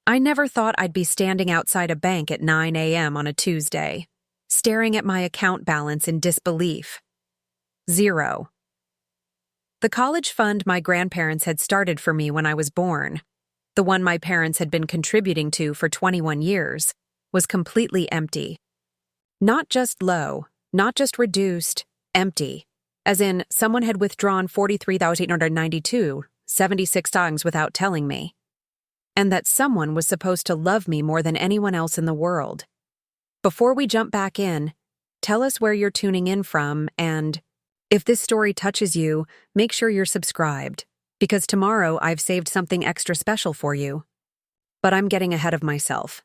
I never thought I'd be standing outside a bank at 9 a.m. on a Tuesday, staring at my account balance in disbelief. Zero. The college fund my grandparents had started for me when I was born, the one my parents had been contributing to for 21 years, was completely empty. Not just low, not just reduced, empty. As in, someone had withdrawn $43,892 76 times without telling me. And that someone was supposed to love me more than anyone else in the world. Before we jump back in, tell us where you're tuning in from, and if this story touches you, make sure you're subscribed, because tomorrow I've saved something extra special for you. But I'm getting ahead of myself.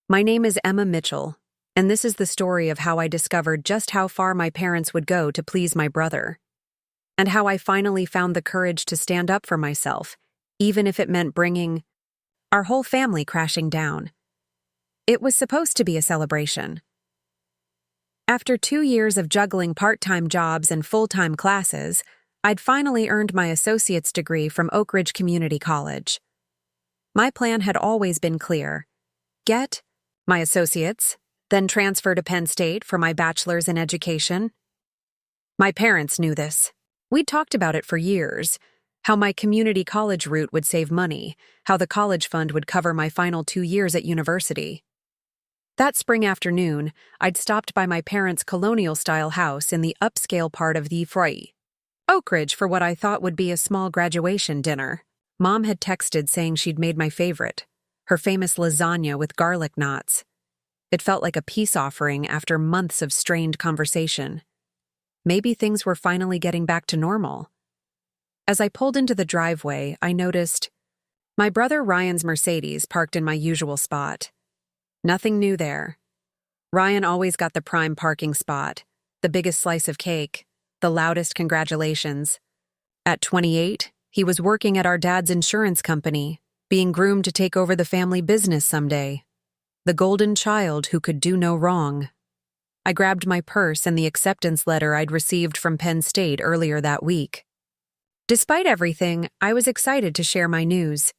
My name is Emma Mitchell, and this is the story of how I discovered just how far my parents would go to please my brother, and how I finally found the courage to stand up for myself, even if it meant bringing our whole family crashing down. It was supposed to be a celebration. After 2 years of juggling part-time jobs and full-time classes, I'd finally earned my associate's degree from Oakridge Community College. My plan had always been clear. Get my associate's, then transfer to Penn State for my bachelor's in education. My parents knew this. We'd talked about it for years, how my community college route would save money, how the college fund would cover my final 2 years at university. That spring afternoon, I'd stopped by my parents' colonial-style house in the upscale part of the Oakridge for what I thought would be a small graduation dinner. Mom had texted saying she'd made my favorite, her famous lasagna with garlic knots. It felt like a peace offering after months of strained conversation. Maybe things were finally getting back to normal. As I pulled into the driveway, I noticed my brother Ryan's Mercedes parked in my usual spot. Nothing new there. Ryan always got the prime parking spot, the biggest slice of cake, the loudest congratulations. At 28, he was working at our dad's insurance company, being groomed to take over the family business someday. The golden child who could do no wrong. I grabbed my purse and the acceptance letter I'd received from Penn State earlier that week. Despite everything, I was excited to share my news.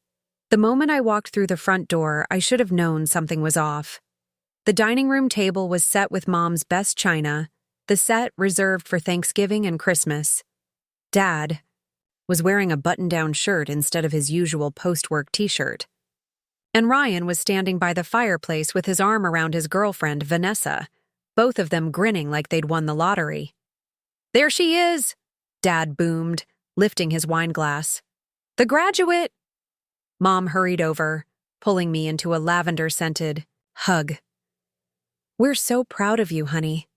The moment I walked through the front door, I should have known something was off. The dining room table was set with Mom's best china, the set reserved for Thanksgiving and Christmas. Dad was wearing a button-down shirt instead of his usual post-work t-shirt. And Ryan was standing by the fireplace with his arm around his girlfriend, Vanessa, both of them grinning like they'd won the lottery. "There she is!" Dad boomed, lifting his wine glass. "The graduate!" Mom hurried over, pulling me into a lavender-scented hug. "We're so proud of you, honey."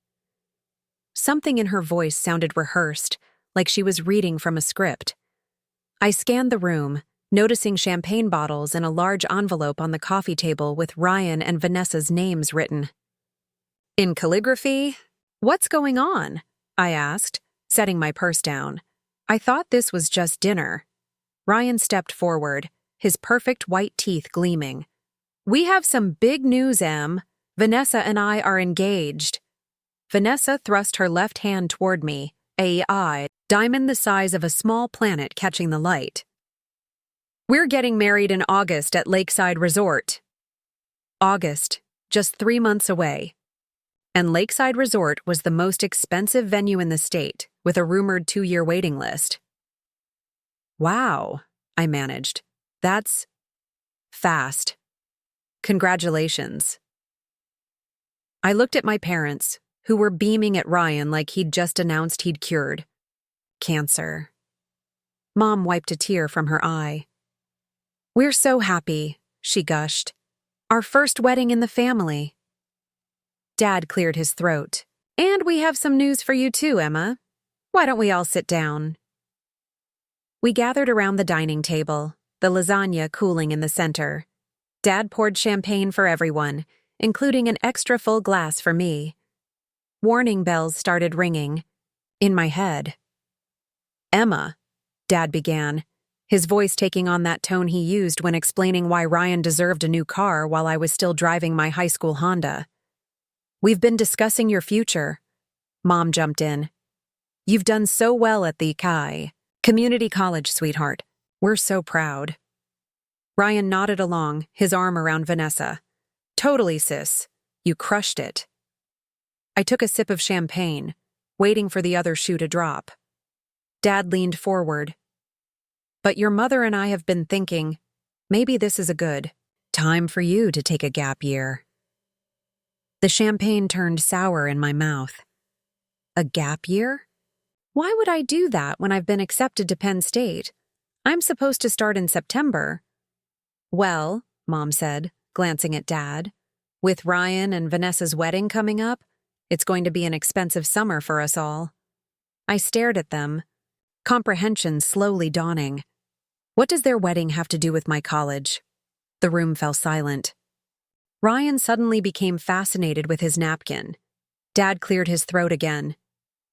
Something in her voice sounded rehearsed, like she was reading from a script. I scanned the room, noticing champagne bottles and a large envelope on the coffee table with Ryan and Vanessa's names written. In calligraphy? "What's going on?" I asked, setting my purse down. I thought this was just dinner. Ryan stepped forward, his perfect white teeth gleaming. "We have some big news, Em. Vanessa and I are engaged." Vanessa thrust her left hand toward me, a diamond the size of a small planet catching the light. "We're getting married in August at Lakeside Resort." August, just 3 months away. And Lakeside Resort was the most expensive venue in the state, with a rumored 2-year waiting list. "Wow," I managed. "That's fast. Congratulations." I looked at my parents, who were beaming at Ryan like he'd just announced he'd cured cancer. Mom wiped a tear from her eye. "We're so happy," she gushed. "Our first wedding in the family." Dad cleared his throat. "And we have some news for you too, Emma. Why don't we all sit down?" We gathered around the dining table, the lasagna cooling in the center. Dad poured champagne for everyone, including an extra full glass for me. Warning bells started ringing. In my head. "Emma," Dad began, his voice taking on that tone he used when explaining why Ryan deserved a new car while I was still driving my high school Honda. "We've been discussing your future." Mom jumped in. "You've done so well at the Community College, sweetheart. We're so proud." Ryan nodded along, his arm around Vanessa. Totally, sis. You crushed it. I took a sip of champagne, waiting for the other shoe to drop. Dad leaned forward. But your mother and I have been thinking, maybe this is a good time for you to take a gap year. The champagne turned sour in my mouth. A gap year? Why would I do that when I've been accepted to Penn State? I'm supposed to start in September. Well, Mom said, glancing at Dad, with Ryan and Vanessa's wedding coming up, it's going to be an expensive summer for us all. I stared at them, comprehension slowly dawning. What does their wedding have to do with my college? The room fell silent. Ryan suddenly became fascinated with his napkin. Dad cleared his throat again.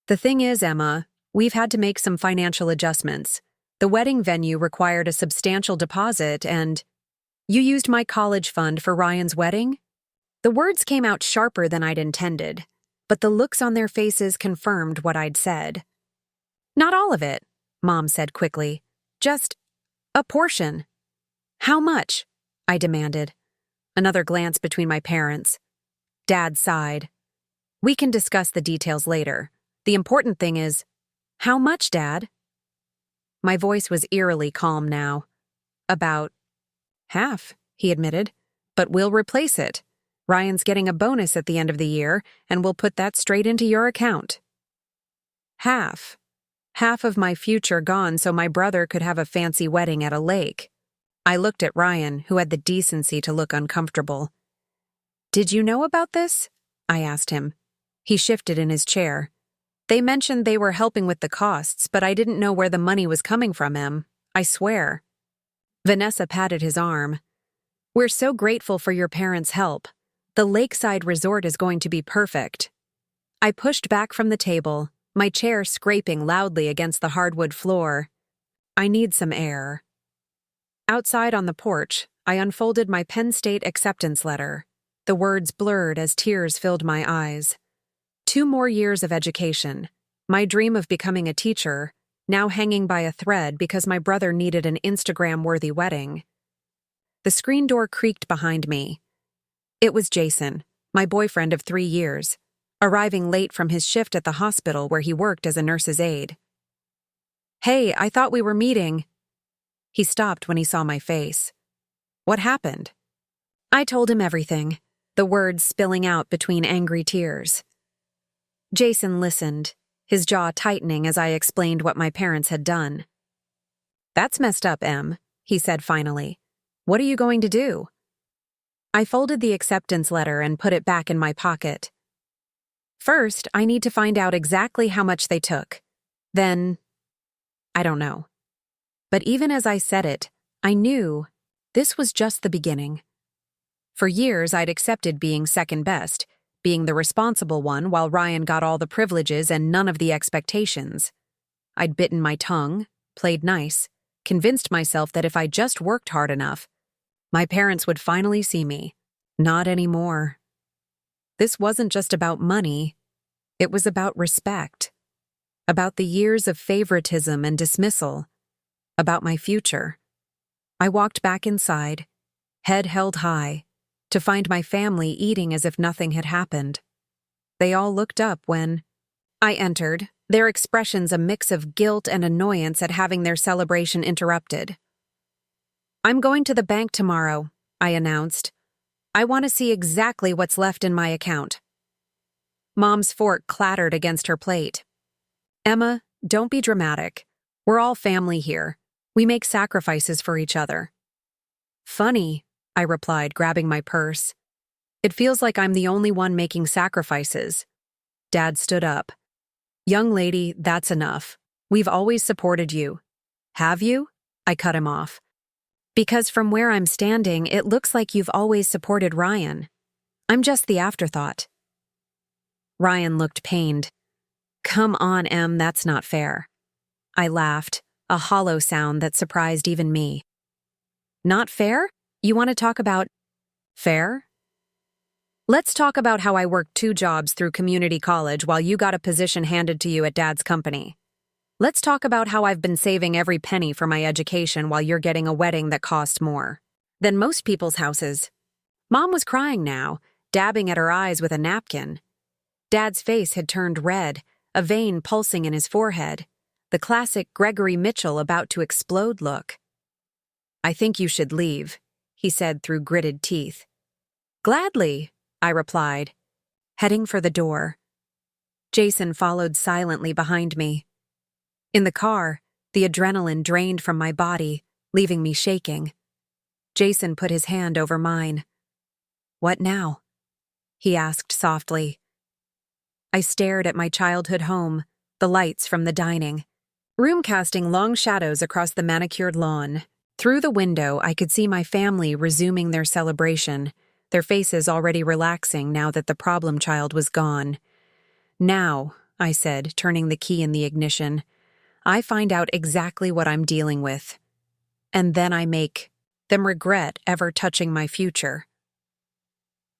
The thing is, Emma, we've had to make some financial adjustments. The wedding venue required a substantial deposit and… You used my college fund for Ryan's wedding? The words came out sharper than I'd intended, but the looks on their faces confirmed what I'd said. Not all of it, Mom said quickly. Just a portion. How much? I demanded. Another glance between my parents. Dad sighed. We can discuss the details later. The important thing is, how much, Dad? My voice was eerily calm now. About half, he admitted, but we'll replace it. Ryan's getting a bonus at the end of the year, and we'll put that straight into your account. Half. Half of my future gone so my brother could have a fancy wedding at a lake. I looked at Ryan, who had the decency to look uncomfortable. Did you know about this? I asked him. He shifted in his chair. They mentioned they were helping with the costs, but I didn't know where the money was coming from, Em. I swear. Vanessa patted his arm. We're so grateful for your parents' help. The lakeside resort is going to be perfect. I pushed back from the table, my chair scraping loudly against the hardwood floor. I need some air. Outside on the porch, I unfolded my Penn State acceptance letter. The words blurred as tears filled my eyes. 2 more years of education. My dream of becoming a teacher, now hanging by a thread because my brother needed an Instagram-worthy wedding. The screen door creaked behind me. It was Jason, my boyfriend of 3 years, arriving late from his shift at the hospital where he worked as a nurse's aide. Hey, I thought we were meeting. He stopped when he saw my face. What happened? I told him everything, the words spilling out between angry tears. Jason listened, his jaw tightening as I explained what my parents had done. That's messed up, Em, he said finally. What are you going to do? I folded the acceptance letter and put it back in my pocket. First, I need to find out exactly how much they took. Then, I don't know. But even as I said it, I knew this was just the beginning. For years, I'd accepted being second best, being the responsible one while Ryan got all the privileges and none of the expectations. I'd bitten my tongue, played nice, convinced myself that if I just worked hard enough, my parents would finally see me. Not anymore. This wasn't just about money. It was about respect. About the years of favoritism and dismissal. About my future. I walked back inside, head held high, to find my family eating as if nothing had happened. They all looked up when I entered, their expressions a mix of guilt and annoyance at having their celebration interrupted. I'm going to the bank tomorrow, I announced. I want to see exactly what's left in my account. Mom's fork clattered against her plate. Emma, don't be dramatic. We're all family here. We make sacrifices for each other. Funny, I replied, grabbing my purse. It feels like I'm the only one making sacrifices. Dad stood up. Young lady, that's enough. We've always supported you. Have you? I cut him off. Because from where I'm standing, it looks like you've always supported Ryan. I'm just the afterthought. Ryan looked pained. Come on, Em, that's not fair. I laughed, a hollow sound that surprised even me. Not fair? You want to talk about fair? Let's talk about how I worked 2 jobs through community college while you got a position handed to you at Dad's company. Let's talk about how I've been saving every penny for my education while you're getting a wedding that costs more. than most people's houses. Mom was crying now, dabbing at her eyes with a napkin. Dad's face had turned red, a vein pulsing in his forehead, the classic Gregory Mitchell about to explode look. "I think you should leave," he said through gritted teeth. "Gladly," I replied, heading for the door. Jason followed silently behind me. In the car, the adrenaline drained from my body, leaving me shaking. Jason put his hand over mine. "What now?" he asked softly. I stared at my childhood home, the lights from the dining room casting long shadows across the manicured lawn. Through the window, I could see my family resuming their celebration, their faces already relaxing now that the problem child was gone. "Now," I said, turning the key in the ignition, "I find out exactly what I'm dealing with. And then I make them regret ever touching my future."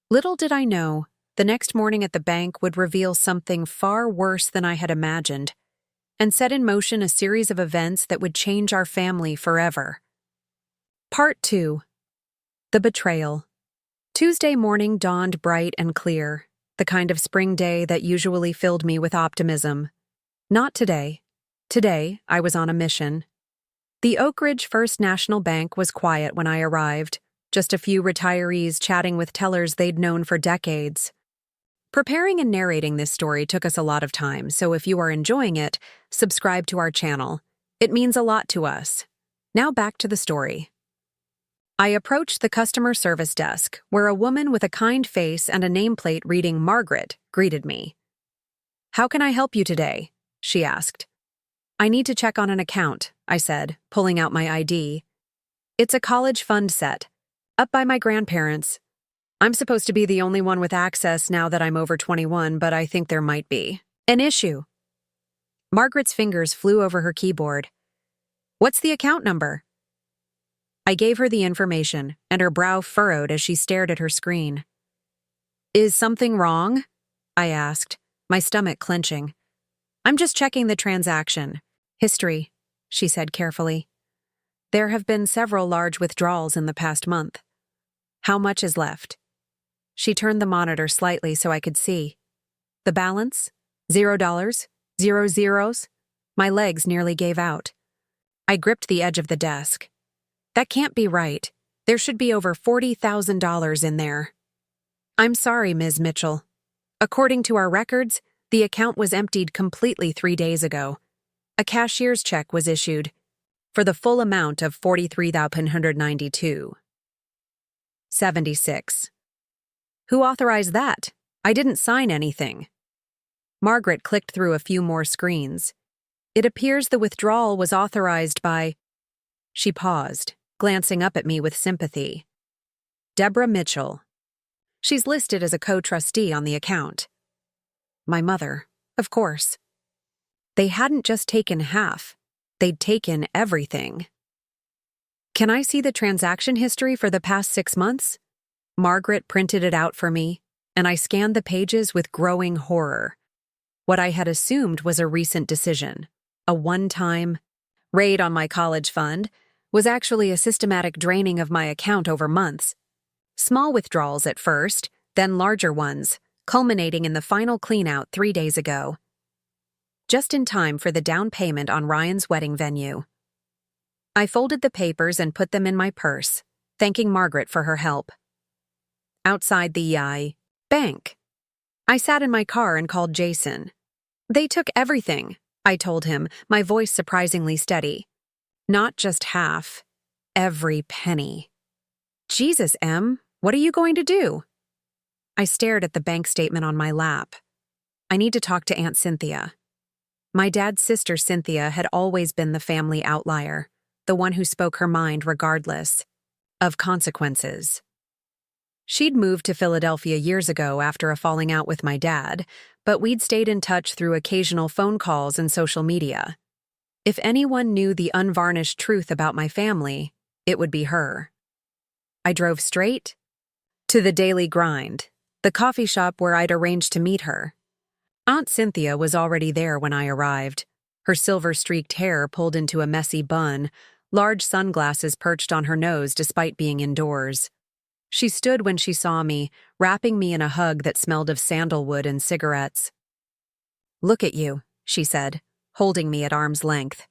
Little did I know, the next morning at the bank would reveal something far worse than I had imagined, and set in motion a series of events that would change our family forever. Part 2. The Betrayal. Tuesday morning dawned bright and clear, the kind of spring day that usually filled me with optimism. Not today. Today, I was on a mission. The Oakridge First National Bank was quiet when I arrived, just a few retirees chatting with tellers they'd known for decades. Preparing and narrating this story took us a lot of time, so if you are enjoying it, subscribe to our channel. It means a lot to us. Now back to the story. I approached the customer service desk, where a woman with a kind face and a nameplate reading Margaret greeted me. "How can I help you today?" she asked. "I need to check on an account," I said, pulling out my ID. "It's a college fund set, up by my grandparents. I'm supposed to be the only one with access now that I'm over 21, but I think there might be an issue." Margaret's fingers flew over her keyboard. "What's the account number?" I gave her the information, and her brow furrowed as she stared at her screen. "Is something wrong?" I asked, my stomach clenching. "I'm just checking the transaction history," she said carefully. "There have been several large withdrawals in the past month. How much is left?" She turned the monitor slightly so I could see. "The balance? $0? 0 zeros?" My legs nearly gave out. I gripped the edge of the desk. "That can't be right. There should be over $40,000 in there." "I'm sorry, Ms. Mitchell. According to our records, the account was emptied completely 3 days ago. A cashier's check was issued for the full amount of $43,192.76. "Who authorized that? I didn't sign anything." Margaret clicked through a few more screens. "It appears the withdrawal was authorized by—" She paused, glancing up at me with sympathy. "Deborah Mitchell. She's listed as a co-trustee on the account." My mother, of course. They hadn't just taken half. They'd taken everything. "Can I see the transaction history for the past 6 months?" Margaret printed it out for me, and I scanned the pages with growing horror. What I had assumed was a recent decision, a one-time raid on my college fund, was actually a systematic draining of my account over months. Small withdrawals at first, then larger ones, culminating in the final clean-out 3 days ago. Just in time for the down payment on Ryan's wedding venue. I folded the papers and put them in my purse, thanking Margaret for her help. Outside the bank, I sat in my car and called Jason. "They took everything," I told him, my voice surprisingly steady. "Not just half, every penny." "Jesus, Em, what are you going to do?" I stared at the bank statement on my lap. "I need to talk to Aunt Cynthia." My dad's sister Cynthia had always been the family outlier, the one who spoke her mind regardless of consequences. She'd moved to Philadelphia years ago after a falling out with my dad, but we'd stayed in touch through occasional phone calls and social media. If anyone knew the unvarnished truth about my family, it would be her. I drove straight to the Daily Grind, the coffee shop where I'd arranged to meet her. Aunt Cynthia was already there when I arrived, her silver-streaked hair pulled into a messy bun, large sunglasses perched on her nose despite being indoors. She stood when she saw me, wrapping me in a hug that smelled of sandalwood and cigarettes. "Look at you," she said, holding me at arm's length.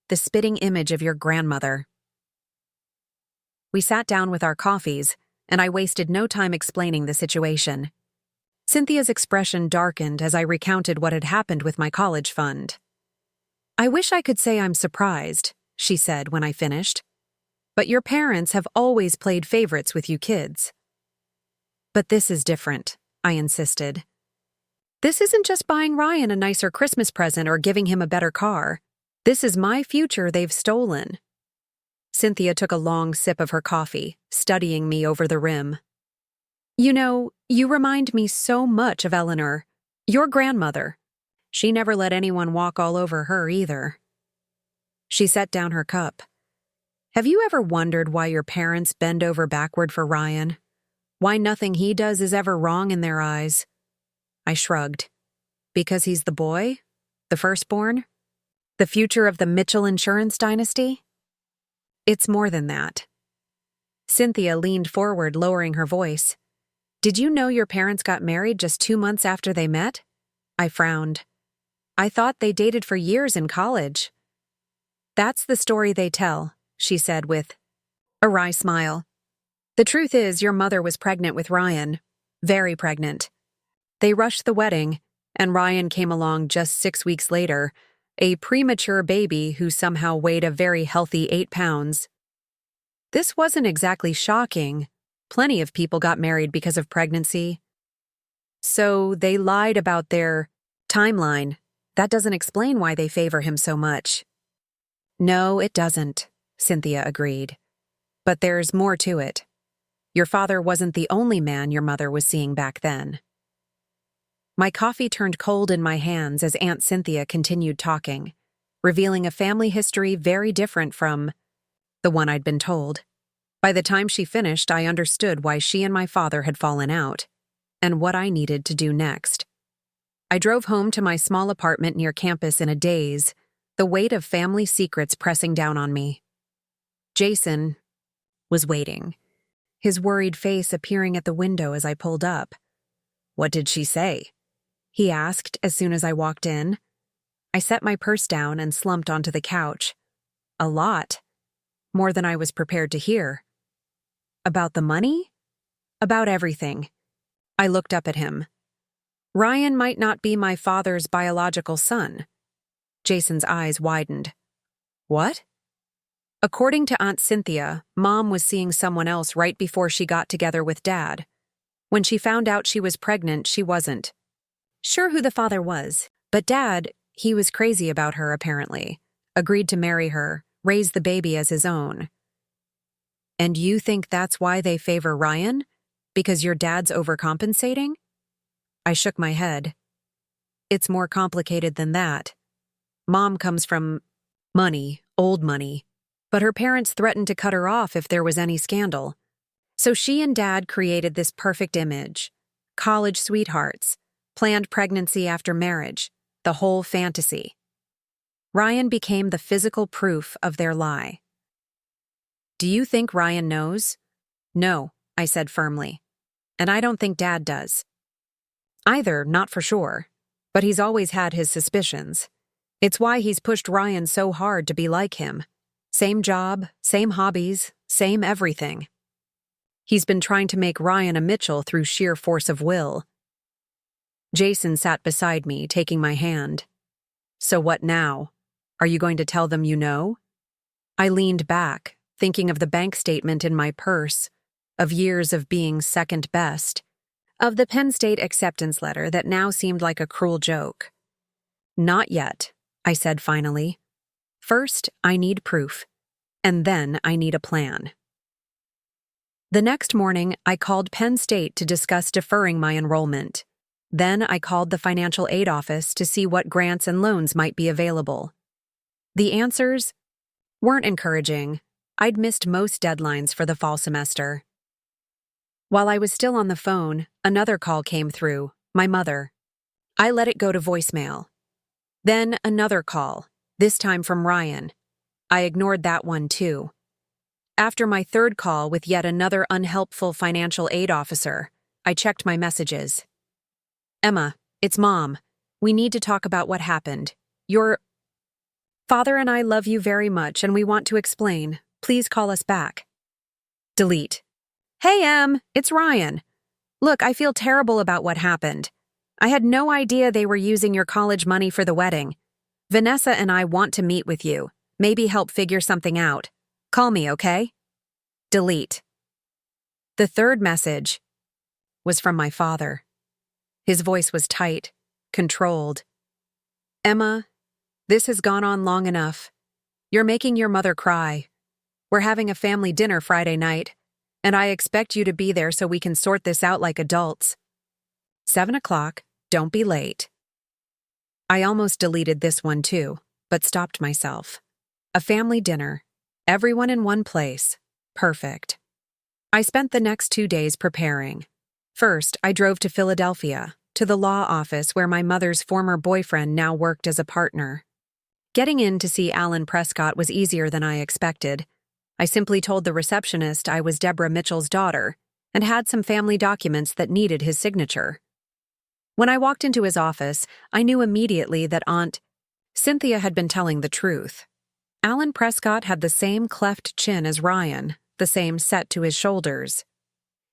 "The spitting image of your grandmother." We sat down with our coffees, and I wasted no time explaining the situation. Cynthia's expression darkened as I recounted what had happened with my college fund. "I wish I could say I'm surprised," she said when I finished. "But your parents have always played favorites with you kids." "But this is different," I insisted. "This isn't just buying Ryan a nicer Christmas present or giving him a better car. This is my future they've stolen." Cynthia took a long sip of her coffee, studying me over the rim. "You know, you remind me so much of Eleanor, your grandmother. She never let anyone walk all over her either." She set down her cup. "Have you ever wondered why your parents bend over backward for Ryan? Why nothing he does is ever wrong in their eyes?" I shrugged. "Because he's the boy? The firstborn? The future of the Mitchell insurance dynasty?" "It's more than that." Cynthia leaned forward, lowering her voice. "Did you know your parents got married just 2 months after they met?" I frowned. "I thought they dated for years in college." "That's the story they tell," she said with a wry smile. "The truth is, your mother was pregnant with Ryan. Very pregnant. They rushed the wedding, and Ryan came along just 6 weeks later, a premature baby who somehow weighed a very healthy 8 pounds. This wasn't exactly shocking. Plenty of people got married because of pregnancy. So they lied about their timeline. That doesn't explain why they favor him so much." "No, it doesn't," Cynthia agreed. "But there's more to it. Your father wasn't the only man your mother was seeing back then." My coffee turned cold in my hands as Aunt Cynthia continued talking, revealing a family history very different from the one I'd been told. By the time she finished, I understood why she and my father had fallen out, and what I needed to do next. I drove home to my small apartment near campus in a daze, the weight of family secrets pressing down on me. Jason was waiting, his worried face appearing at the window as I pulled up. "What did she say?" he asked as soon as I walked in. I set my purse down and slumped onto the couch. "A lot. More than I was prepared to hear." "About the money?" "About everything." I looked up at him. "Ryan might not be my father's biological son." Jason's eyes widened. "What?" "According to Aunt Cynthia, Mom was seeing someone else right before she got together with Dad. When she found out she was pregnant, she wasn't sure who the father was, but Dad, he was crazy about her apparently, agreed to marry her, raise the baby as his own." "And you think that's why they favor Ryan? Because your dad's overcompensating?" I shook my head. "It's more complicated than that. Mom comes from money, old money, but her parents threatened to cut her off if there was any scandal. So she and Dad created this perfect image. College sweethearts, planned pregnancy after marriage, the whole fantasy. Ryan became the physical proof of their lie." "Do you think Ryan knows?" "No," I said firmly. "And I don't think Dad does. Either, not for sure. But he's always had his suspicions. It's why he's pushed Ryan so hard to be like him. Same job, same hobbies, same everything. He's been trying to make Ryan a Mitchell through sheer force of will." Jason sat beside me, taking my hand. "So what now? Are you going to tell them you know?" I leaned back, thinking of the bank statement in my purse, of years of being second best, of the Penn State acceptance letter that now seemed like a cruel joke. "Not yet," I said finally. "First, I need proof, and then I need a plan." The next morning, I called Penn State to discuss deferring my enrollment. Then I called the financial aid office to see what grants and loans might be available. The answers weren't encouraging. I'd missed most deadlines for the fall semester. While I was still on the phone, another call came through, my mother. I let it go to voicemail. Then another call, this time from Ryan. I ignored that one too. After my third call with yet another unhelpful financial aid officer, I checked my messages. Emma, it's Mom. We need to talk about what happened. Your father and I love you very much and we want to explain. Please call us back. Delete. Hey, Em, it's Ryan. Look, I feel terrible about what happened. I had no idea they were using your college money for the wedding. Vanessa and I want to meet with you, maybe help figure something out. Call me, okay? Delete. The third message was from my father. His voice was tight, controlled. Emma, this has gone on long enough. You're making your mother cry. We're having a family dinner Friday night, and I expect you to be there so we can sort this out like adults. 7 o'clock, don't be late. I almost deleted this one too, but stopped myself. A family dinner, everyone in one place, perfect. I spent the next 2 days preparing. First, I drove to Philadelphia, to the law office where my mother's former boyfriend now worked as a partner. Getting in to see Alan Prescott was easier than I expected. I simply told the receptionist I was Deborah Mitchell's daughter and had some family documents that needed his signature. When I walked into his office, I knew immediately that Aunt Cynthia had been telling the truth. Alan Prescott had the same cleft chin as Ryan, the same set to his shoulders.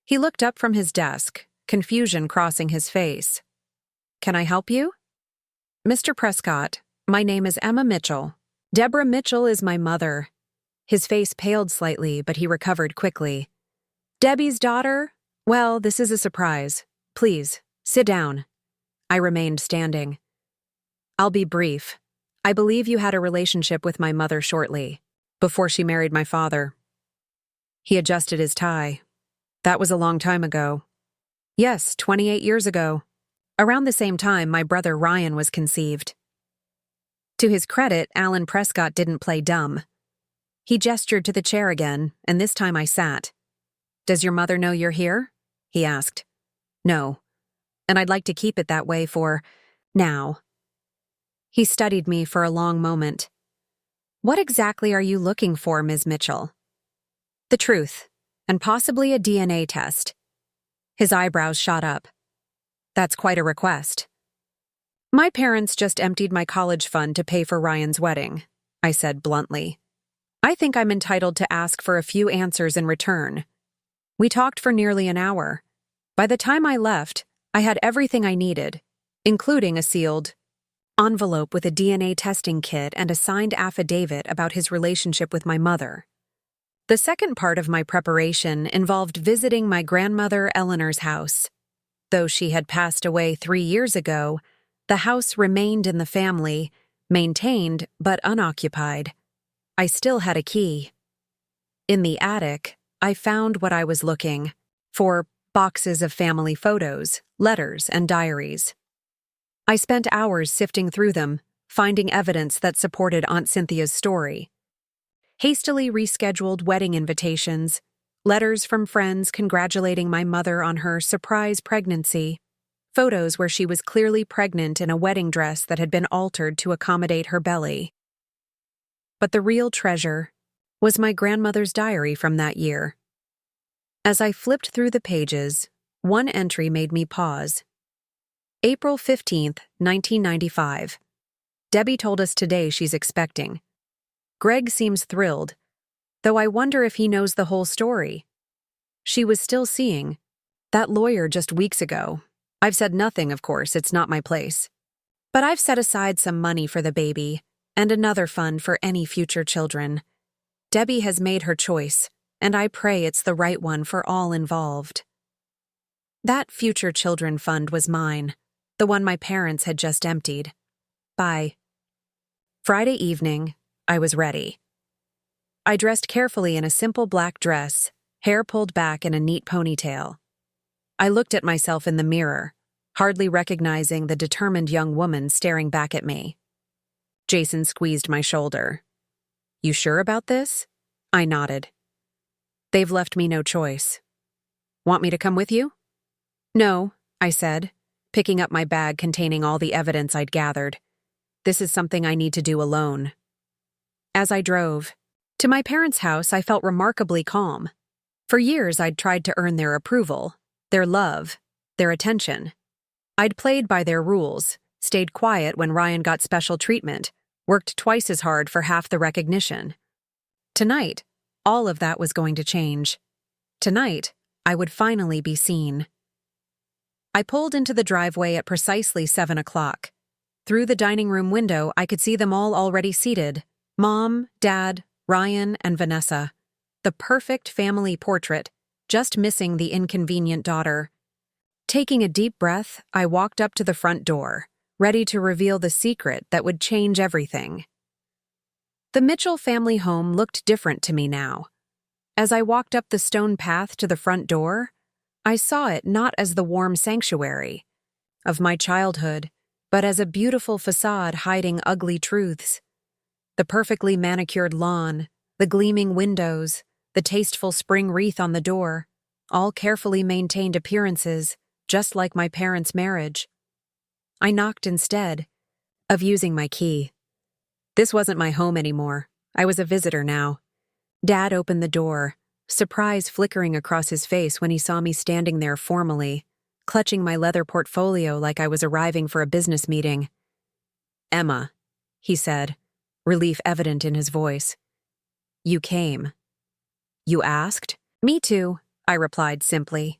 He looked up from his desk, confusion crossing his face. Can I help you? Mr. Prescott, my name is Emma Mitchell. Deborah Mitchell is my mother. His face paled slightly, but he recovered quickly. Debbie's daughter? Well, this is a surprise. Please, sit down. I remained standing. I'll be brief. I believe you had a relationship with my mother shortly, before she married my father. He adjusted his tie. That was a long time ago. Yes, 28 years ago. Around the same time, my brother Ryan was conceived. To his credit, Alan Prescott didn't play dumb. He gestured to the chair again, and this time I sat. Does your mother know you're here? He asked. No. And I'd like to keep it that way for now. He studied me for a long moment. What exactly are you looking for, Ms. Mitchell? The truth, and possibly a DNA test. His eyebrows shot up. That's quite a request. My parents just emptied my college fund to pay for Ryan's wedding, I said bluntly. I think I'm entitled to ask for a few answers in return. We talked for nearly an hour. By the time I left, I had everything I needed, including a sealed envelope with a DNA testing kit and a signed affidavit about his relationship with my mother. The second part of my preparation involved visiting my grandmother Eleanor's house. Though she had passed away 3 years ago, the house remained in the family, maintained but unoccupied. I still had a key. In the attic, I found what I was looking for: boxes of family photos, letters, and diaries. I spent hours sifting through them, finding evidence that supported Aunt Cynthia's story. Hastily rescheduled wedding invitations, letters from friends congratulating my mother on her surprise pregnancy, photos where she was clearly pregnant in a wedding dress that had been altered to accommodate her belly. But the real treasure was my grandmother's diary from that year. As I flipped through the pages, one entry made me pause. April 15th, 1995. Debbie told us today she's expecting. Greg seems thrilled, though I wonder if he knows the whole story. She was still seeing that lawyer just weeks ago. I've said nothing, of course, it's not my place. But I've set aside some money for the baby, and another fund for any future children. Debbie has made her choice, and I pray it's the right one for all involved. That future children fund was mine, the one my parents had just emptied. By Friday evening, I was ready. I dressed carefully in a simple black dress, hair pulled back in a neat ponytail. I looked at myself in the mirror, hardly recognizing the determined young woman staring back at me. Jason squeezed my shoulder. You sure about this? I nodded. They've left me no choice. Want me to come with you? No, I said, picking up my bag containing all the evidence I'd gathered. This is something I need to do alone. As I drove to my parents' house, I felt remarkably calm. For years, I'd tried to earn their approval, their love, their attention. I'd played by their rules, stayed quiet when Ryan got special treatment, worked twice as hard for half the recognition. Tonight, all of that was going to change. Tonight, I would finally be seen. I pulled into the driveway at precisely 7 o'clock. Through the dining room window, I could see them all already seated. Mom, Dad, Ryan, and Vanessa. The perfect family portrait, just missing the inconvenient daughter. Taking a deep breath, I walked up to the front door, ready to reveal the secret that would change everything. The Mitchell family home looked different to me now. As I walked up the stone path to the front door, I saw it not as the warm sanctuary of my childhood, but as a beautiful facade hiding ugly truths. The perfectly manicured lawn, the gleaming windows, the tasteful spring wreath on the door, all carefully maintained appearances, just like my parents' marriage. I knocked instead of using my key. This wasn't my home anymore. I was a visitor now. Dad opened the door, surprise flickering across his face when he saw me standing there formally, clutching my leather portfolio like I was arriving for a business meeting. "Emma," he said, relief evident in his voice. "You came. You asked?" "Me too," I replied simply.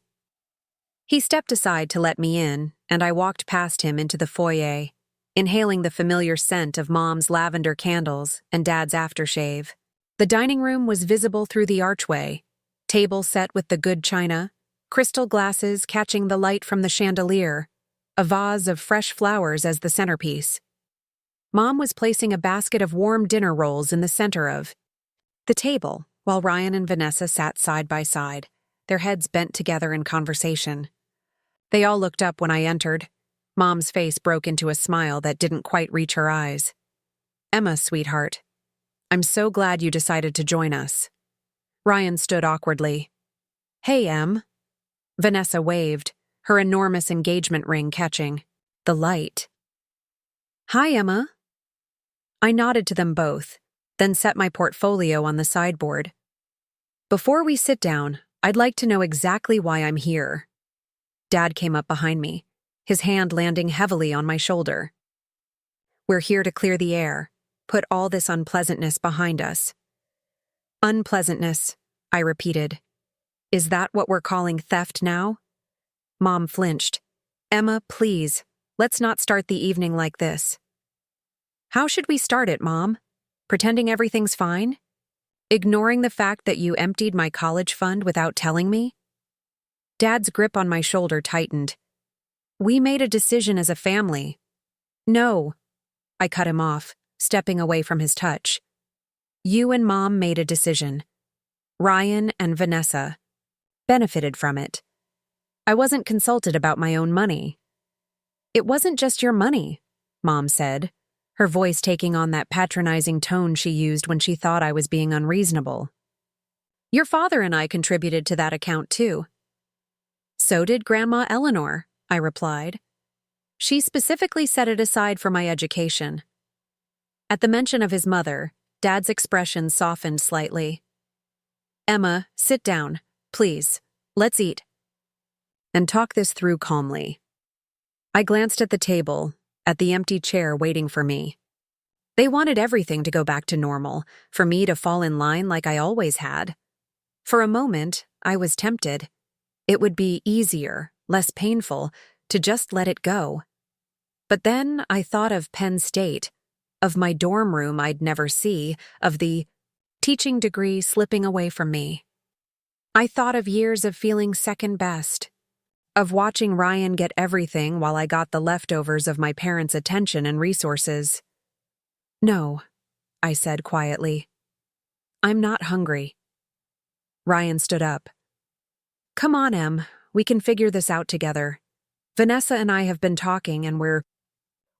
He stepped aside to let me in, and I walked past him into the foyer, inhaling the familiar scent of Mom's lavender candles and Dad's aftershave. The dining room was visible through the archway, table set with the good china, crystal glasses catching the light from the chandelier, a vase of fresh flowers as the centerpiece. Mom was placing a basket of warm dinner rolls in the center of the table, while Ryan and Vanessa sat side by side, their heads bent together in conversation. They all looked up when I entered. Mom's face broke into a smile that didn't quite reach her eyes. "Emma, sweetheart, I'm so glad you decided to join us." Ryan stood awkwardly. "Hey, Em." Vanessa waved, her enormous engagement ring catching the light. "Hi, Emma." I nodded to them both, then set my portfolio on the sideboard. "Before we sit down, I'd like to know exactly why I'm here." Dad came up behind me, his hand landing heavily on my shoulder. "We're here to clear the air, put all this unpleasantness behind us." "Unpleasantness," I repeated. "Is that what we're calling theft now?" Mom flinched. "Emma, please, let's not start the evening like this." "How should we start it, Mom? Pretending everything's fine? Ignoring the fact that you emptied my college fund without telling me?" Dad's grip on my shoulder tightened. "We made a decision as a family." "No," I cut him off, stepping away from his touch. "You and Mom made a decision. Ryan and Vanessa benefited from it. I wasn't consulted about my own money." "It wasn't just your money," Mom said, her voice taking on that patronizing tone she used when she thought I was being unreasonable. "Your father and I contributed to that account too." "So did Grandma Eleanor," I replied. "She specifically set it aside for my education." At the mention of his mother, Dad's expression softened slightly. "Emma, sit down, please. Let's eat and talk this through calmly." I glanced at the table, at the empty chair waiting for me. They wanted everything to go back to normal, for me to fall in line like I always had. For a moment, I was tempted. It would be easier, less painful, to just let it go. But then I thought of Penn State, of my dorm room I'd never see, of the teaching degree slipping away from me. I thought of years of feeling second best, of watching Ryan get everything while I got the leftovers of my parents' attention and resources. "No," I said quietly. "I'm not hungry." Ryan stood up. "Come on, Em, we can figure this out together. Vanessa and I have been talking and we're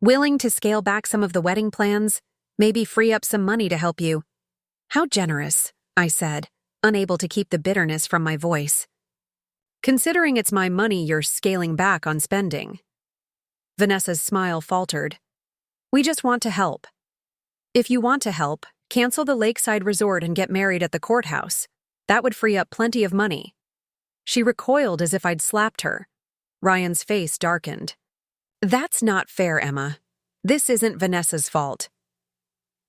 willing to scale back some of the wedding plans, maybe free up some money to help you." "How generous," I said, unable to keep the bitterness from my voice. "Considering it's my money, you're scaling back on spending." Vanessa's smile faltered. "We just want to help." "If you want to help, Cancel the lakeside resort and get married at the courthouse. That would free up plenty of money. She recoiled as if I'd slapped her. Ryan's face darkened. That's not fair, Emma. This isn't Vanessa's fault.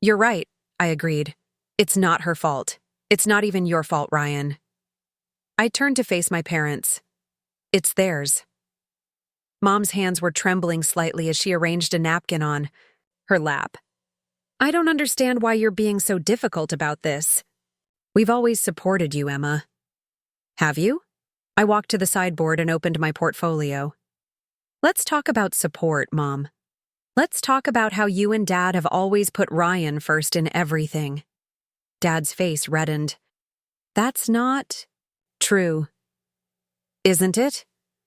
You're right, I agreed. It's not her fault. It's not even your fault, Ryan. I turned to face my parents. It's theirs. Mom's hands were trembling slightly as she arranged a napkin on her lap. I don't understand why you're being so difficult about this. We've always supported you, Emma. Have you? I walked to the sideboard and opened my portfolio. Let's talk about support, Mom. Let's talk about how you and Dad have always put Ryan first in everything. Dad's face reddened. That's not true. Isn't it?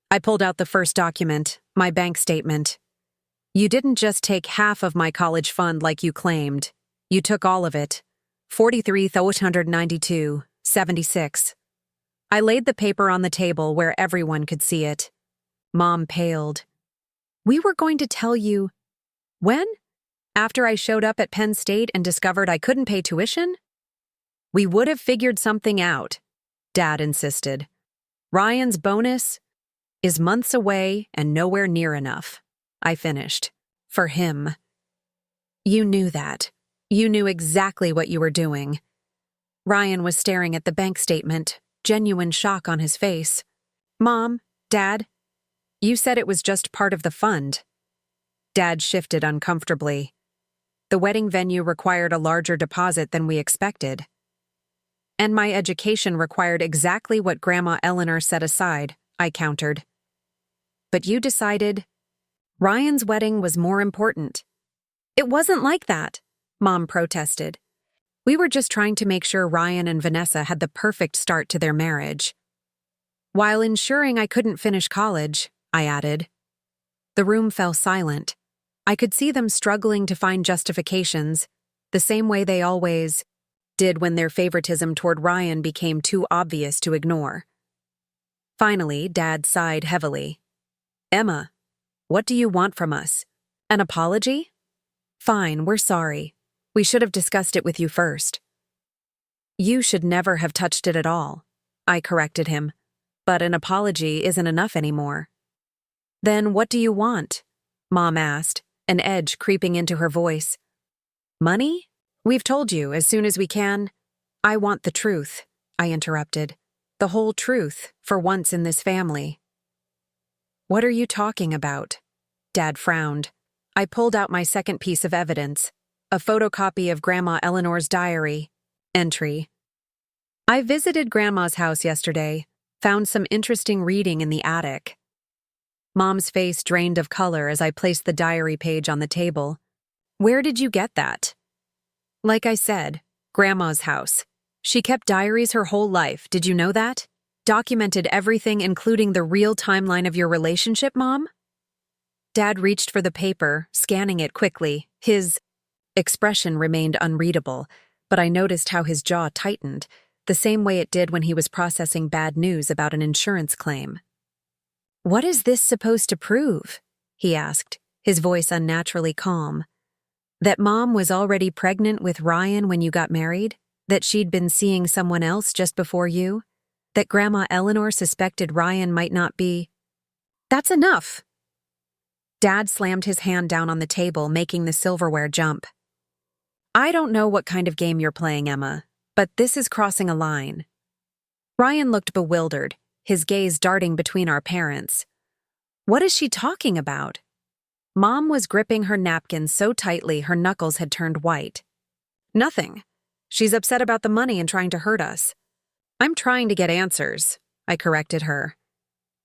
I pulled out the first document, my bank statement. You didn't just take half of my college fund like you claimed. You took all of it. 43,892.76. I laid the paper on the table where everyone could see it. Mom paled. We were going to tell you. When? After I showed up at Penn State and discovered I couldn't pay tuition? We would have figured something out, Dad insisted. Ryan's bonus is months away and nowhere near enough. I finished. For him. You knew that. You knew exactly what you were doing. Ryan was staring at the bank statement, genuine shock on his face. Mom, Dad, you said it was just part of the fund. Dad shifted uncomfortably. The wedding venue required a larger deposit than we expected. And my education required exactly what Grandma Eleanor set aside, I countered. But you decided Ryan's wedding was more important. It wasn't like that, Mom protested. We were just trying to make sure Ryan and Vanessa had the perfect start to their marriage. While ensuring I couldn't finish college, I added. The room fell silent. I could see them struggling to find justifications, the same way they always did when their favoritism toward Ryan became too obvious to ignore. Finally, Dad sighed heavily. Emma, what do you want from us? An apology? Fine, we're sorry. We should have discussed it with you first. You should never have touched it at all, I corrected him. But an apology isn't enough anymore. Then what do you want? Mom asked, an edge creeping into her voice. Money? We've told you as soon as we can. I want the truth, I interrupted. The whole truth, for once in this family. What are you talking about? Dad frowned. I pulled out my second piece of evidence, a photocopy of Grandma Eleanor's diary. Entry. I visited Grandma's house yesterday, found some interesting reading in the attic. Mom's face drained of color as I placed the diary page on the table. Where did you get that? Like I said, Grandma's house. She kept diaries her whole life, did you know that? Documented everything including the real timeline of your relationship, Mom? Dad reached for the paper, scanning it quickly. His expression remained unreadable, but I noticed how his jaw tightened, the same way it did when he was processing bad news about an insurance claim. What is this supposed to prove? He asked, his voice unnaturally calm. That Mom was already pregnant with Ryan when you got married? That she'd been seeing someone else just before you? That Grandma Eleanor suspected Ryan might not be? That's enough! Dad slammed his hand down on the table, making the silverware jump. I don't know what kind of game you're playing, Emma, but this is crossing a line. Ryan looked bewildered, his gaze darting between our parents. What is she talking about? Mom was gripping her napkin so tightly her knuckles had turned white. Nothing. She's upset about the money and trying to hurt us. I'm trying to get answers, I corrected her.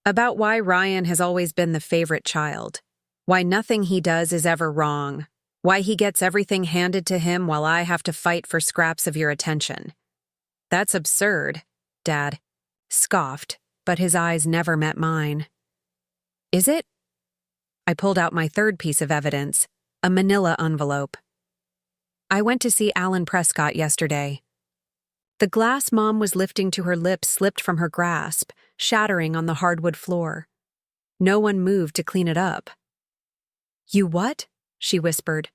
About why Ryan has always been the favorite child. Why nothing he does is ever wrong. Why he gets everything handed to him while I have to fight for scraps of your attention. That's absurd, Dad scoffed, but his eyes never met mine. Is it? I pulled out my third piece of evidence, a manila envelope. I went to see Alan Prescott yesterday. The glass Mom was lifting to her lips slipped from her grasp, shattering on the hardwood floor. No one moved to clean it up. You what? She whispered.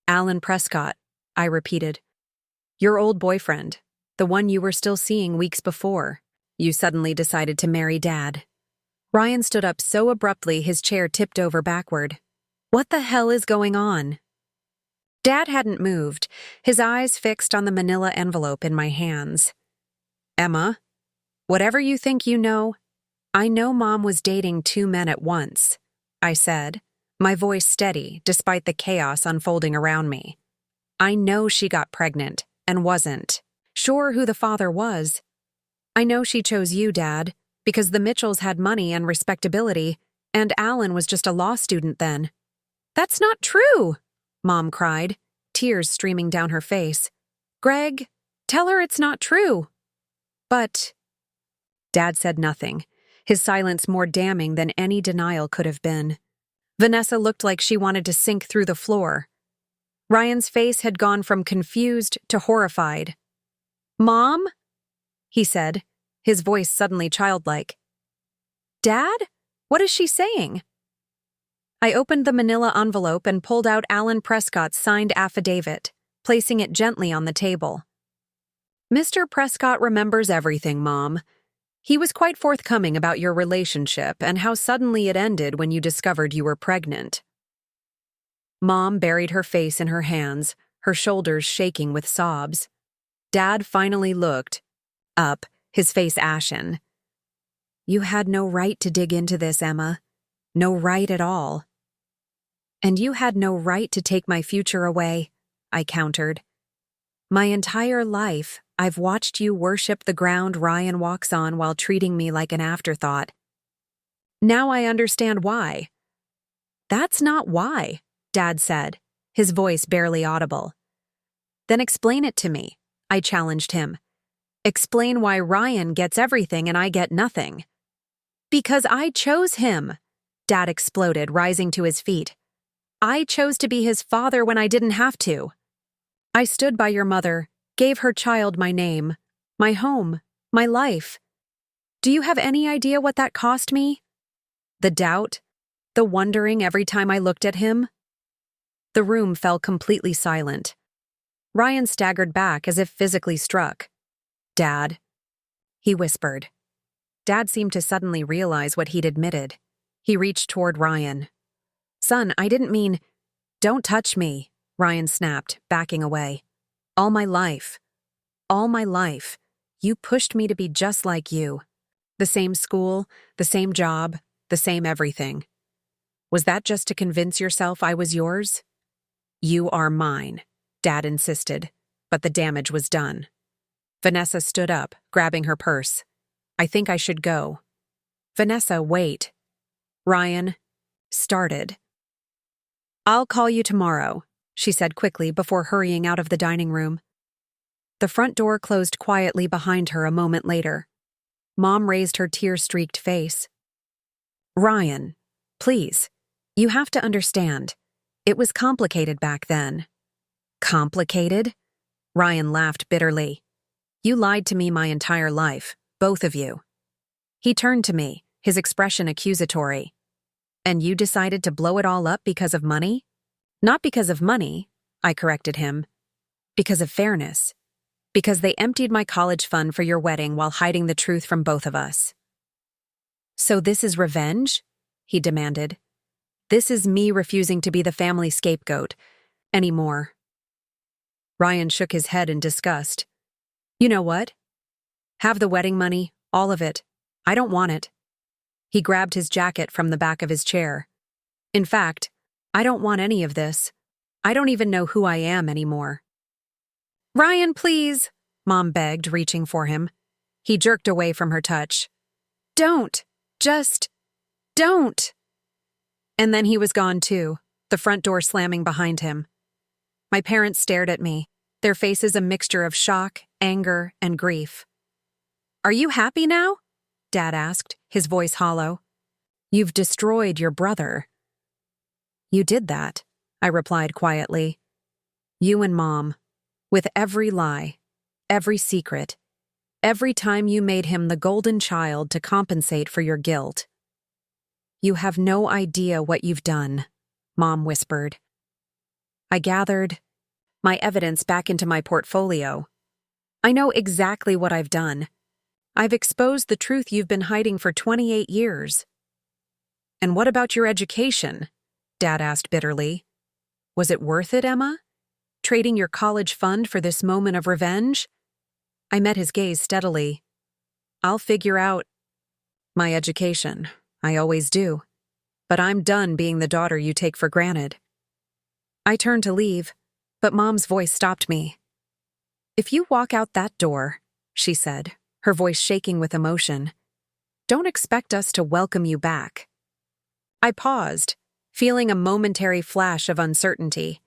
Alan Prescott, I repeated. Your old boyfriend, the one you were still seeing weeks before. You suddenly decided to marry Dad." Ryan stood up so abruptly his chair tipped over backward. "What the hell is going on?" Dad hadn't moved, his eyes fixed on the manila envelope in my hands. "Emma, whatever you think you know, I know Mom was dating 2 men at once," I said, my voice steady despite the chaos unfolding around me. "I know she got pregnant and wasn't sure who the father was. I know she chose you, Dad, because the Mitchells had money and respectability, and Alan was just a law student then." "That's not true," Mom cried, tears streaming down her face. "Greg, tell her it's not true." "But—" Dad said nothing, his silence more damning than any denial could have been. Vanessa looked like she wanted to sink through the floor. Ryan's face had gone from confused to horrified. "Mom?" he said, his voice suddenly childlike. "Dad? What is she saying?" I opened the manila envelope and pulled out Alan Prescott's signed affidavit, placing it gently on the table. "Mr. Prescott remembers everything, Mom. He was quite forthcoming about your relationship and how suddenly it ended when you discovered you were pregnant." Mom buried her face in her hands, her shoulders shaking with sobs. Dad finally looked up, his face ashen. "You had no right to dig into this, Emma. No right at all." "And you had no right to take my future away," I countered. "My entire life, I've watched you worship the ground Ryan walks on while treating me like an afterthought. Now I understand why." "That's not why," Dad said, his voice barely audible. "Then explain it to me," I challenged him. "Explain why Ryan gets everything and I get nothing." "Because I chose him," Dad exploded, rising to his feet. "I chose to be his father when I didn't have to. I stood by your mother, gave her child my name, my home, my life. Do you have any idea what that cost me? The doubt, the wondering every time I looked at him?" The room fell completely silent. Ryan staggered back as if physically struck. "Dad," he whispered. Dad seemed to suddenly realize what he'd admitted. He reached toward Ryan. "Son, I didn't mean—" "Don't touch me," Ryan snapped, backing away. All my life, you pushed me to be just like you. The same school, the same job, the same everything. Was that just to convince yourself I was yours?" "You are mine," Dad insisted, but the damage was done. Vanessa stood up, grabbing her purse. "I think I should go." "Vanessa, wait." Ryan started. "I'll call you tomorrow," she said quickly before hurrying out of the dining room. The front door closed quietly behind her a moment later. Mom raised her tear-streaked face. "Ryan, please, you have to understand. It was complicated back then." "Complicated?" Ryan laughed bitterly. "You lied to me my entire life, both of you." He turned to me, his expression accusatory. "And you decided to blow it all up because of money?" "Not because of money," I corrected him. "Because of fairness. Because they emptied my college fund for your wedding while hiding the truth from both of us." "So this is revenge?" he demanded. "This is me refusing to be the family scapegoat anymore." Ryan shook his head in disgust. "You know what? Have the wedding money, all of it. I don't want it." He grabbed his jacket from the back of his chair. "In fact, I don't want any of this. I don't even know who I am anymore." "Ryan, please," Mom begged, reaching for him. He jerked away from her touch. "Don't. Just don't." And then he was gone too, the front door slamming behind him. My parents stared at me, their faces a mixture of shock, anger, and grief. "Are you happy now?" Dad asked, his voice hollow. "You've destroyed your brother." "You did that," I replied quietly. "You and Mom, with every lie, every secret, every time you made him the golden child to compensate for your guilt." "You have no idea what you've done," Mom whispered. I gathered my evidence back into my portfolio, I know exactly what I've done. I've exposed the truth you've been hiding for 28 years. And what about your education? Dad asked bitterly. Was it worth it, Emma? Trading your college fund for this moment of revenge? I met his gaze steadily. I'll figure out my education. I always do. But I'm done being the daughter you take for granted. I turned to leave, but Mom's voice stopped me. If you walk out that door, she said, her voice shaking with emotion, don't expect us to welcome you back. I paused, feeling a momentary flash of uncertainty.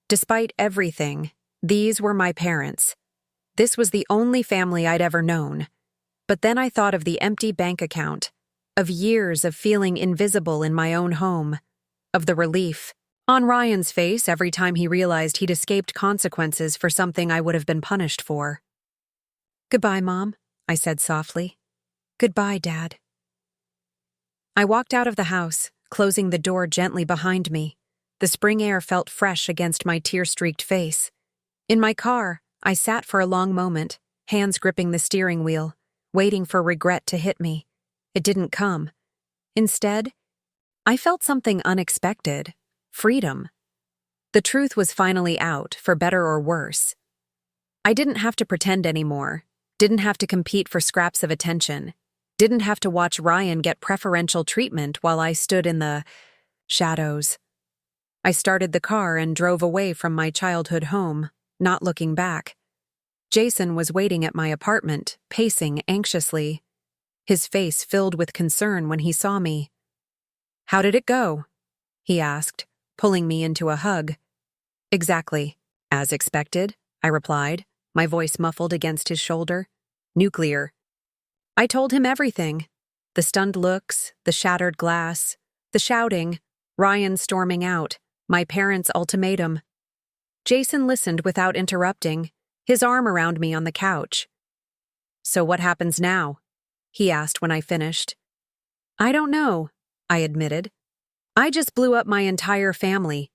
Despite everything, these were my parents. This was the only family I'd ever known. But then I thought of the empty bank account, of years of feeling invisible in my own home, of the relief on Ryan's face every time he realized he'd escaped consequences for something I would have been punished for. Goodbye, Mom, I said softly. Goodbye, Dad. I walked out of the house, closing the door gently behind me. The spring air felt fresh against my tear-streaked face. In my car, I sat for a long moment, hands gripping the steering wheel, waiting for regret to hit me. It didn't come. Instead, I felt something unexpected. Freedom. The truth was finally out, for better or worse. I didn't have to pretend anymore, didn't have to compete for scraps of attention, didn't have to watch Ryan get preferential treatment while I stood in the shadows. I started the car and drove away from my childhood home, not looking back. Jason was waiting at my apartment, pacing anxiously, his face filled with concern when he saw me. How did it go? He asked, pulling me into a hug. Exactly. As expected, I replied, my voice muffled against his shoulder. Nuclear. I told him everything. The stunned looks, the shattered glass, the shouting, Ryan storming out, my parents' ultimatum. Jason listened without interrupting, his arm around me on the couch. So what happens now? He asked when I finished. I don't know, I admitted. I just blew up my entire family.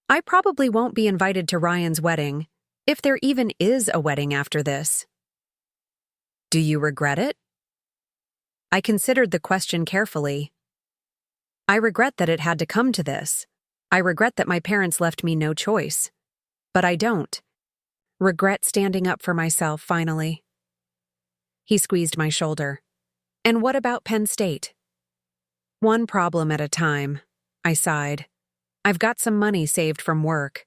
I probably won't be invited to Ryan's wedding, if there even is a wedding after this. Do you regret it? I considered the question carefully. I regret that it had to come to this. I regret that my parents left me no choice. But I don't. Regret standing up for myself, finally. He squeezed my shoulder. And what about Penn State? One problem at a time, I sighed. I've got some money saved from work.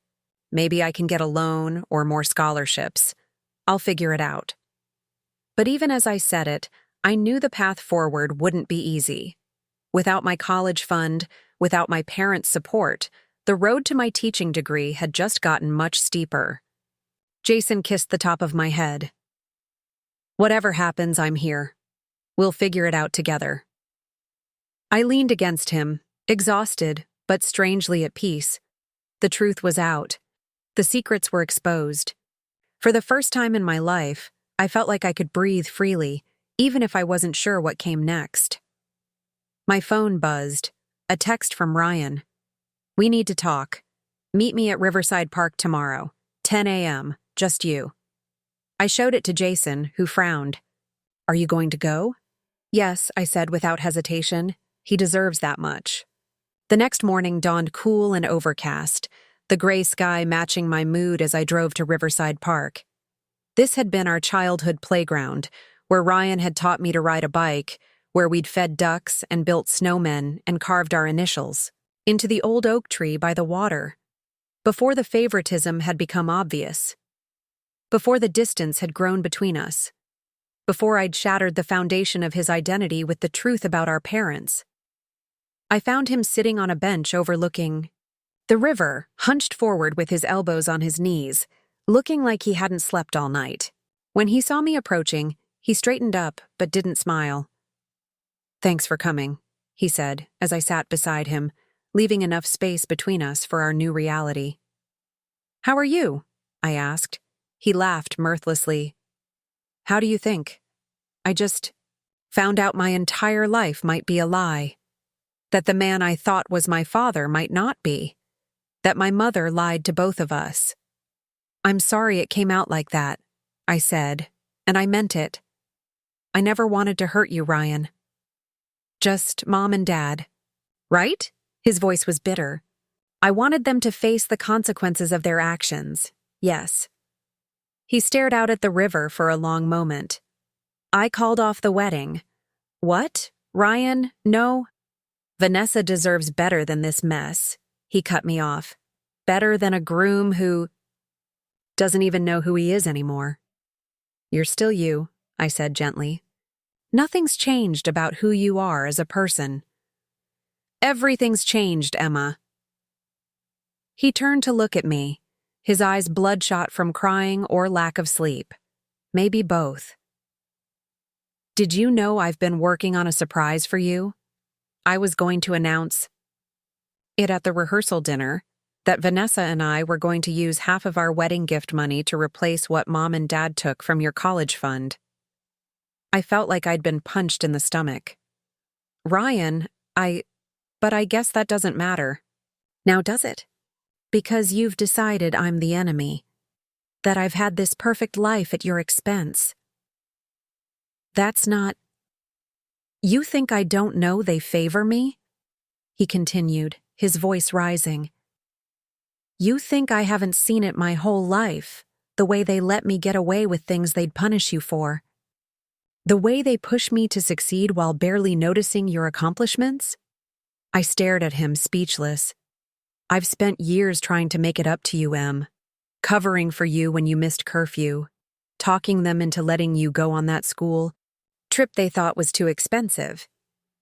Maybe I can get a loan or more scholarships. I'll figure it out. But even as I said it, I knew the path forward wouldn't be easy. Without my college fund, without my parents' support, the road to my teaching degree had just gotten much steeper. Jason kissed the top of my head. Whatever happens, I'm here. We'll figure it out together. I leaned against him, exhausted, but strangely at peace. The truth was out. The secrets were exposed. For the first time in my life, I felt like I could breathe freely, even if I wasn't sure what came next. My phone buzzed. A text from Ryan. We need to talk. Meet me at Riverside Park tomorrow, 10 a.m., just you. I showed it to Jason, who frowned. Are you going to go? Yes, I said without hesitation. He deserves that much. The next morning dawned cool and overcast, the gray sky matching my mood as I drove to Riverside Park. This had been our childhood playground, where Ryan had taught me to ride a bike, where we'd fed ducks and built snowmen and carved our initials, into the old oak tree by the water, before the favoritism had become obvious, before the distance had grown between us, before I'd shattered the foundation of his identity with the truth about our parents. I found him sitting on a bench overlooking the river, hunched forward with his elbows on his knees, looking like he hadn't slept all night. When he saw me approaching, he straightened up but didn't smile. Thanks for coming, he said as I sat beside him, leaving enough space between us for our new reality. How are you? I asked. He laughed mirthlessly. How do you think? I just found out my entire life might be a lie. That the man I thought was my father might not be. That my mother lied to both of us. I'm sorry it came out like that, I said, And I meant it. I never wanted to hurt you, Ryan. Just Mom and Dad. Right? His voice was bitter. I wanted them to face the consequences of their actions. Yes. He stared out at the river for a long moment. I called off the wedding. What? Ryan? No. Vanessa deserves better than this mess. He cut me off. Better than a groom who doesn't even know who he is anymore. You're still you, I said gently. Nothing's changed about who you are as a person. Everything's changed, Emma. He turned to look at me, his eyes bloodshot from crying or lack of sleep. Maybe both. Did you know I've been working on a surprise for you? I was going to announce it at the rehearsal dinner that Vanessa and I were going to use half of our wedding gift money to replace what Mom and Dad took from your college fund. I felt like I'd been punched in the stomach. Ryan, but I guess that doesn't matter. Now does it? Because you've decided I'm the enemy. That I've had this perfect life at your expense. That's not... You think I don't know they favor me? He continued, his voice rising. You think I haven't seen it my whole life, the way they let me get away with things they'd punish you for. The way they push me to succeed while barely noticing your accomplishments? I stared at him, speechless. I've spent years trying to make it up to you, Em. Covering for you when you missed curfew. Talking them into letting you go on that school trip they thought was too expensive.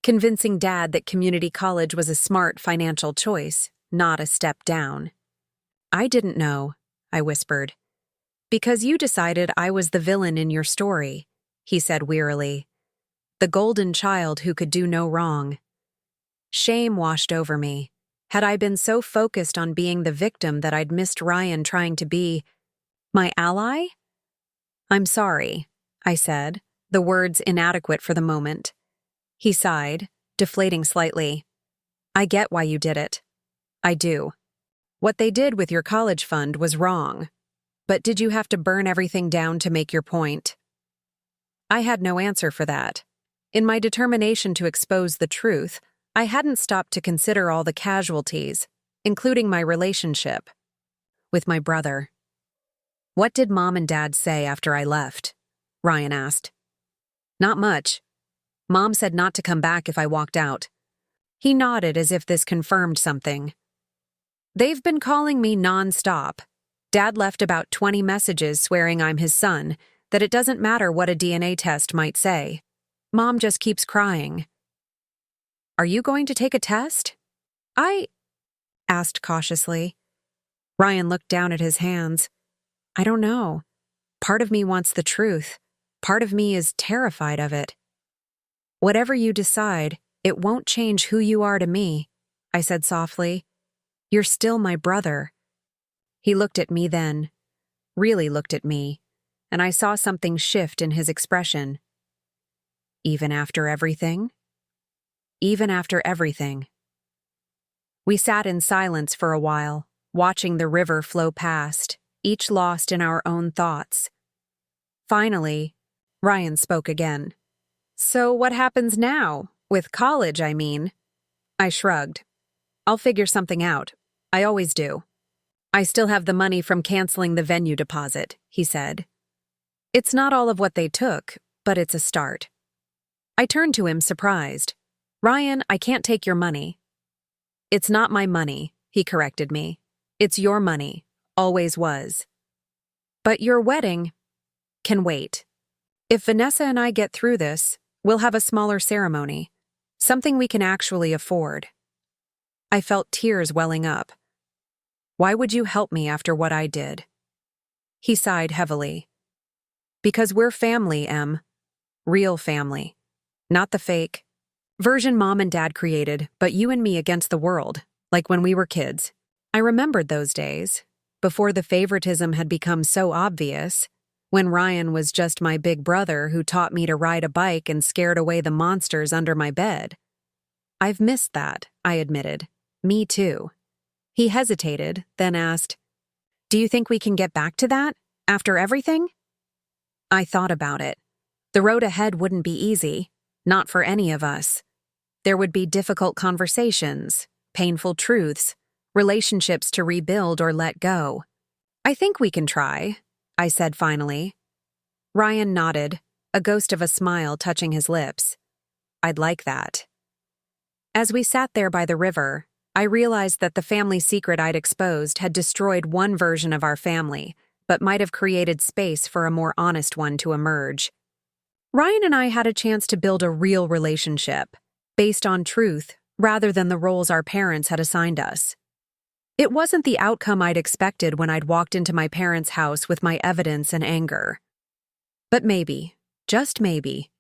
Convincing Dad that community college was a smart financial choice, not a step down. I didn't know, I whispered. Because you decided I was the villain in your story, he said wearily. The golden child who could do no wrong. Shame washed over me. Had I been so focused on being the victim that I'd missed Ryan trying to be my ally? I'm sorry, I said, the words inadequate for the moment. He sighed, deflating slightly. I get why you did it. I do. What they did with your college fund was wrong. But did you have to burn everything down to make your point? I had no answer for that. In my determination to expose the truth, I hadn't stopped to consider all the casualties, including my relationship with my brother. What did Mom and Dad say after I left? Ryan asked. Not much. Mom said not to come back if I walked out. He nodded as if this confirmed something. They've been calling me non-stop. Dad left about 20 messages swearing I'm his son, that it doesn't matter what a DNA test might say. Mom just keeps crying. Are you going to take a test? I asked cautiously. Ryan looked down at his hands. I don't know. Part of me wants the truth. Part of me is terrified of it. Whatever you decide, it won't change who you are to me, I said softly. You're still my brother. He looked at me then, really looked at me, and I saw something shift in his expression. Even after everything? Even after everything. We sat in silence for a while, watching the river flow past, each lost in our own thoughts. Finally, Ryan spoke again. So what happens now? With college, I mean. I shrugged. I'll figure something out. I always do. I still have the money from canceling the venue deposit, he said. It's not all of what they took, but it's a start. I turned to him, surprised. Ryan, I can't take your money. It's not my money, he corrected me. It's your money. Always was. But your wedding can wait. If Vanessa and I get through this, we'll have a smaller ceremony. Something we can actually afford. I felt tears welling up. Why would you help me after what I did? He sighed heavily. Because we're family, Em. Real family. Not the fake version Mom and Dad created, but you and me against the world, like when we were kids. I remembered those days, before the favoritism had become so obvious, when Ryan was just my big brother who taught me to ride a bike and scared away the monsters under my bed. I've missed that, I admitted. Me too. He hesitated, then asked, Do you think we can get back to that, after everything? I thought about it. The road ahead wouldn't be easy, not for any of us. There would be difficult conversations, painful truths, relationships to rebuild or let go. I think we can try, I said finally. Ryan nodded, a ghost of a smile touching his lips. I'd like that. As we sat there by the river, I realized that the family secret I'd exposed had destroyed one version of our family, but might have created space for a more honest one to emerge. Ryan and I had a chance to build a real relationship, based on truth rather than the roles our parents had assigned us. It wasn't the outcome I'd expected when I'd walked into my parents' house with my evidence and anger. But maybe, just maybe,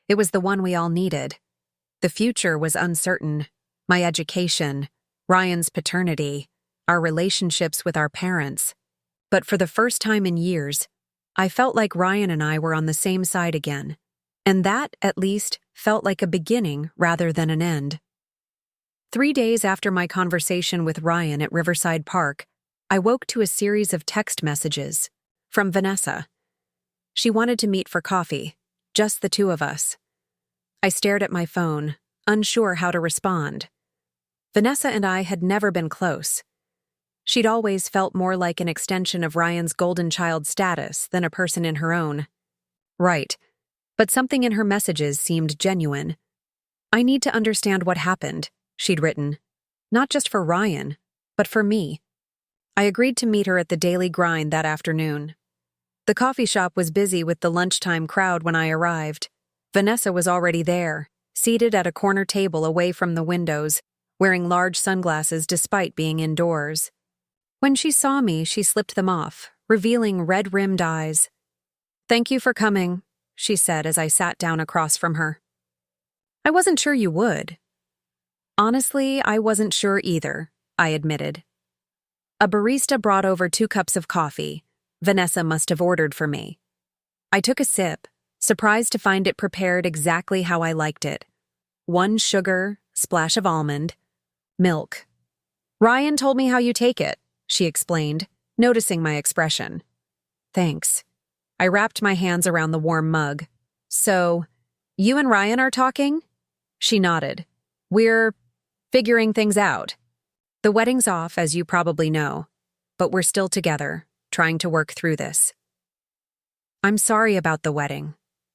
it was the one we all needed. The future was uncertain. My education, Ryan's paternity, our relationships with our parents. But for the first time in years, I felt like Ryan and I were on the same side again. And that, at least, felt like a beginning rather than an end. 3 days after my conversation with Ryan at Riverside Park, I woke to a series of text messages from Vanessa. She wanted to meet for coffee, just the two of us. I stared at my phone, unsure how to respond. Vanessa and I had never been close. She'd always felt more like an extension of Ryan's golden child status than a person in her own. Right, but something in her messages seemed genuine. I need to understand what happened, she'd written. Not just for Ryan, but for me. I agreed to meet her at the Daily Grind that afternoon. The coffee shop was busy with the lunchtime crowd when I arrived. Vanessa was already there, seated at a corner table away from the windows, wearing large sunglasses despite being indoors. When she saw me, she slipped them off, revealing red-rimmed eyes. "Thank you for coming," she said as I sat down across from her. "I wasn't sure you would." Honestly, I wasn't sure either, I admitted. A barista brought over 2 cups of coffee. Vanessa must have ordered for me. I took a sip, surprised to find it prepared exactly how I liked it. 1 sugar, splash of almond, milk. "Ryan told me how you take it," she explained, noticing my expression. "Thanks." I wrapped my hands around the warm mug. "So, you and Ryan are talking?" She nodded. "We're figuring things out. The wedding's off, as you probably know, but we're still together, trying to work through this." "I'm sorry about the wedding,"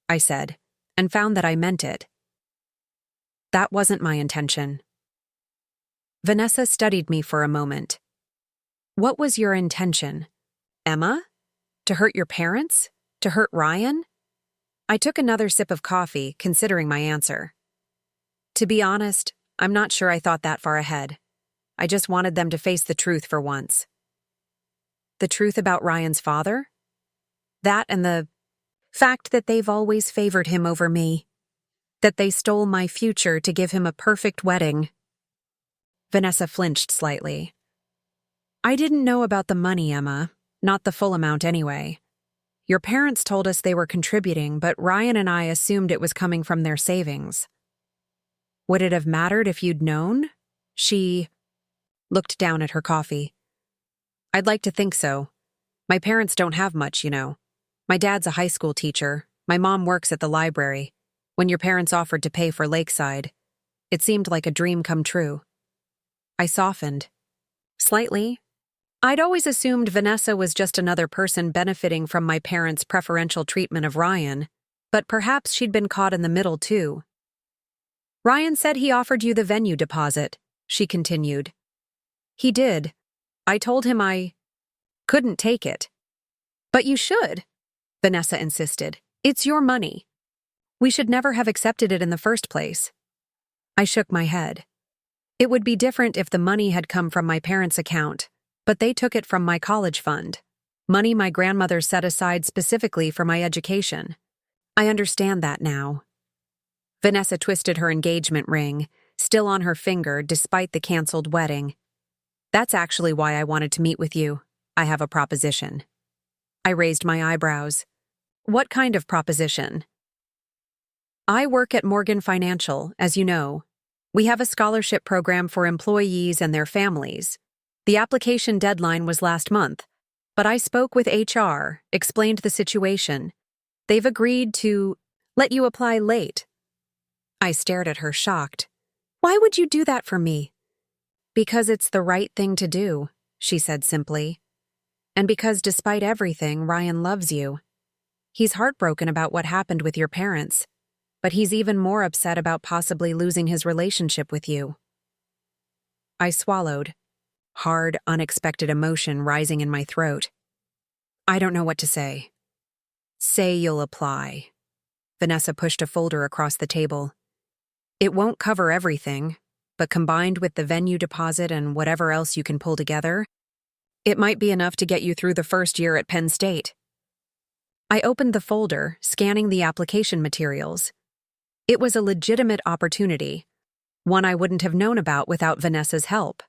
I said, and found that I meant it. "That wasn't my intention." Vanessa studied me for a moment. "What was your intention? Emma? To hurt your parents? To hurt Ryan?" I took another sip of coffee, considering my answer. To be honest, I'm not sure I thought that far ahead. I just wanted them to face the truth for once. The truth about Ryan's father? That and the fact that they've always favored him over me. That they stole my future to give him a perfect wedding. Vanessa flinched slightly. "I didn't know about the money, Emma. Not the full amount anyway. Your parents told us they were contributing, but Ryan and I assumed it was coming from their savings." "Would it have mattered if you'd known?" She looked down at her coffee. "I'd like to think so. My parents don't have much, you know. My dad's a high school teacher. My mom works at the library. When your parents offered to pay for Lakeside, it seemed like a dream come true." I softened. Slightly. I'd always assumed Vanessa was just another person benefiting from my parents' preferential treatment of Ryan, but perhaps she'd been caught in the middle too. "Ryan said he offered you the venue deposit," she continued. "He did. I told him I couldn't take it." "But you should," Vanessa insisted. "It's your money. We should never have accepted it in the first place." I shook my head. It would be different if the money had come from my parents' account, but they took it from my college fund, money my grandmother set aside specifically for my education. I understand that now. Vanessa twisted her engagement ring, still on her finger despite the canceled wedding. "That's actually why I wanted to meet with you. I have a proposition." I raised my eyebrows. "What kind of proposition?" "I work at Morgan Financial, as you know. We have a scholarship program for employees and their families. The application deadline was last month, but I spoke with HR, explained the situation. They've agreed to let you apply late. I stared at her, shocked. Why would you do that for me? Because it's the right thing to do, she said simply. And because despite everything, Ryan loves you. He's heartbroken about what happened with your parents, but he's even more upset about possibly losing his relationship with you. I swallowed, hard, unexpected emotion rising in my throat. I don't know what to say. Say you'll apply. Vanessa pushed a folder across the table. It won't cover everything, but combined with the venue deposit and whatever else you can pull together, it might be enough to get you through the first year at Penn State. I opened the folder, scanning the application materials. It was a legitimate opportunity, one I wouldn't have known about without Vanessa's help.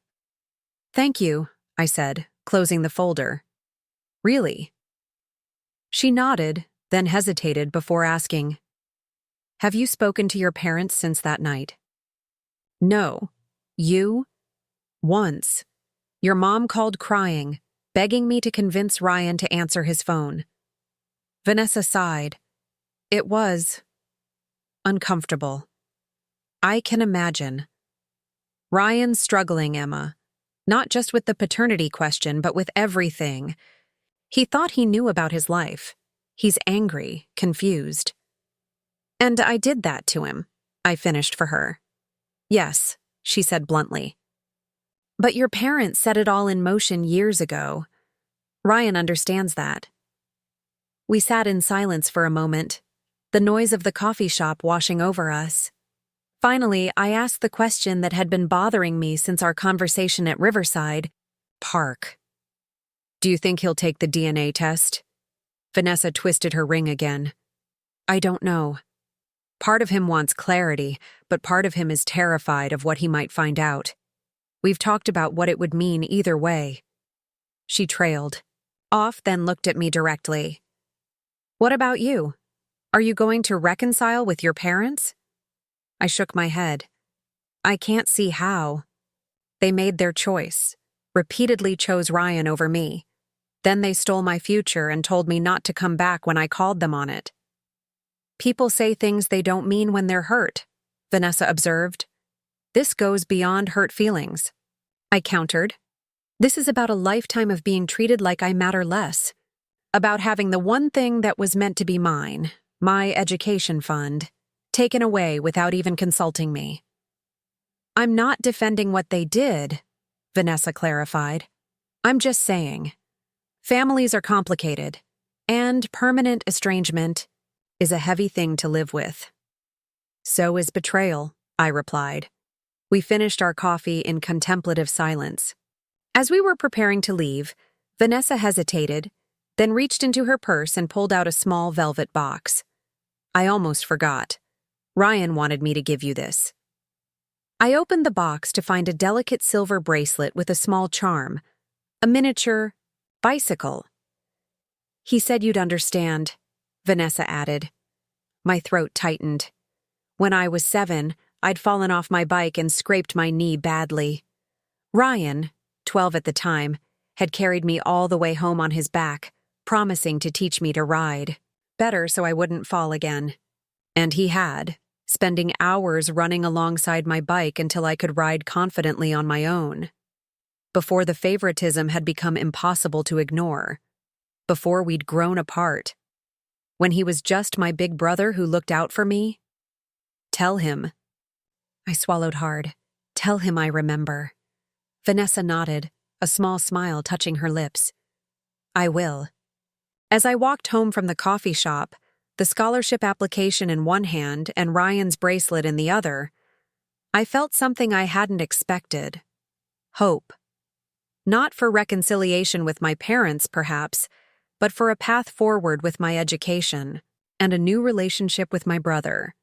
Thank you, I said, closing the folder. Really? She nodded, then hesitated before asking, Have you spoken to your parents since that night? No. You? Once. Your mom called crying, begging me to convince Ryan to answer his phone. Vanessa sighed. It was uncomfortable. I can imagine. Ryan's struggling, Emma. Not just with the paternity question, but with everything. He thought he knew about his life. He's angry, confused. And I did that to him, I finished for her. Yes, she said bluntly. But your parents set it all in motion years ago. Ryan understands that. We sat in silence for a moment, the noise of the coffee shop washing over us. Finally, I asked the question that had been bothering me since our conversation at Riverside. Park. Do you think he'll take the DNA test? Vanessa twisted her ring again. I don't know. Part of him wants clarity, but part of him is terrified of what he might find out. We've talked about what it would mean either way. She trailed off, then looked at me directly. What about you? Are you going to reconcile with your parents? I shook my head. I can't see how. They made their choice, repeatedly chose Ryan over me. Then they stole my future and told me not to come back when I called them on it. People say things they don't mean when they're hurt, Vanessa observed. This goes beyond hurt feelings. I countered. This is about a lifetime of being treated like I matter less. About having the one thing that was meant to be mine, my education fund, taken away without even consulting me. I'm not defending what they did, Vanessa clarified. I'm just saying. Families are complicated, and permanent estrangement is a heavy thing to live with. So is betrayal, I replied. We finished our coffee in contemplative silence. As we were preparing to leave, Vanessa hesitated, then reached into her purse and pulled out a small velvet box. I almost forgot. Ryan wanted me to give you this. I opened the box to find a delicate silver bracelet with a small charm, a miniature bicycle. He said you'd understand, Vanessa added. My throat tightened. When I was 7, I'd fallen off my bike and scraped my knee badly. Ryan, 12 at the time, had carried me all the way home on his back, promising to teach me to ride. Better so I wouldn't fall again. And he had, spending hours running alongside my bike until I could ride confidently on my own. Before the favoritism had become impossible to ignore. Before we'd grown apart. When he was just my big brother who looked out for me. Tell him. I swallowed hard. Tell him I remember. Vanessa nodded, a small smile touching her lips. I will. As I walked home from the coffee shop, the scholarship application in one hand and Ryan's bracelet in the other, I felt something I hadn't expected. Hope. Not for reconciliation with my parents, perhaps, but for a path forward with my education and a new relationship with my brother.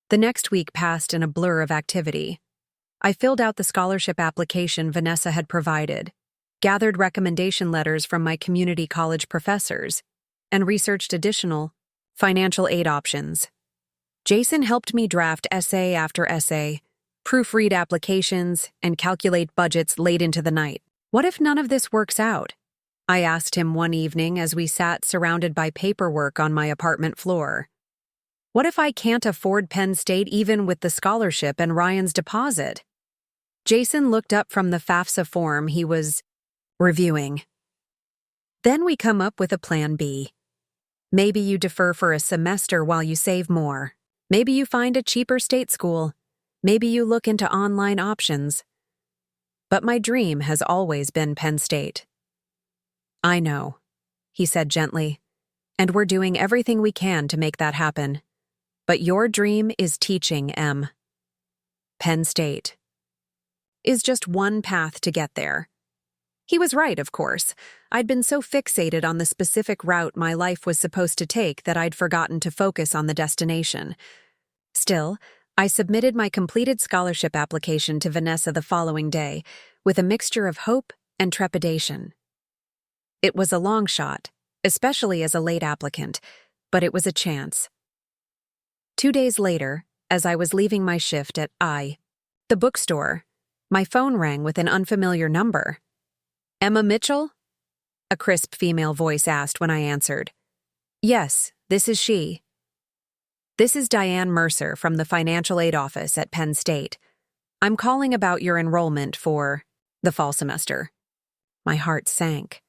The next week passed in a blur of activity. I filled out the scholarship application Vanessa had provided, gathered recommendation letters from my community college professors, and researched additional financial aid options. Jason helped me draft essay after essay, proofread applications, and calculate budgets late into the night. What if none of this works out? I asked him one evening as we sat surrounded by paperwork on my apartment floor. What if I can't afford Penn State even with the scholarship and Ryan's deposit? Jason looked up from the FAFSA form he was reviewing. Then we come up with a plan B. Maybe you defer for a semester while you save more. Maybe you find a cheaper state school. Maybe you look into online options. But my dream has always been Penn State. I know, he said gently, and we're doing everything we can to make that happen. But your dream is teaching, Em. Penn State is just one path to get there. He was right, of course. I'd been so fixated on the specific route my life was supposed to take that I'd forgotten to focus on the destination. Still, I submitted my completed scholarship application to Vanessa the following day, with a mixture of hope and trepidation. It was a long shot, especially as a late applicant, but it was a chance. 2 days later, as I was leaving my shift at the bookstore, my phone rang with an unfamiliar number. Emma Mitchell? A crisp female voice asked when I answered. Yes, this is she. This is Diane Mercer from the Financial Aid Office at Penn State. I'm calling about your enrollment for the fall semester. My heart sank.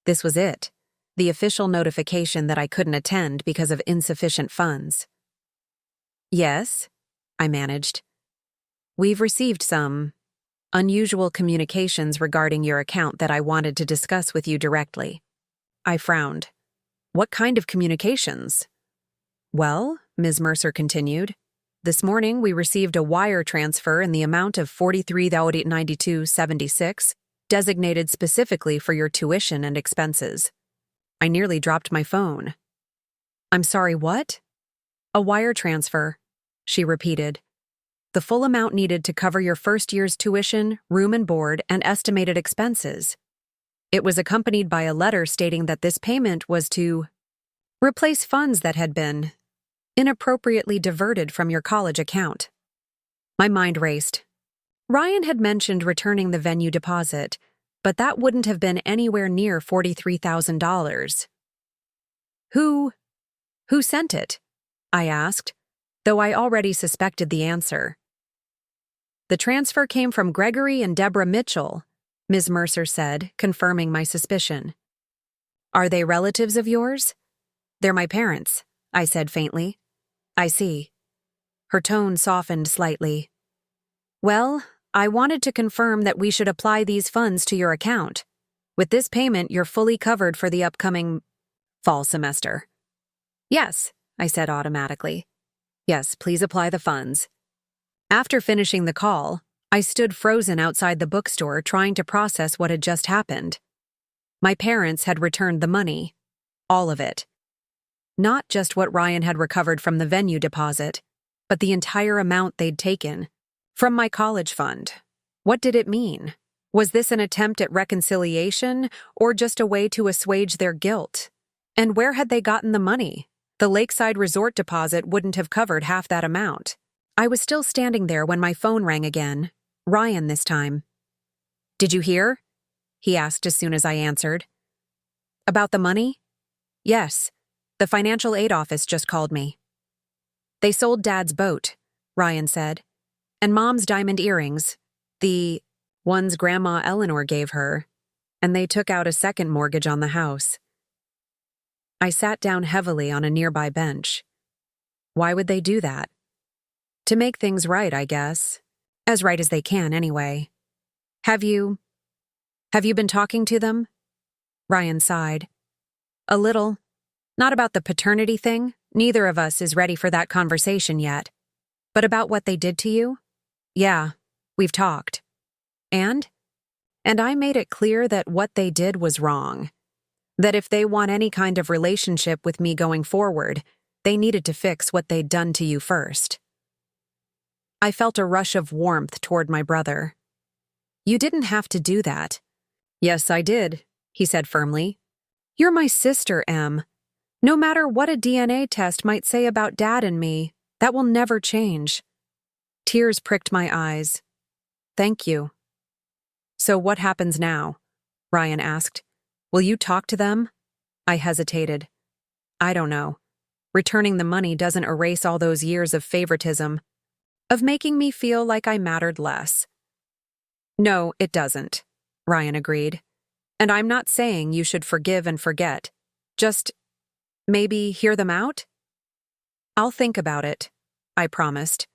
This was it, the official notification that I couldn't attend because of insufficient funds. Yes, I managed. We've received some unusual communications regarding your account that I wanted to discuss with you directly. I frowned. What kind of communications? Well, Ms. Mercer continued, this morning we received a wire transfer in the amount of $43,092.76, designated specifically for your tuition and expenses. I nearly dropped my phone. I'm sorry, what? A wire transfer, she repeated. The full amount needed to cover your first year's tuition, room and board, and estimated expenses. It was accompanied by a letter stating that this payment was to replace funds that had been inappropriately diverted from your college account. My mind raced. Ryan had mentioned returning the venue deposit, but that wouldn't have been anywhere near $43,000. Who sent it? I asked, though I already suspected the answer. The transfer came from Gregory and Deborah Mitchell, Ms. Mercer said, confirming my suspicion. Are they relatives of yours? They're my parents, I said faintly. I see. Her tone softened slightly. Well, I wanted to confirm that we should apply these funds to your account. With this payment, you're fully covered for the upcoming fall semester. Yes, I said automatically. Yes, please apply the funds. After finishing the call, I stood frozen outside the bookstore trying to process what had just happened. My parents had returned the money. All of it. Not just what Ryan had recovered from the venue deposit, but the entire amount they'd taken. From my college fund. What did it mean? Was this an attempt at reconciliation, or just a way to assuage their guilt? And where had they gotten the money? The Lakeside Resort deposit wouldn't have covered half that amount. I was still standing there when my phone rang again. Ryan this time. Did you hear? He asked as soon as I answered. About the money? Yes. The Financial Aid Office just called me. They sold Dad's boat, Ryan said, and Mom's diamond earrings, the ones Grandma Eleanor gave her, and they took out a second mortgage on the house. I sat down heavily on a nearby bench. Why would they do that? To make things right, I guess. As right as they can, anyway. Have you been talking to them? Ryan sighed. A little. Not about the paternity thing. Neither of us is ready for that conversation yet. But about what they did to you? Yeah, we've talked. And I made it clear that what they did was wrong. That if they want any kind of relationship with me going forward, they needed to fix what they'd done to you first. I felt a rush of warmth toward my brother. You didn't have to do that. Yes, I did, he said firmly. You're my sister, Em. No matter what a DNA test might say about Dad and me, that will never change. Tears pricked my eyes. Thank you. So what happens now? Ryan asked. Will you talk to them? I hesitated. I don't know. Returning the money doesn't erase all those years of favoritism, of making me feel like I mattered less. No, it doesn't, Ryan agreed. And I'm not saying you should forgive and forget. Just maybe hear them out? I'll think about it, I promised,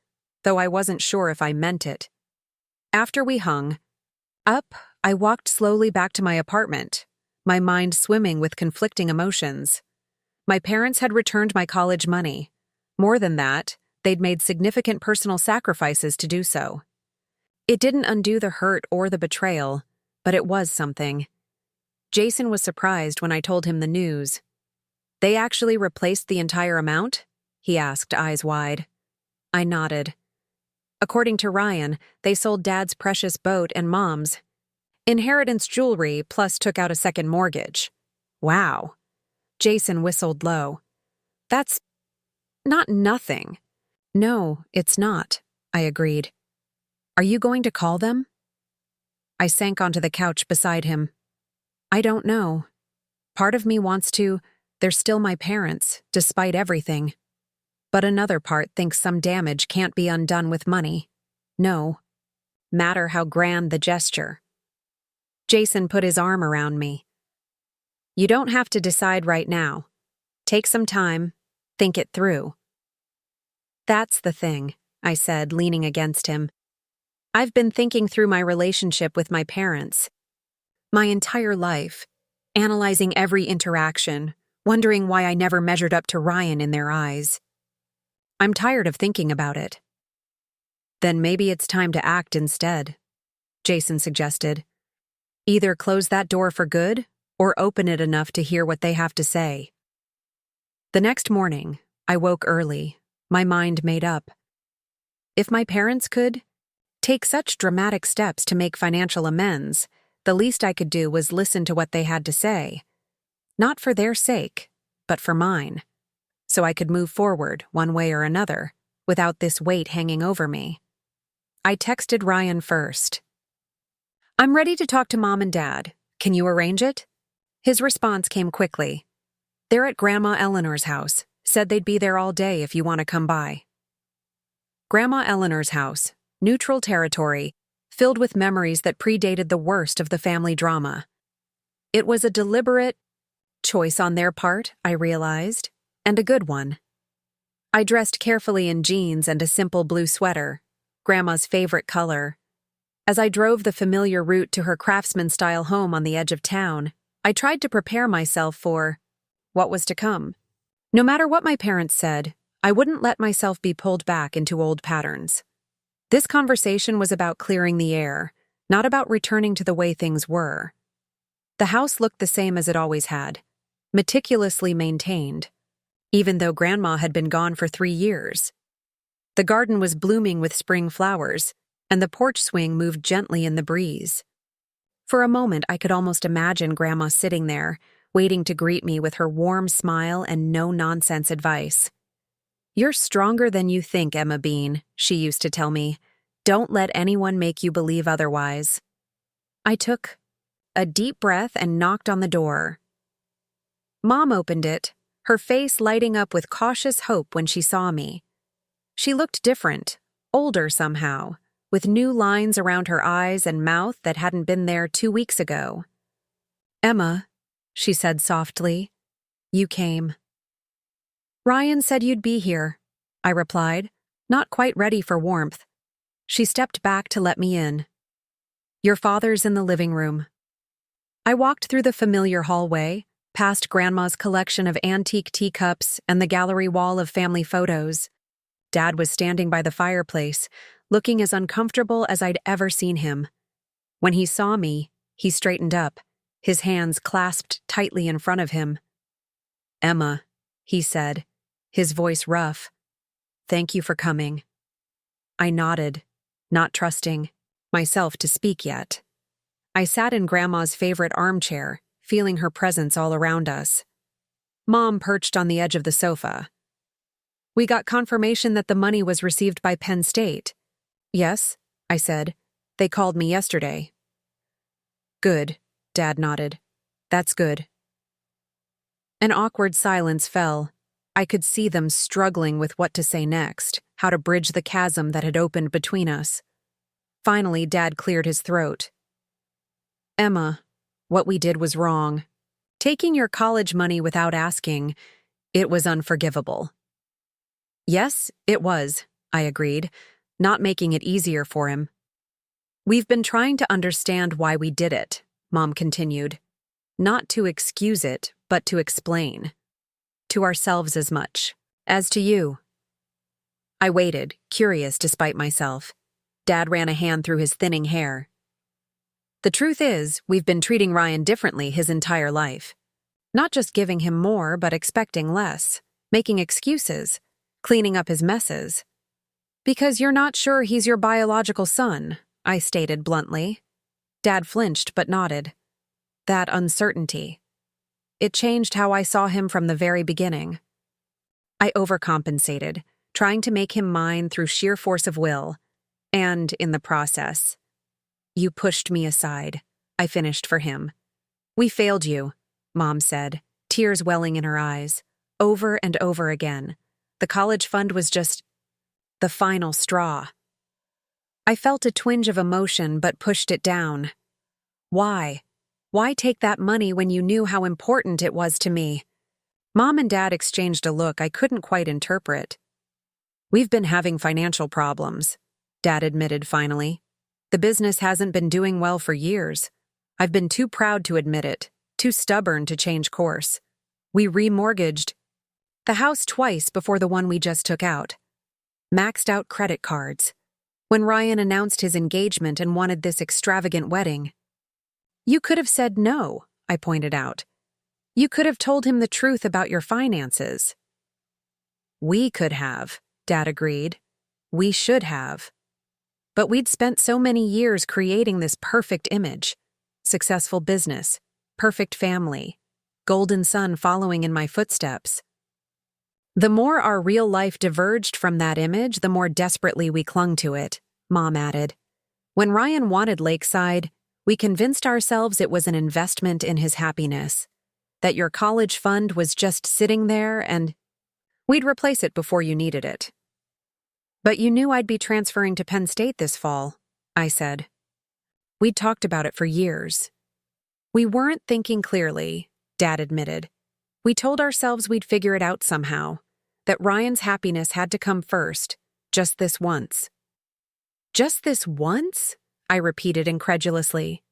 though I wasn't sure if I meant it. After we hung up, I walked slowly back to my apartment, my mind swimming with conflicting emotions. My parents had returned my college money. More than that, they'd made significant personal sacrifices to do so. It didn't undo the hurt or the betrayal, but it was something. Jason was surprised when I told him the news. They actually replaced the entire amount? He asked, eyes wide. I nodded. According to Ryan, they sold Dad's precious boat and Mom's inheritance jewelry, plus took out a second mortgage. Wow. Jason whistled low. That's not nothing. No, it's not, I agreed. Are you going to call them? I sank onto the couch beside him. I don't know. Part of me wants to. They're still my parents, despite everything. But another part thinks some damage can't be undone with money. No matter how grand the gesture. Jason put his arm around me. You don't have to decide right now. Take some time, think it through. That's the thing, I said, leaning against him. I've been thinking through my relationship with my parents. My entire life, analyzing every interaction, wondering why I never measured up to Ryan in their eyes. I'm tired of thinking about it. Then maybe it's time to act instead, Jason suggested. Either close that door for good, or open it enough to hear what they have to say. The next morning, I woke early, my mind made up. If my parents could take such dramatic steps to make financial amends, the least I could do was listen to what they had to say. Not for their sake, but for mine. So I could move forward, one way or another, without this weight hanging over me. I texted Ryan first. I'm ready to talk to Mom and Dad. Can you arrange it? His response came quickly. They're at Grandma Eleanor's house. Said they'd be there all day if you want to come by. Grandma Eleanor's house, neutral territory, filled with memories that predated the worst of the family drama. It was a deliberate choice on their part, I realized, and a good one. I dressed carefully in jeans and a simple blue sweater, Grandma's favorite color. As I drove the familiar route to her craftsman-style home on the edge of town, I tried to prepare myself for what was to come. No matter what my parents said, I wouldn't let myself be pulled back into old patterns. This conversation was about clearing the air, not about returning to the way things were. The house looked the same as it always had, meticulously maintained, even though Grandma had been gone for 3 years. The garden was blooming with spring flowers, and the porch swing moved gently in the breeze. For a moment, I could almost imagine Grandma sitting there, waiting to greet me with her warm smile and no-nonsense advice. You're stronger than you think, Emma Bean, she used to tell me. Don't let anyone make you believe otherwise. I took a deep breath and knocked on the door. Mom opened it, her face lighting up with cautious hope when she saw me. She looked different, older somehow, with new lines around her eyes and mouth that hadn't been there 2 weeks ago. Emma, she said softly, you came. Ryan said you'd be here, I replied, not quite ready for warmth. She stepped back to let me in. Your father's in the living room. I walked through the familiar hallway, past Grandma's collection of antique teacups and the gallery wall of family photos. Dad was standing by the fireplace, looking as uncomfortable as I'd ever seen him. When he saw me, he straightened up, his hands clasped tightly in front of him. Emma, he said, his voice rough. Thank you for coming. I nodded, not trusting myself to speak yet. I sat in Grandma's favorite armchair, feeling her presence all around us. Mom perched on the edge of the sofa. We got confirmation that the money was received by Penn State. Yes, I said. They called me yesterday. Good, Dad nodded. That's good. An awkward silence fell. I could see them struggling with what to say next, how to bridge the chasm that had opened between us. Finally, Dad cleared his throat. Emma, what we did was wrong. Taking your college money without asking, it was unforgivable. Yes, it was, I agreed, not making it easier for him. We've been trying to understand why we did it, Mom continued. Not to excuse it, but to explain. To ourselves as much as to you. I waited, curious despite myself. Dad ran a hand through his thinning hair. The truth is, we've been treating Ryan differently his entire life. Not just giving him more, but expecting less, making excuses, cleaning up his messes. Because you're not sure he's your biological son, I stated bluntly. Dad flinched but nodded. That uncertainty. It changed how I saw him from the very beginning. I overcompensated, trying to make him mine through sheer force of will, and in the process. You pushed me aside, I finished for him. We failed you, Mom said, tears welling in her eyes, over and over again. The college fund was just the final straw. I felt a twinge of emotion but pushed it down. Why? Why take that money when you knew how important it was to me? Mom and Dad exchanged a look I couldn't quite interpret. We've been having financial problems, Dad admitted finally. The business hasn't been doing well for years. I've been too proud to admit it, too stubborn to change course. We remortgaged the house twice before the one we just took out. Maxed out credit cards. When Ryan announced his engagement and wanted this extravagant wedding. You could have said no, I pointed out. You could have told him the truth about your finances. We could have, Dad agreed. We should have. But we'd spent so many years creating this perfect image. Successful business, perfect family, golden son following in my footsteps. The more our real life diverged from that image, the more desperately we clung to it, Mom added. When Ryan wanted Lakeside, we convinced ourselves it was an investment in his happiness, that your college fund was just sitting there and we'd replace it before you needed it. But you knew I'd be transferring to Penn State this fall, I said. We'd talked about it for years. We weren't thinking clearly, Dad admitted. We told ourselves we'd figure it out somehow, that Ryan's happiness had to come first, just this once. Just this once? I repeated incredulously.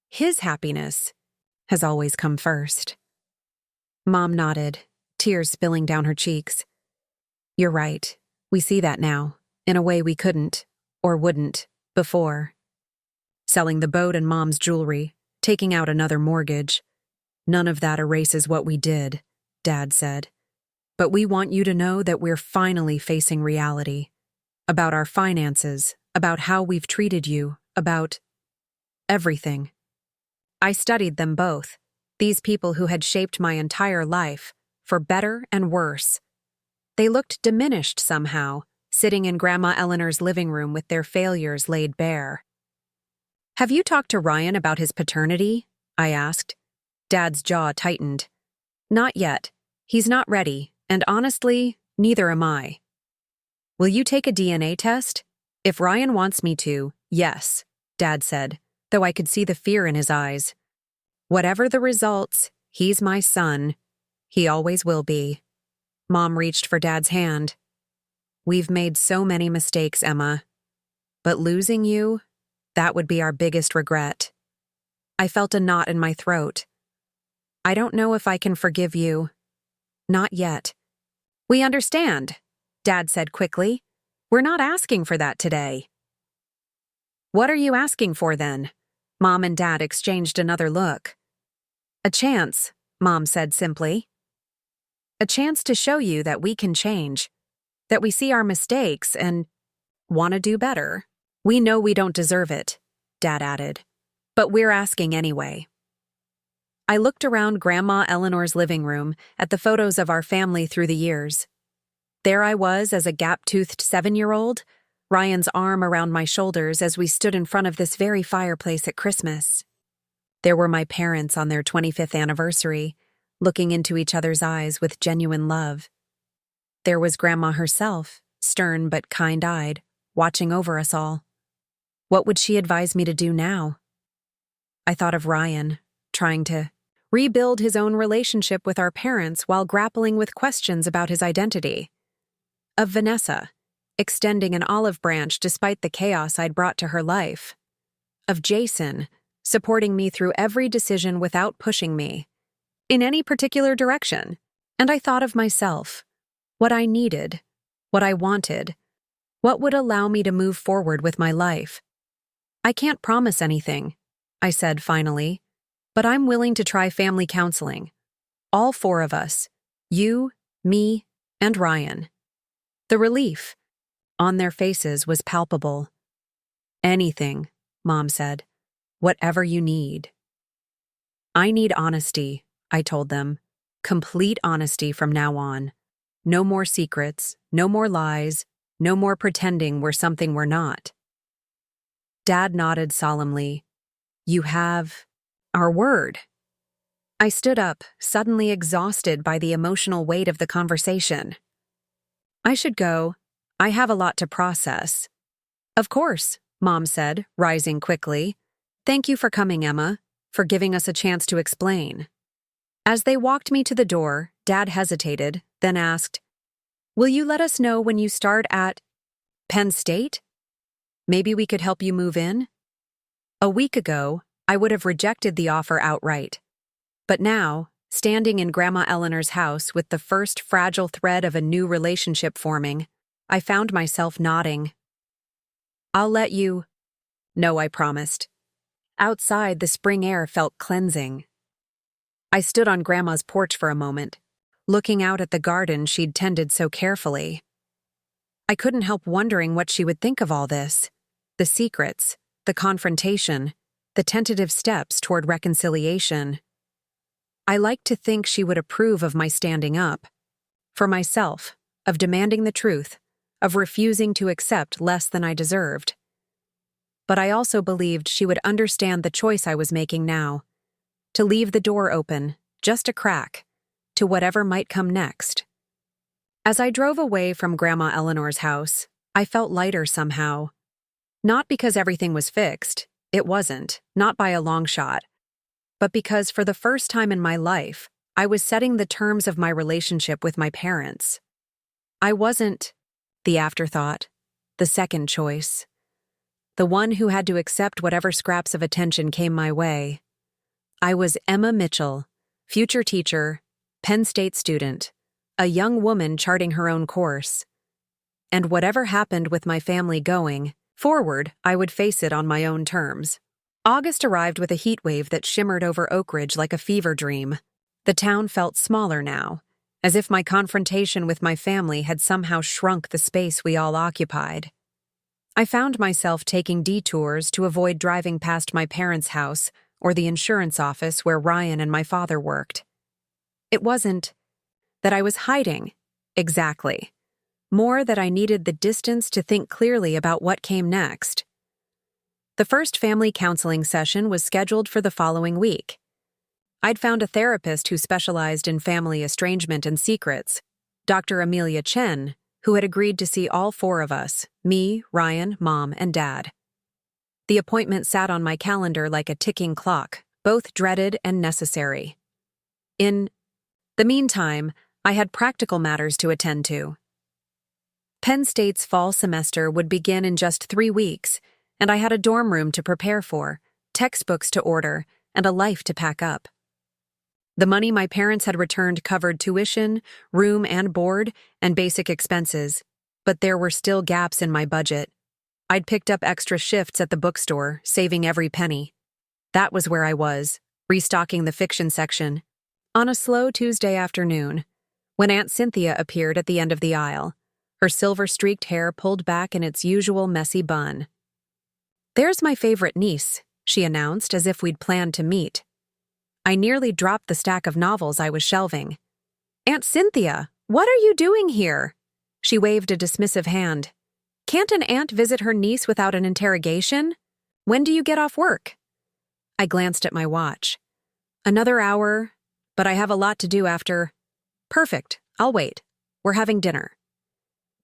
His happiness has always come first. Mom nodded, tears spilling down her cheeks. You're right. We see that now, in a way we couldn't, or wouldn't, before. Selling the boat and Mom's jewelry, taking out another mortgage. None of that erases what we did, Dad said. But we want you to know that we're finally facing reality. About our finances, about how we've treated you, about everything. I studied them both, these people who had shaped my entire life, for better and worse. They looked diminished somehow, sitting in Grandma Eleanor's living room with their failures laid bare. Have you talked to Ryan about his paternity? I asked. Dad's jaw tightened. Not yet. He's not ready, and honestly, neither am I. Will you take a DNA test? If Ryan wants me to, yes, Dad said, though I could see the fear in his eyes. Whatever the results, he's my son. He always will be. Mom reached for Dad's hand. We've made so many mistakes, Emma. But losing you, that would be our biggest regret. I felt a knot in my throat. I don't know if I can forgive you. Not yet. We understand, Dad said quickly. We're not asking for that today. What are you asking for then? Mom and Dad exchanged another look. A chance, Mom said simply. A chance to show you that we can change, that we see our mistakes and want to do better. We know we don't deserve it, Dad added, but we're asking anyway. I looked around Grandma Eleanor's living room at the photos of our family through the years. There I was as a gap-toothed 7-year-old, Ryan's arm around my shoulders as we stood in front of this very fireplace at Christmas. There were my parents on their 25th anniversary, looking into each other's eyes with genuine love. There was Grandma herself, stern but kind-eyed, watching over us all. What would she advise me to do now? I thought of Ryan, trying to rebuild his own relationship with our parents while grappling with questions about his identity. Of Vanessa, extending an olive branch despite the chaos I'd brought to her life. Of Jason, supporting me through every decision without pushing me in any particular direction. And I thought of myself, what I needed, what I wanted, what would allow me to move forward with my life. I can't promise anything, I said finally, but I'm willing to try family counseling. All four of us, you, me, and Ryan. The relief on their faces was palpable. Anything, Mom said. Whatever you need. I need honesty, I told them. Complete honesty from now on. No more secrets, no more lies, no more pretending we're something we're not. Dad nodded solemnly. You have our word. I stood up, suddenly exhausted by the emotional weight of the conversation. I should go. I have a lot to process. Of course, Mom said, rising quickly. Thank you for coming, Emma, for giving us a chance to explain. As they walked me to the door, Dad hesitated, then asked, Will you let us know when you start at Penn State? Maybe we could help you move in? A week ago, I would have rejected the offer outright. But now, standing in Grandma Eleanor's house with the first fragile thread of a new relationship forming, I found myself nodding. I'll let you. No, I promised. Outside, the spring air felt cleansing. I stood on Grandma's porch for a moment, looking out at the garden she'd tended so carefully. I couldn't help wondering what she would think of all this. The secrets, the confrontation, the tentative steps toward reconciliation. I liked to think she would approve of my standing up. For myself, of demanding the truth, of refusing to accept less than I deserved. But I also believed she would understand the choice I was making now. To leave the door open, just a crack, to whatever might come next. As I drove away from Grandma Eleanor's house, I felt lighter somehow. Not because everything was fixed, it wasn't, not by a long shot, but because for the first time in my life, I was setting the terms of my relationship with my parents. I wasn't the afterthought, the second choice. The one who had to accept whatever scraps of attention came my way. I was Emma Mitchell, future teacher, Penn State student, a young woman charting her own course. And whatever happened with my family going forward, I would face it on my own terms. August arrived with a heat wave that shimmered over Oakridge like a fever dream. The town felt smaller now, as if my confrontation with my family had somehow shrunk the space we all occupied. I found myself taking detours to avoid driving past my parents' house or the insurance office where Ryan and my father worked. It wasn't that I was hiding, exactly. More that I needed the distance to think clearly about what came next. The first family counseling session was scheduled for the following week. I'd found a therapist who specialized in family estrangement and secrets, Dr. Amelia Chen, who had agreed to see all four of us, me, Ryan, Mom, and Dad. The appointment sat on my calendar like a ticking clock, both dreaded and necessary. In the meantime, I had practical matters to attend to. Penn State's fall semester would begin in just 3 weeks, and I had a dorm room to prepare for, textbooks to order, and a life to pack up. The money my parents had returned covered tuition, room and board, and basic expenses, but there were still gaps in my budget. I'd picked up extra shifts at the bookstore, saving every penny. That was where I was, restocking the fiction section, on a slow Tuesday afternoon, when Aunt Cynthia appeared at the end of the aisle, her silver-streaked hair pulled back in its usual messy bun. "There's my favorite niece," she announced as if we'd planned to meet. I nearly dropped the stack of novels I was shelving. "Aunt Cynthia, what are you doing here?" She waved a dismissive hand. "Can't an aunt visit her niece without an interrogation? When do you get off work?" I glanced at my watch. Another hour, but I have a lot to do after. Perfect, I'll wait. We're having dinner.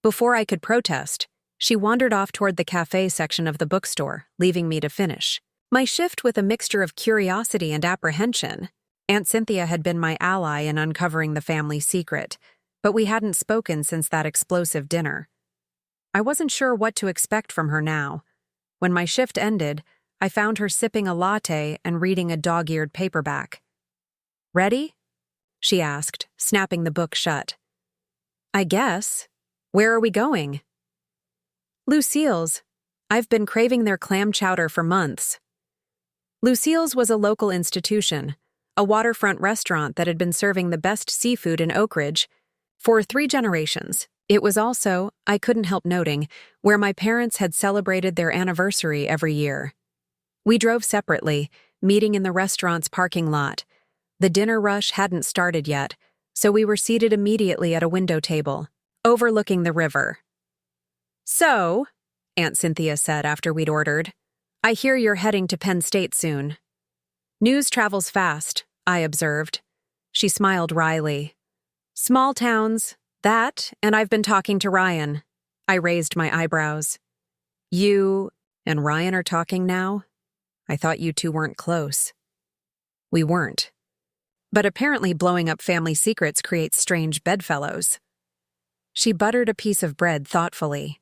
Before I could protest, she wandered off toward the cafe section of the bookstore, leaving me to finish. My shift with a mixture of curiosity and apprehension. Aunt Cynthia had been my ally in uncovering the family secret, but we hadn't spoken since that explosive dinner. I wasn't sure what to expect from her now. When my shift ended, I found her sipping a latte and reading a dog-eared paperback. "Ready?" she asked, snapping the book shut. "I guess. Where are we going?" "Lucille's. I've been craving their clam chowder for months." Lucille's was a local institution, a waterfront restaurant that had been serving the best seafood in Oakridge for 3 generations. It was also, I couldn't help noting, where my parents had celebrated their anniversary every year. We drove separately, meeting in the restaurant's parking lot. The dinner rush hadn't started yet, so we were seated immediately at a window table, overlooking the river. "So," Aunt Cynthia said after we'd ordered, "I hear you're heading to Penn State soon." "News travels fast," I observed. She smiled wryly. "Small towns, that, and I've been talking to Ryan." I raised my eyebrows. "You and Ryan are talking now? I thought you two weren't close." "We weren't. But apparently blowing up family secrets creates strange bedfellows." She buttered a piece of bread thoughtfully.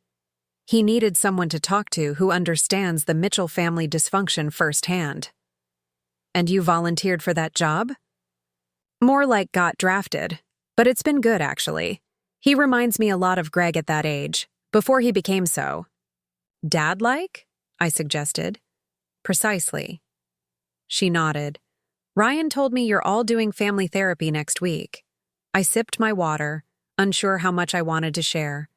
He needed someone to talk to who understands the Mitchell family dysfunction firsthand. "And you volunteered for that job?" "More like got drafted, but it's been good, actually. He reminds me a lot of Greg at that age, before he became so." "Dad-like?" I suggested. "Precisely." She nodded. "Ryan told me you're all doing family therapy next week." I sipped my water, unsure how much I wanted to share.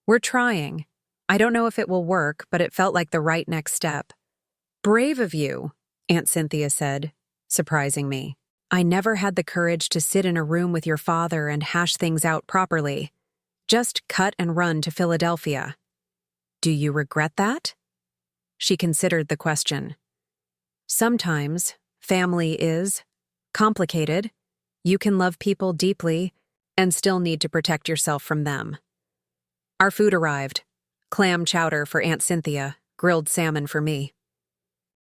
"We're trying. I don't know if it will work, but it felt like the right next step." "Brave of you," Aunt Cynthia said, surprising me. "I never had the courage to sit in a room with your father and hash things out properly. Just cut and run to Philadelphia." "Do you regret that?" She considered the question. "Sometimes family is complicated. You can love people deeply and still need to protect yourself from them." Our food arrived. Clam chowder for Aunt Cynthia, grilled salmon for me.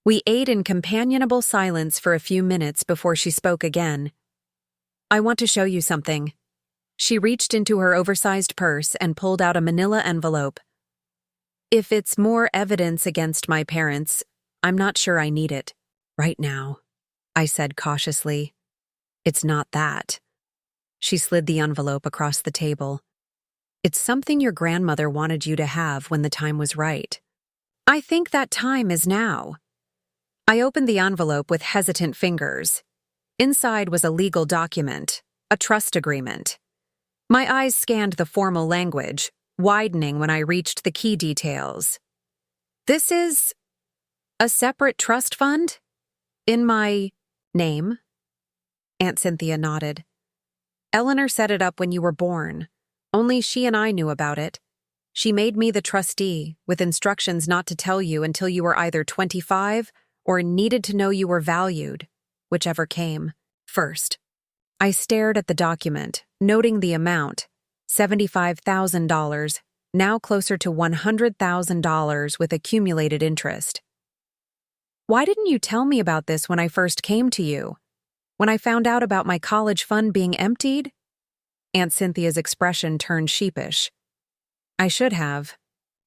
We ate in companionable silence for a few minutes before she spoke again. "I want to show you something." She reached into her oversized purse and pulled out a manila envelope. "If it's more evidence against my parents, I'm not sure I need it right now," I said cautiously. "It's not that." She slid the envelope across the table. "It's something your grandmother wanted you to have when the time was right. I think that time is now." I opened the envelope with hesitant fingers. Inside was a legal document, a trust agreement. My eyes scanned the formal language, widening when I reached the key details. "This is a separate trust fund? In my name?" Aunt Cynthia nodded. "Eleanor set it up when you were born. Only she and I knew about it. She made me the trustee, with instructions not to tell you until you were either 25 or needed to know you were valued, whichever came first." I stared at the document, noting the amount, $75,000, now closer to $100,000 with accumulated interest. "Why didn't you tell me about this when I first came to you? When I found out about my college fund being emptied?" Aunt Cynthia's expression turned sheepish. "I should have,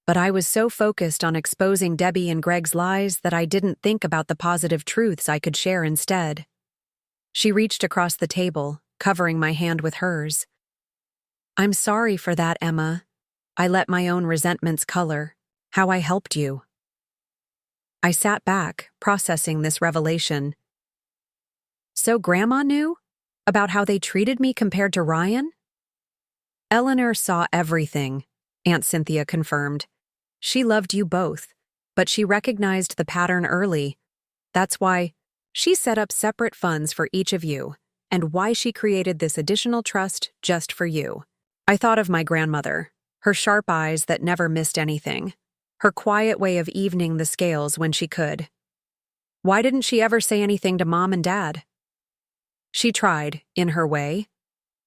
but I was so focused on exposing Debbie and Greg's lies that I didn't think about the positive truths I could share instead." She reached across the table, covering my hand with hers. "I'm sorry for that, Emma. I let my own resentments color how I helped you." I sat back, processing this revelation. "So Grandma knew? About how they treated me compared to Ryan?" "Eleanor saw everything," Aunt Cynthia confirmed. "She loved you both, but she recognized the pattern early. That's why she set up separate funds for each of you, and why she created this additional trust just for you." I thought of my grandmother, her sharp eyes that never missed anything, her quiet way of evening the scales when she could. Why didn't she ever say anything to Mom and Dad? She tried, in her way,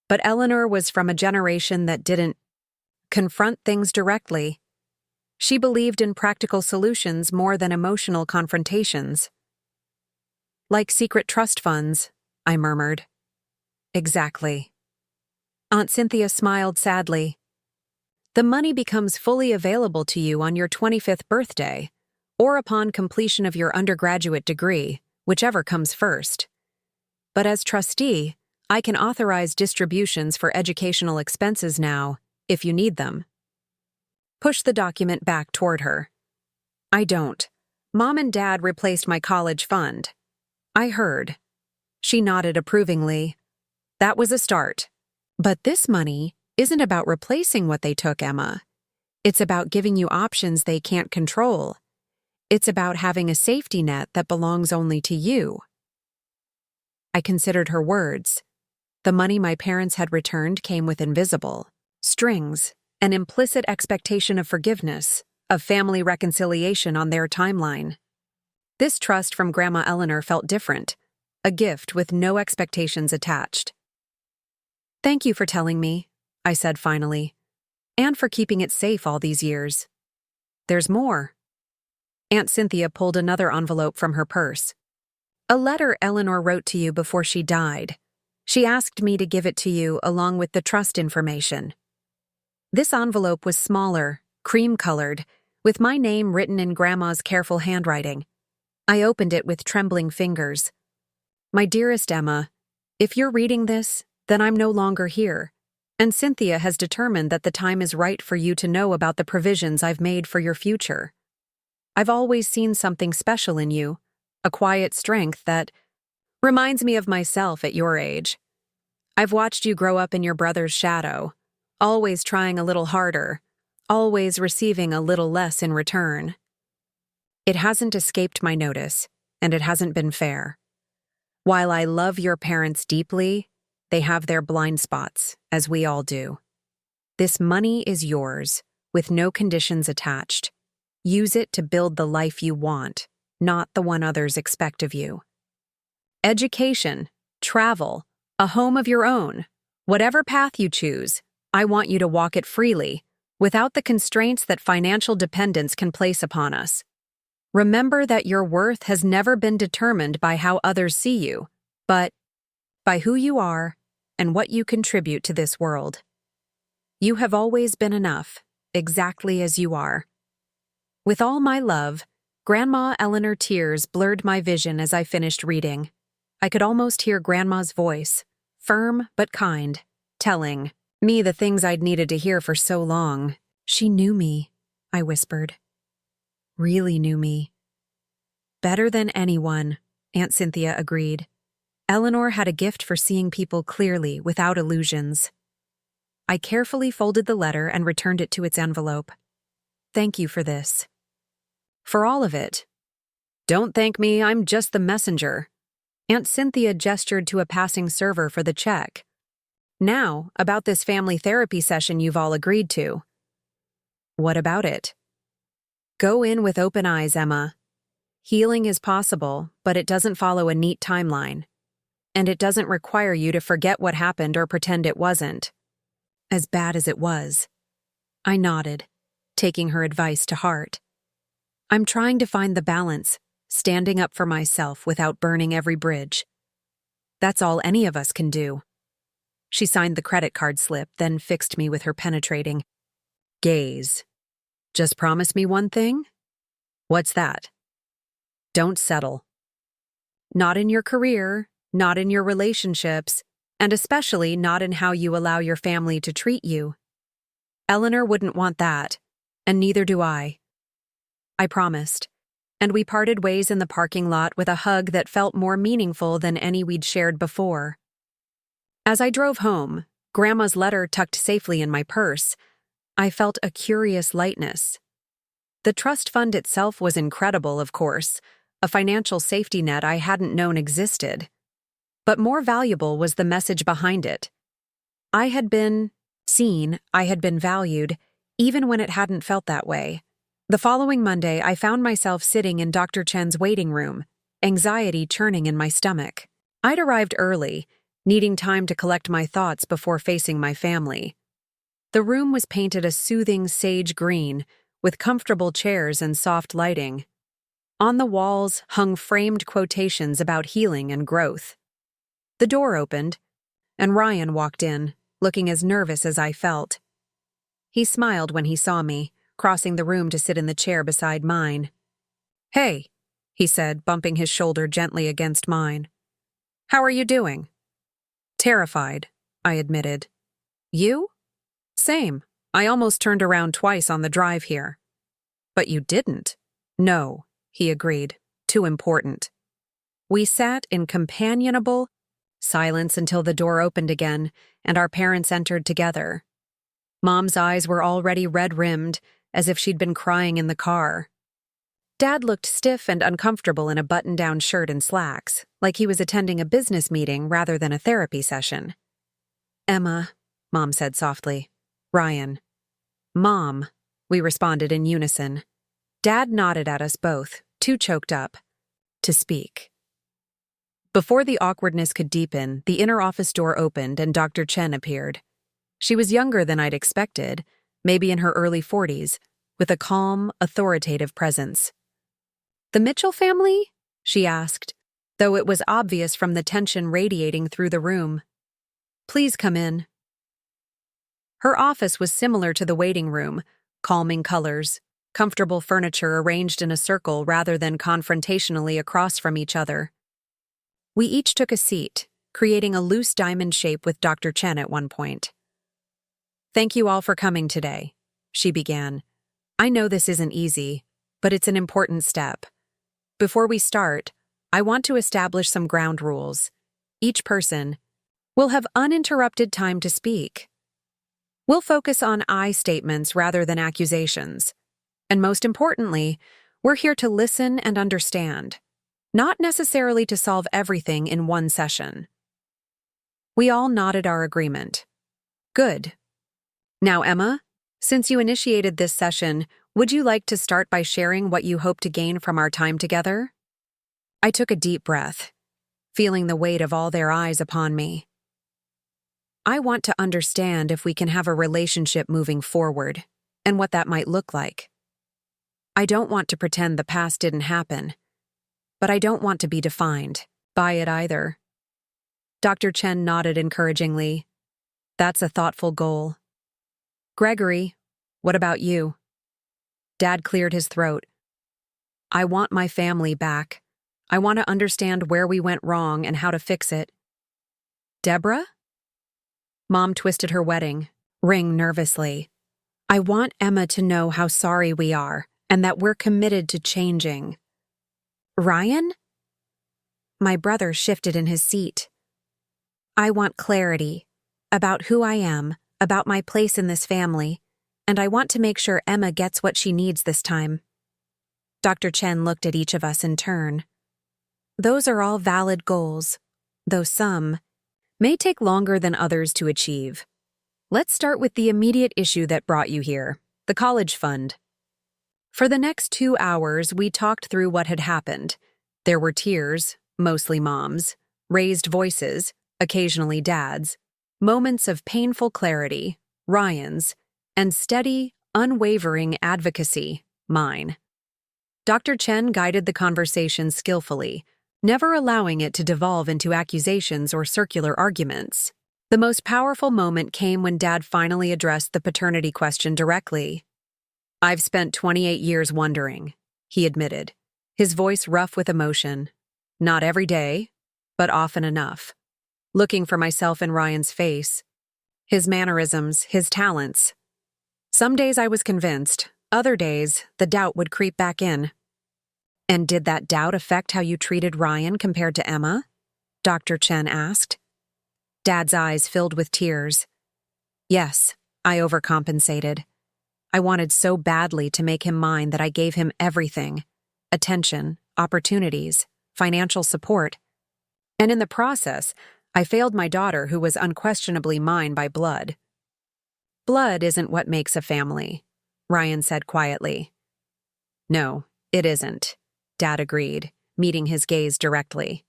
but Eleanor was from a generation that didn't confront things directly. She believed in practical solutions more than emotional confrontations. Like secret trust funds, I murmured. Exactly. Aunt Cynthia smiled sadly. The money becomes fully available to you on your 25th birthday, or upon completion of your undergraduate degree, whichever comes first. But as trustee, I can authorize distributions for educational expenses now, if you need them. Push the document back toward her. I don't. Mom and Dad replaced my college fund. I heard. She nodded approvingly. That was a start. But this money isn't about replacing what they took, Emma. It's about giving you options they can't control. It's about having a safety net that belongs only to you. I considered her words. The money my parents had returned came with invisible strings, an implicit expectation of forgiveness, of family reconciliation on their timeline. This trust from Grandma Eleanor felt different, a gift with no expectations attached. Thank you for telling me, I said finally, and for keeping it safe all these years. There's more. Aunt Cynthia pulled another envelope from her purse. A letter Eleanor wrote to you before she died. She asked me to give it to you along with the trust information. This envelope was smaller, cream-colored, with my name written in Grandma's careful handwriting. I opened it with trembling fingers. My dearest Emma, if you're reading this, then I'm no longer here, and Cynthia has determined that the time is right for you to know about the provisions I've made for your future. I've always seen something special in you, a quiet strength that reminds me of myself at your age. I've watched you grow up in your brother's shadow, always trying a little harder, always receiving a little less in return. It hasn't escaped my notice, and it hasn't been fair. While I love your parents deeply, they have their blind spots, as we all do. This money is yours, with no conditions attached. Use it to build the life you want, not the one others expect of you. Education, travel, a home of your own, whatever path you choose, I want you to walk it freely, without the constraints that financial dependence can place upon us. Remember that your worth has never been determined by how others see you, but by who you are and what you contribute to this world. You have always been enough, exactly as you are. With all my love, Grandma Eleanor tears blurred my vision as I finished reading. I could almost hear Grandma's voice, firm but kind, telling me the things I'd needed to hear for so long. She knew me, I whispered. Really knew me. Better than anyone, Aunt Cynthia agreed. Eleanor had a gift for seeing people clearly, without illusions. I carefully folded the letter and returned it to its envelope. Thank you for this. For all of it. Don't thank me, I'm just the messenger. Aunt Cynthia gestured to a passing server for the check. Now, about this family therapy session you've all agreed to. What about it? Go in with open eyes, Emma. Healing is possible, but it doesn't follow a neat timeline. And it doesn't require you to forget what happened or pretend it wasn't. As bad as it was. I nodded, taking her advice to heart. I'm trying to find the balance, standing up for myself without burning every bridge. That's all any of us can do. She signed the credit card slip, then fixed me with her penetrating gaze. Just promise me one thing? What's that? Don't settle. Not in your career, not in your relationships, and especially not in how you allow your family to treat you. Eleanor wouldn't want that, and neither do I. I promised, and we parted ways in the parking lot with a hug that felt more meaningful than any we'd shared before. As I drove home, Grandma's letter tucked safely in my purse, I felt a curious lightness. The trust fund itself was incredible, of course, a financial safety net I hadn't known existed. But more valuable was the message behind it. I had been seen, I had been valued, even when it hadn't felt that way. The following Monday, I found myself sitting in Dr. Chen's waiting room, anxiety churning in my stomach. I'd arrived early, needing time to collect my thoughts before facing my family. The room was painted a soothing sage green, with comfortable chairs and soft lighting. On the walls hung framed quotations about healing and growth. The door opened, and Ryan walked in, looking as nervous as I felt. He smiled when he saw me, crossing the room to sit in the chair beside mine. "Hey," he said, bumping his shoulder gently against mine. "How are you doing?" "Terrified," I admitted. "You?" "Same. I almost turned around twice on the drive here." "But you didn't." "No," he agreed. "Too important." We sat in companionable silence until the door opened again and our parents entered together. Mom's eyes were already red-rimmed, as if she'd been crying in the car. Dad looked stiff and uncomfortable in a button-down shirt and slacks, like he was attending a business meeting rather than a therapy session. "Emma," Mom said softly. "Ryan." "Mom," we responded in unison. Dad nodded at us both, too choked up to speak. Before the awkwardness could deepen, the inner office door opened and Dr. Chen appeared. She was younger than I'd expected, maybe in her early 40s, with a calm, authoritative presence. "The Mitchell family?" she asked, though it was obvious from the tension radiating through the room. "Please come in." Her office was similar to the waiting room, calming colors, comfortable furniture arranged in a circle rather than confrontationally across from each other. We each took a seat, creating a loose diamond shape with Dr. Chen at one point. "Thank you all for coming today," she began. "I know this isn't easy, but it's an important step. Before we start, I want to establish some ground rules. Each person will have uninterrupted time to speak. We'll focus on I statements rather than accusations. And most importantly, we're here to listen and understand, not necessarily to solve everything in one session." We all nodded our agreement. "Good. Now, Emma, since you initiated this session, would you like to start by sharing what you hope to gain from our time together?" I took a deep breath, feeling the weight of all their eyes upon me. "I want to understand if we can have a relationship moving forward, and what that might look like. I don't want to pretend the past didn't happen, but I don't want to be defined by it either." Dr. Chen nodded encouragingly. "That's a thoughtful goal. Gregory, what about you?" Dad cleared his throat. "I want my family back. I want to understand where we went wrong and how to fix it." "Deborah?" Mom twisted her wedding ring nervously. "I want Emma to know how sorry we are and that we're committed to changing." "Ryan?" My brother shifted in his seat. "I want clarity about who I am, about my place in this family, and I want to make sure Emma gets what she needs this time." Dr. Chen looked at each of us in turn. "Those are all valid goals, though some may take longer than others to achieve. Let's start with the immediate issue that brought you here, the college fund." For the next 2 hours, we talked through what had happened. There were tears, mostly Mom's, raised voices, occasionally Dad's, moments of painful clarity, Ryan's, and steady, unwavering advocacy, mine. Dr. Chen guided the conversation skillfully, never allowing it to devolve into accusations or circular arguments. The most powerful moment came when Dad finally addressed the paternity question directly. "I've spent 28 years wondering," he admitted, his voice rough with emotion. "Not every day, but often enough. Looking for myself in Ryan's face, his mannerisms, his talents. Some days I was convinced, other days the doubt would creep back in." "And did that doubt affect how you treated Ryan compared to Emma?" Dr. Chen asked. Dad's eyes filled with tears. "Yes, I overcompensated. I wanted so badly to make him mine that I gave him everything: attention, opportunities, financial support. And in the process, I failed my daughter, who was unquestionably mine by blood." "Blood isn't what makes a family," Ryan said quietly. "No, it isn't," Dad agreed, meeting his gaze directly.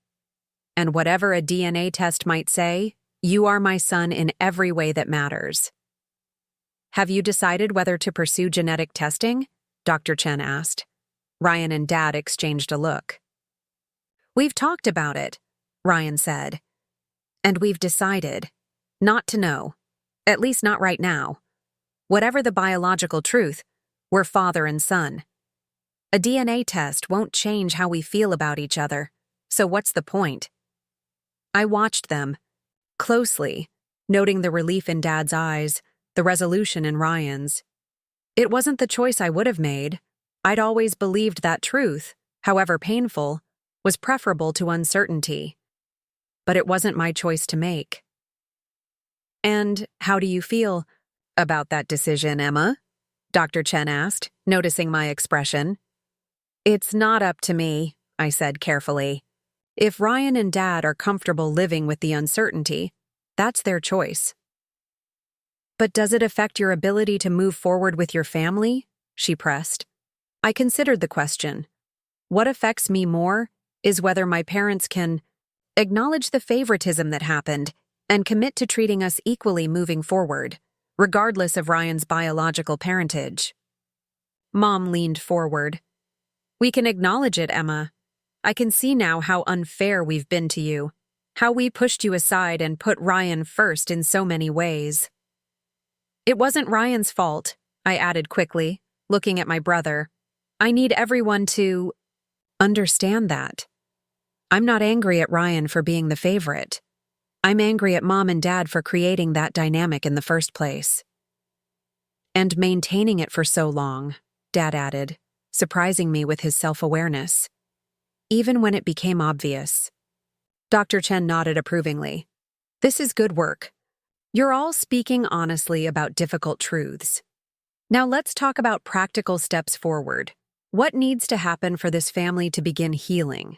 And whatever a DNA test might say, you are my son in every way that matters. Have you decided whether to pursue genetic testing? Dr. Chen asked. Ryan and Dad exchanged a look. We've talked about it, Ryan said. And we've decided not to know, at least not right now. Whatever the biological truth, we're father and son. A DNA test won't change how we feel about each other, so what's the point? I watched them closely, noting the relief in Dad's eyes, the resolution in Ryan's. It wasn't the choice I would have made. I'd always believed that truth, however painful, was preferable to uncertainty. But it wasn't my choice to make. And how do you feel about that decision, Emma? Dr. Chen asked, noticing my expression. It's not up to me, I said carefully. If Ryan and Dad are comfortable living with the uncertainty, that's their choice. But does it affect your ability to move forward with your family? She pressed. I considered the question. What affects me more is whether my parents can acknowledge the favoritism that happened and commit to treating us equally moving forward, regardless of Ryan's biological parentage. Mom leaned forward. We can acknowledge it, Emma. I can see now how unfair we've been to you, how we pushed you aside and put Ryan first in so many ways. It wasn't Ryan's fault, I added quickly, looking at my brother. I need everyone to understand that. I'm not angry at Ryan for being the favorite. I'm angry at Mom and Dad for creating that dynamic in the first place. And maintaining it for so long, Dad added, surprising me with his self-awareness. Even when it became obvious. Dr. Chen nodded approvingly. This is good work. You're all speaking honestly about difficult truths. Now let's talk about practical steps forward. What needs to happen for this family to begin healing?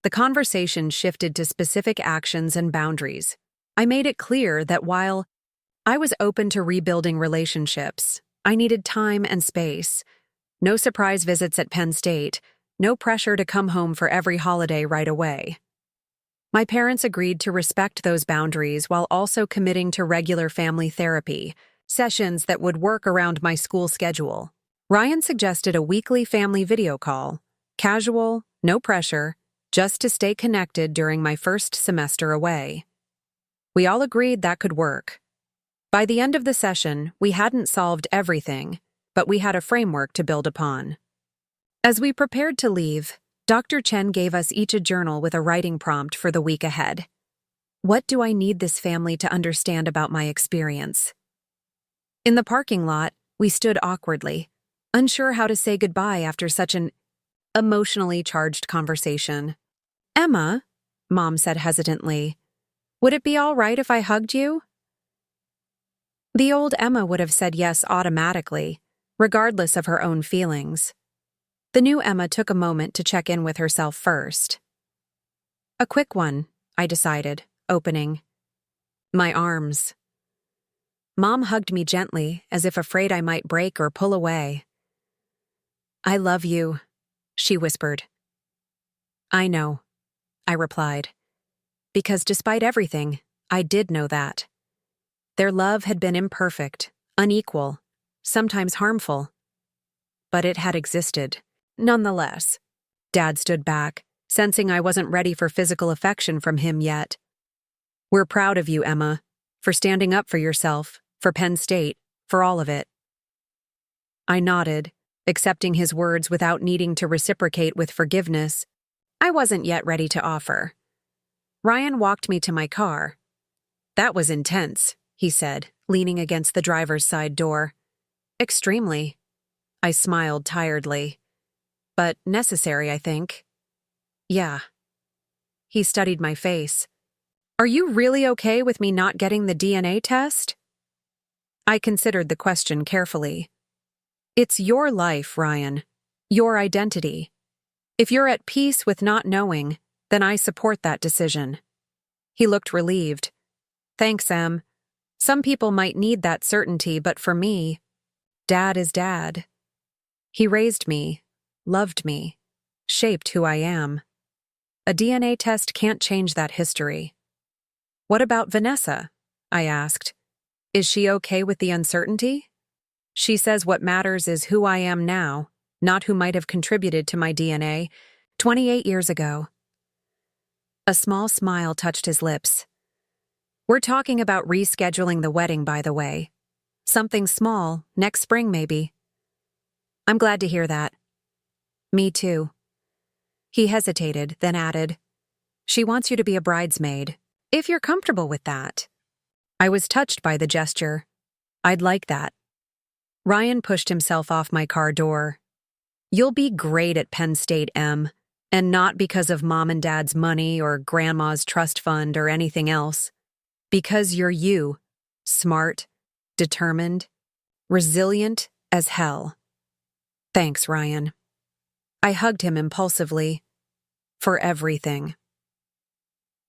The conversation shifted to specific actions and boundaries. I made it clear that while I was open to rebuilding relationships, I needed time and space. No surprise visits at Penn State, no pressure to come home for every holiday right away. My parents agreed to respect those boundaries while also committing to regular family therapy, sessions that would work around my school schedule. Ryan suggested a weekly family video call, casual, no pressure, just to stay connected during my first semester away. We all agreed that could work. By the end of the session, we hadn't solved everything, but we had a framework to build upon. As we prepared to leave, Dr. Chen gave us each a journal with a writing prompt for the week ahead. What do I need this family to understand about my experience? In the parking lot, we stood awkwardly, unsure how to say goodbye after such an emotionally charged conversation. Emma, Mom said hesitantly, would it be all right if I hugged you? The old Emma would have said yes automatically, regardless of her own feelings. The new Emma took a moment to check in with herself first. A quick one, I decided, opening my arms. Mom hugged me gently, as if afraid I might break or pull away. I love you, she whispered. I know, I replied, because despite everything, I did know that. Their love had been imperfect, unequal, sometimes harmful, but it had existed. Nonetheless, Dad stood back, sensing I wasn't ready for physical affection from him yet. We're proud of you, Emma, for standing up for yourself, for Penn State, for all of it. I nodded, accepting his words without needing to reciprocate with forgiveness. I wasn't yet ready to offer. Ryan walked me to my car. That was intense, he said, leaning against the driver's side door. Extremely. I smiled tiredly. But necessary, I think. Yeah. He studied my face. Are you really okay with me not getting the DNA test? I considered the question carefully. It's your life, Ryan. Your identity. If you're at peace with not knowing, then I support that decision. He looked relieved. Thanks, Em. Some people might need that certainty, but for me, Dad is Dad. He raised me, loved me, shaped who I am. A DNA test can't change that history. What about Vanessa? I asked. Is she okay with the uncertainty? She says what matters is who I am now, not who might have contributed to my DNA 28 years ago. A small smile touched his lips. We're talking about rescheduling the wedding, by the way. Something small, next spring maybe. I'm glad to hear that. Me too. He hesitated, then added, She wants you to be a bridesmaid, if you're comfortable with that. I was touched by the gesture. I'd like that. Ryan pushed himself off my car door. You'll be great at Penn State, Em, and not because of Mom and Dad's money or Grandma's trust fund or anything else. Because you're you, smart, determined, resilient as hell. Thanks, Ryan. I hugged him impulsively. For everything.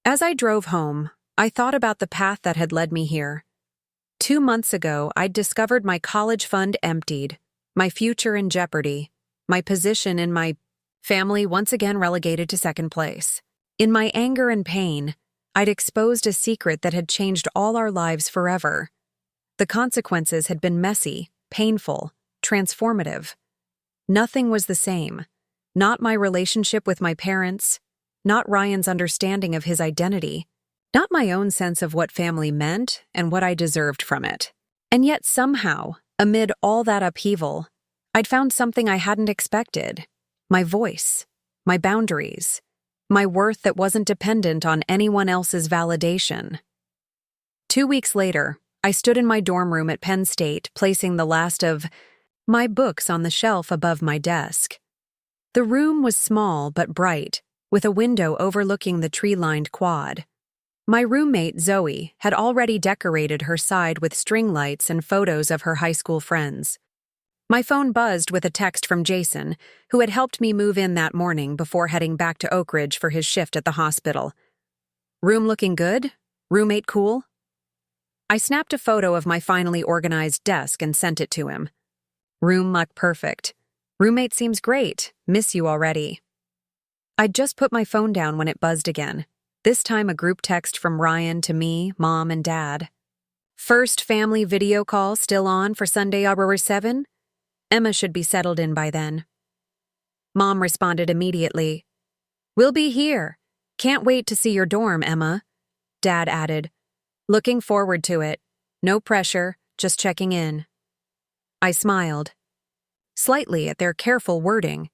As I drove home, I thought about the path that had led me here. 2 months ago, I'd discovered my college fund emptied, my future in jeopardy, my position in my family once again relegated to second place. In my anger and pain, I'd exposed a secret that had changed all our lives forever. The consequences had been messy, painful, transformative. Nothing was the same. Not my relationship with my parents, not Ryan's understanding of his identity, not my own sense of what family meant and what I deserved from it. And yet somehow, amid all that upheaval, I'd found something I hadn't expected. My voice, my boundaries, my worth that wasn't dependent on anyone else's validation. 2 weeks later, I stood in my dorm room at Penn State, placing the last of my books on the shelf above my desk. The room was small but bright, with a window overlooking the tree-lined quad. My roommate, Zoe, had already decorated her side with string lights and photos of her high school friends. My phone buzzed with a text from Jason, who had helped me move in that morning before heading back to Oakridge for his shift at the hospital. Room looking good? Roommate cool? I snapped a photo of my finally organized desk and sent it to him. Room look perfect. Roommate seems great. Miss you already. I'd just put my phone down when it buzzed again. This time a group text from Ryan to me, Mom, and Dad. First family video call still on for Sunday, October 7? Emma should be settled in by then. Mom responded immediately. We'll be here. Can't wait to see your dorm, Emma. Dad added. Looking forward to it. No pressure, just checking in. I smiled. Slightly at their careful wording.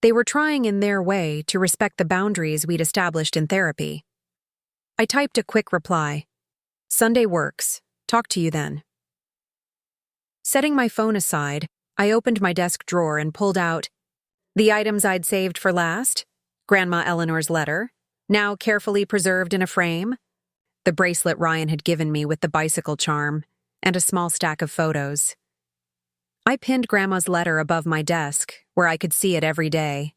They were trying in their way to respect the boundaries we'd established in therapy. I typed a quick reply. Sunday works. Talk to you then. Setting my phone aside, I opened my desk drawer and pulled out the items I'd saved for last, Grandma Eleanor's letter, now carefully preserved in a frame, the bracelet Ryan had given me with the bicycle charm, and a small stack of photos. I pinned Grandma's letter above my desk, where I could see it every day.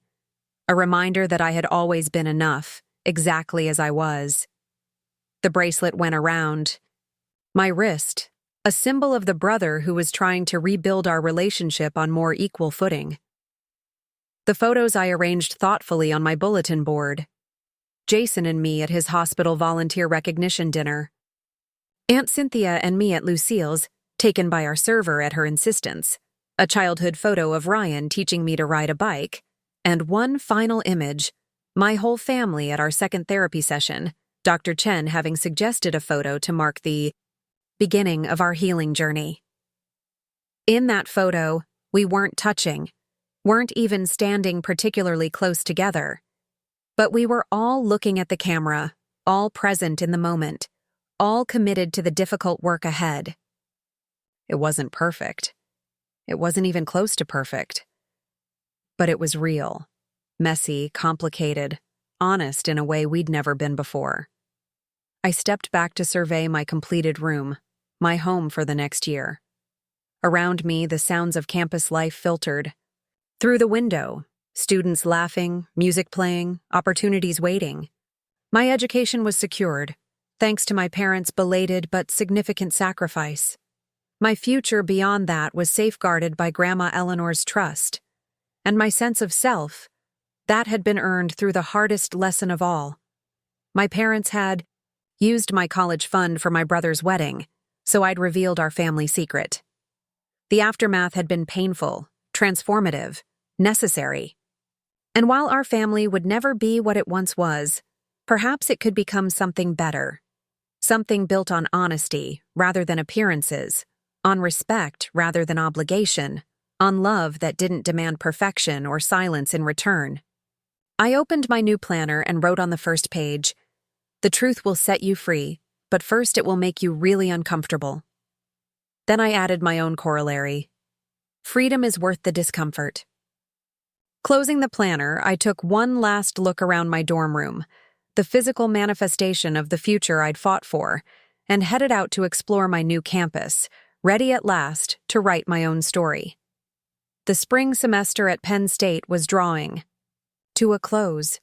A reminder that I had always been enough, exactly as I was. The bracelet went around my wrist, a symbol of the brother who was trying to rebuild our relationship on more equal footing. The photos I arranged thoughtfully on my bulletin board. Jason and me at his hospital volunteer recognition dinner. Aunt Cynthia and me at Lucille's, taken by our server at her insistence, a childhood photo of Ryan teaching me to ride a bike, and one final image, my whole family at our second therapy session, Dr. Chen having suggested a photo to mark the beginning of our healing journey. In that photo, we weren't touching, weren't even standing particularly close together, but we were all looking at the camera, all present in the moment, all committed to the difficult work ahead. It wasn't perfect. It wasn't even close to perfect. But it was real, messy, complicated, honest in a way we'd never been before. I stepped back to survey my completed room, my home for the next year. Around me, the sounds of campus life filtered. Through the window, students laughing, music playing, opportunities waiting. My education was secured, thanks to my parents' belated but significant sacrifice. My future beyond that was safeguarded by Grandma Eleanor's trust, and my sense of self, That had been earned through the hardest lesson of all. My parents had used my college fund for my brother's wedding, so I'd revealed our family secret. The aftermath had been painful, transformative, necessary. And while our family would never be what it once was, perhaps it could become something better. Something built on honesty rather than appearances, on respect rather than obligation, on love that didn't demand perfection or silence in return. I opened my new planner and wrote on the first page, "The truth will set you free, but first it will make you really uncomfortable." Then I added my own corollary. "Freedom is worth the discomfort." Closing the planner, I took one last look around my dorm room, the physical manifestation of the future I'd fought for, and headed out to explore my new campus, ready at last to write my own story. The spring semester at Penn State was drawing to a close,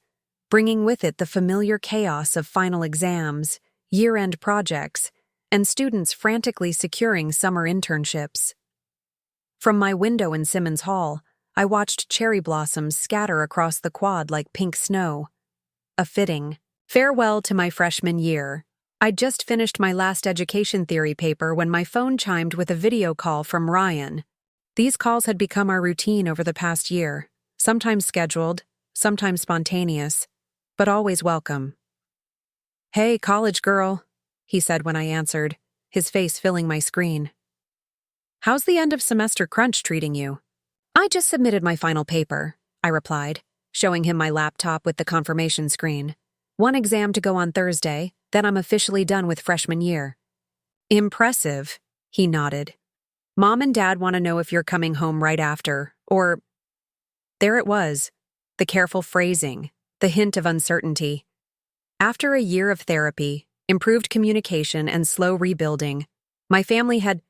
bringing with it the familiar chaos of final exams, year-end projects, and students frantically securing summer internships. From my window in Simmons Hall, I watched cherry blossoms scatter across the quad like pink snow. A fitting farewell to my freshman year. I'd just finished my last education theory paper when my phone chimed with a video call from Ryan. These calls had become our routine over the past year, sometimes scheduled, sometimes spontaneous, but always welcome. "Hey, college girl," he said when I answered, his face filling my screen. "How's the end of semester crunch treating you?" "I just submitted my final paper," I replied, showing him my laptop with the confirmation screen. "One exam to go on Thursday, then I'm officially done with freshman year." "Impressive," he nodded. "Mom and Dad want to know if you're coming home right after, or—" There it was, the careful phrasing, the hint of uncertainty. After a year of therapy, improved communication, and slow rebuilding, my family had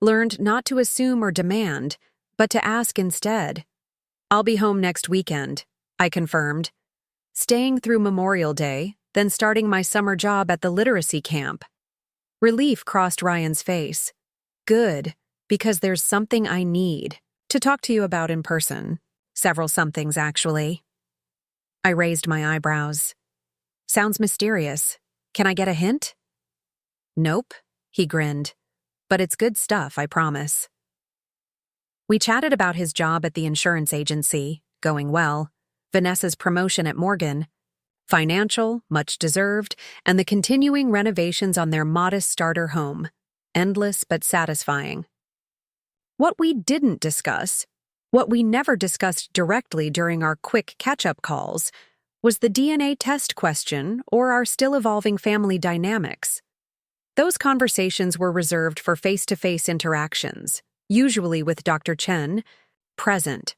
learned not to assume or demand, but to ask instead. "I'll be home next weekend," I confirmed, staying through Memorial Day, then starting my summer job at the literacy camp. Relief crossed Ryan's face. "Good, because there's something I need to talk to you about in person. Several somethings, actually." I raised my eyebrows. "Sounds mysterious. Can I get a hint?" "Nope," he grinned. "But it's good stuff, I promise." We chatted about his job at the insurance agency, going well, Vanessa's promotion at Morgan, financial, much deserved, and the continuing renovations on their modest starter home, endless but satisfying. What we didn't discuss, what we never discussed directly during our quick catch-up calls, was the DNA test question or our still-evolving family dynamics. Those conversations were reserved for face-to-face interactions, usually with Dr. Chen, present.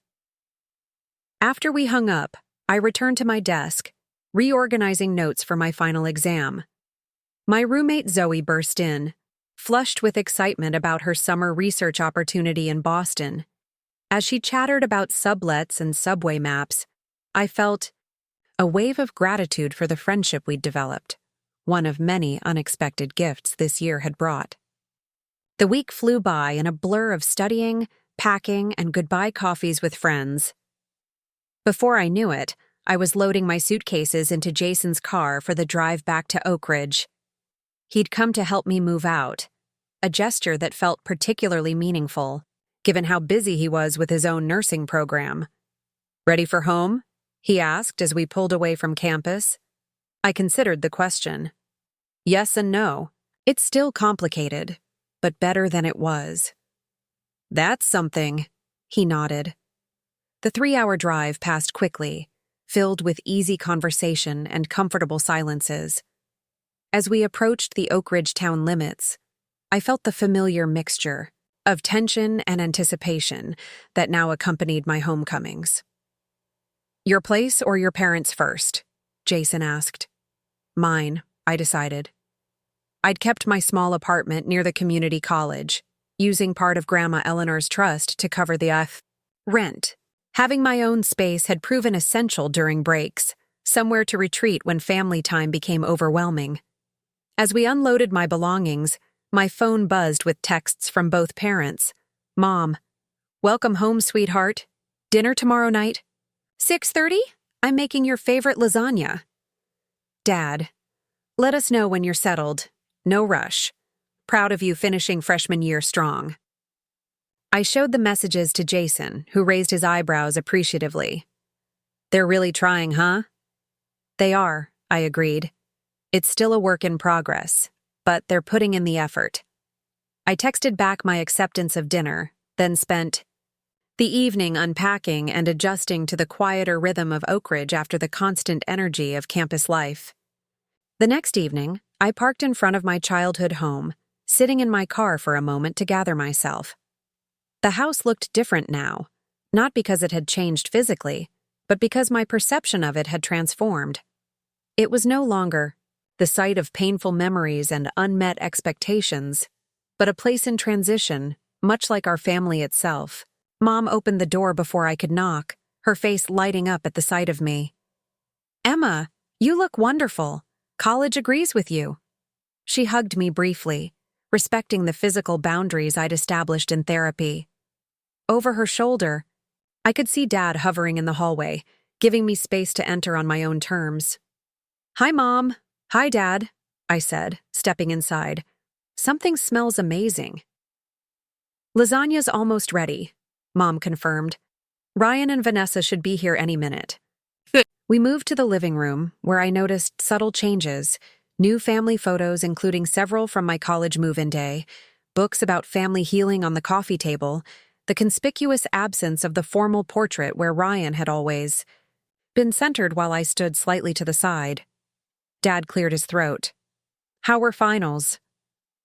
After we hung up, I returned to my desk, reorganizing notes for my final exam. My roommate Zoe burst in, flushed with excitement about her summer research opportunity in Boston. As she chattered about sublets and subway maps, I felt a wave of gratitude for the friendship we'd developed, one of many unexpected gifts this year had brought. The week flew by in a blur of studying, packing, and goodbye coffees with friends. Before I knew it, I was loading my suitcases into Jason's car for the drive back to Oakridge. He'd come to help me move out, a gesture that felt particularly meaningful, given how busy he was with his own nursing program. "Ready for home?" he asked as we pulled away from campus. I considered the question. Yes and no. It's still complicated, but better than it was. "That's something," he nodded. The 3-hour drive passed quickly, filled with easy conversation and comfortable silences. As we approached the Oakridge town limits, I felt the familiar mixture of tension and anticipation that now accompanied my homecomings. "Your place or your parents first?" Jason asked. "Mine," I decided. I'd kept my small apartment near the community college, using part of Grandma Eleanor's trust to cover the rent. Having my own space had proven essential during breaks, somewhere to retreat when family time became overwhelming. As we unloaded my belongings, my phone buzzed with texts from both parents. "Mom, welcome home, sweetheart. Dinner tomorrow night? 6:30? I'm making your favorite lasagna. Dad, let us know when you're settled. No rush. Proud of you finishing freshman year strong. I showed the messages to Jason, who raised his eyebrows appreciatively. They're really trying, huh? They are, I agreed. It's still a work in progress, but they're putting in the effort. I texted back my acceptance of dinner, then spent the evening unpacking and adjusting to the quieter rhythm of Oakridge after the constant energy of campus life. The next evening, I parked in front of my childhood home, sitting in my car for a moment to gather myself. The house looked different now, not because it had changed physically, but because my perception of it had transformed. It was no longer the site of painful memories and unmet expectations, but a place in transition, much like our family itself. Mom opened the door before I could knock, her face lighting up at the sight of me. "Emma, you look wonderful. College agrees with you." She hugged me briefly, respecting the physical boundaries I'd established in therapy. Over her shoulder, I could see Dad hovering in the hallway, giving me space to enter on my own terms. "Hi, Mom." "Hi, Dad," I said, stepping inside. "Something smells amazing." "Lasagna's almost ready," Mom confirmed. "Ryan and Vanessa should be here any minute." We moved to the living room, where I noticed subtle changes, new family photos including several from my college move-in day, books about family healing on the coffee table, the conspicuous absence of the formal portrait where Ryan had always been centered while I stood slightly to the side. Dad cleared his throat. "How were finals?"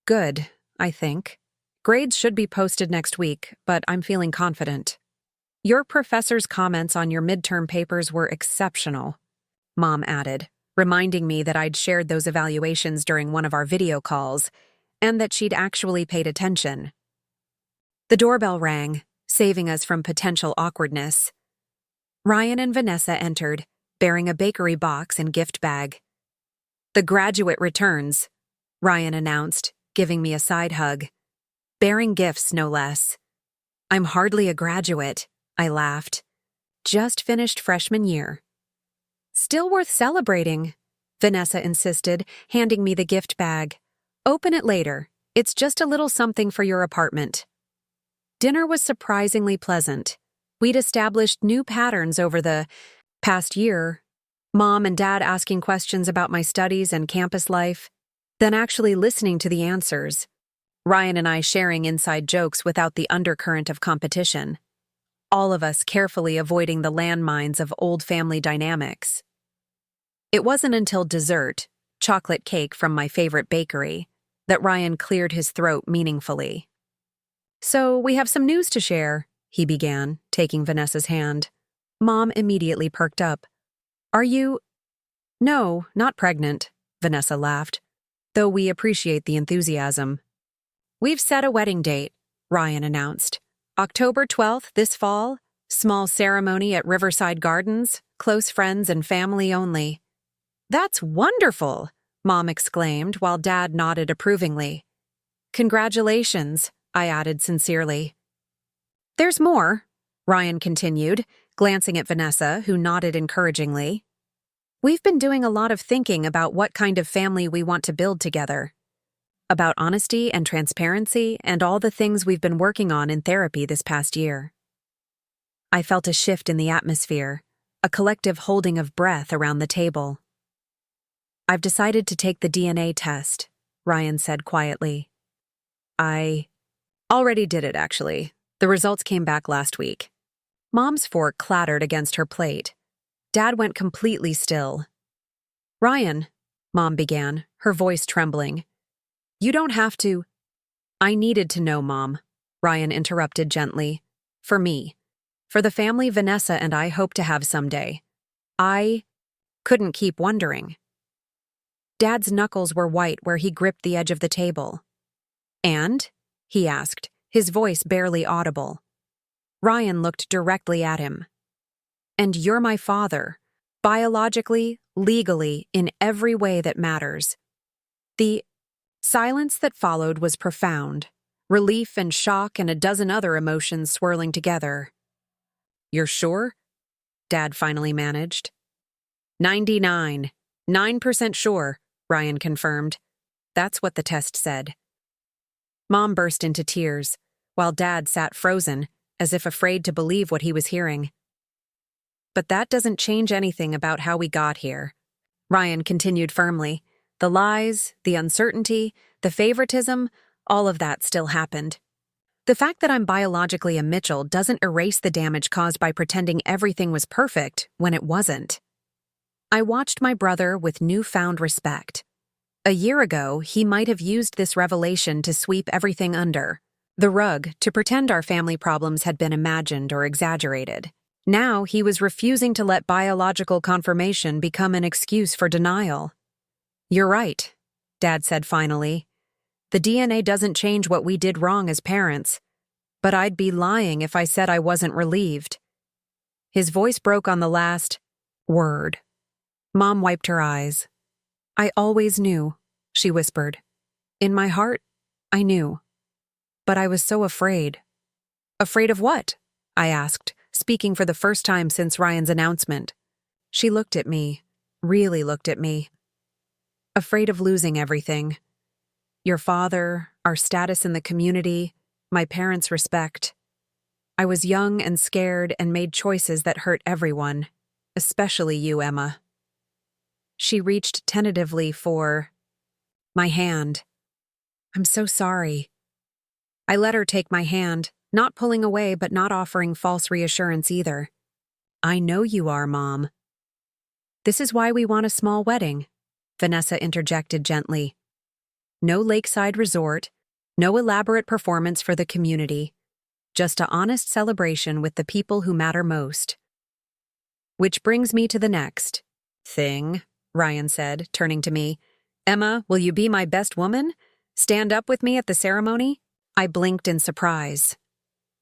"Good, I think. Grades should be posted next week, but I'm feeling confident." "Your professor's comments on your midterm papers were exceptional," Mom added, reminding me that I'd shared those evaluations during one of our video calls, and that she'd actually paid attention. The doorbell rang, saving us from potential awkwardness. Ryan and Vanessa entered, bearing a bakery box and gift bag. "The graduate returns," Ryan announced, giving me a side hug. "Bearing gifts, no less." "I'm hardly a graduate," I laughed. "Just finished freshman year." "Still worth celebrating," Vanessa insisted, handing me the gift bag. "Open it later. It's just a little something for your apartment." Dinner was surprisingly pleasant. We'd established new patterns over the past year. Mom and Dad asking questions about my studies and campus life, then actually listening to the answers. Ryan and I sharing inside jokes without the undercurrent of competition. All of us carefully avoiding the landmines of old family dynamics. It wasn't until dessert, chocolate cake from my favorite bakery, that Ryan cleared his throat meaningfully. "So, we have some news to share," he began, taking Vanessa's hand. Mom immediately perked up. "Are you—" "No, not pregnant," Vanessa laughed, "though we appreciate the enthusiasm." "We've set a wedding date," Ryan announced. "October 12th this fall, small ceremony at Riverside Gardens, close friends and family only." "That's wonderful," Mom exclaimed while Dad nodded approvingly. "Congratulations," I added sincerely. "There's more," Ryan continued, glancing at Vanessa, who nodded encouragingly. "We've been doing a lot of thinking about what kind of family we want to build together. About honesty and transparency and all the things we've been working on in therapy this past year." I felt a shift in the atmosphere, a collective holding of breath around the table. "I've decided to take the DNA test," Ryan said quietly. "I already did it, actually. The results came back last week." Mom's fork clattered against her plate. Dad went completely still. "Ryan," Mom began, her voice trembling. "You don't have to—" "I needed to know, Mom," Ryan interrupted gently. "For me. For the family Vanessa and I hope to have someday. I couldn't keep wondering." Dad's knuckles were white where he gripped the edge of the table. "And?" he asked, his voice barely audible. Ryan looked directly at him. "And you're my father, biologically, legally, in every way that matters." The silence that followed was profound, relief and shock and a dozen other emotions swirling together. "You're sure?" Dad finally managed. 99. 9% sure, Ryan confirmed. That's what the test said. Mom burst into tears, while Dad sat frozen, as if afraid to believe what he was hearing. But that doesn't change anything about how we got here, Ryan continued firmly. The lies, the uncertainty, the favoritism, all of that still happened. The fact that I'm biologically a Mitchell doesn't erase the damage caused by pretending everything was perfect when it wasn't. I watched my brother with newfound respect. A year ago, he might have used this revelation to sweep everything under the rug, to pretend our family problems had been imagined or exaggerated. Now he was refusing to let biological confirmation become an excuse for denial. You're right, Dad said finally. The DNA doesn't change what we did wrong as parents, but I'd be lying if I said I wasn't relieved. His voice broke on the last word. Mom wiped her eyes. I always knew, she whispered. In my heart, I knew. But I was so afraid. Afraid of what? I asked, speaking for the first time since Ryan's announcement. She looked at me, really looked at me. Afraid of losing everything. Your father, our status in the community, my parents' respect. I was young and scared and made choices that hurt everyone, especially you, Emma. She reached tentatively for my hand. I'm so sorry. I let her take my hand, not pulling away but not offering false reassurance either. I know you are, Mom. This is why we want a small wedding, Vanessa interjected gently. No lakeside resort, no elaborate performance for the community, just an honest celebration with the people who matter most. Which brings me to the next thing, Ryan said, turning to me. Emma, will you be my best woman? Stand up with me at the ceremony? I blinked in surprise.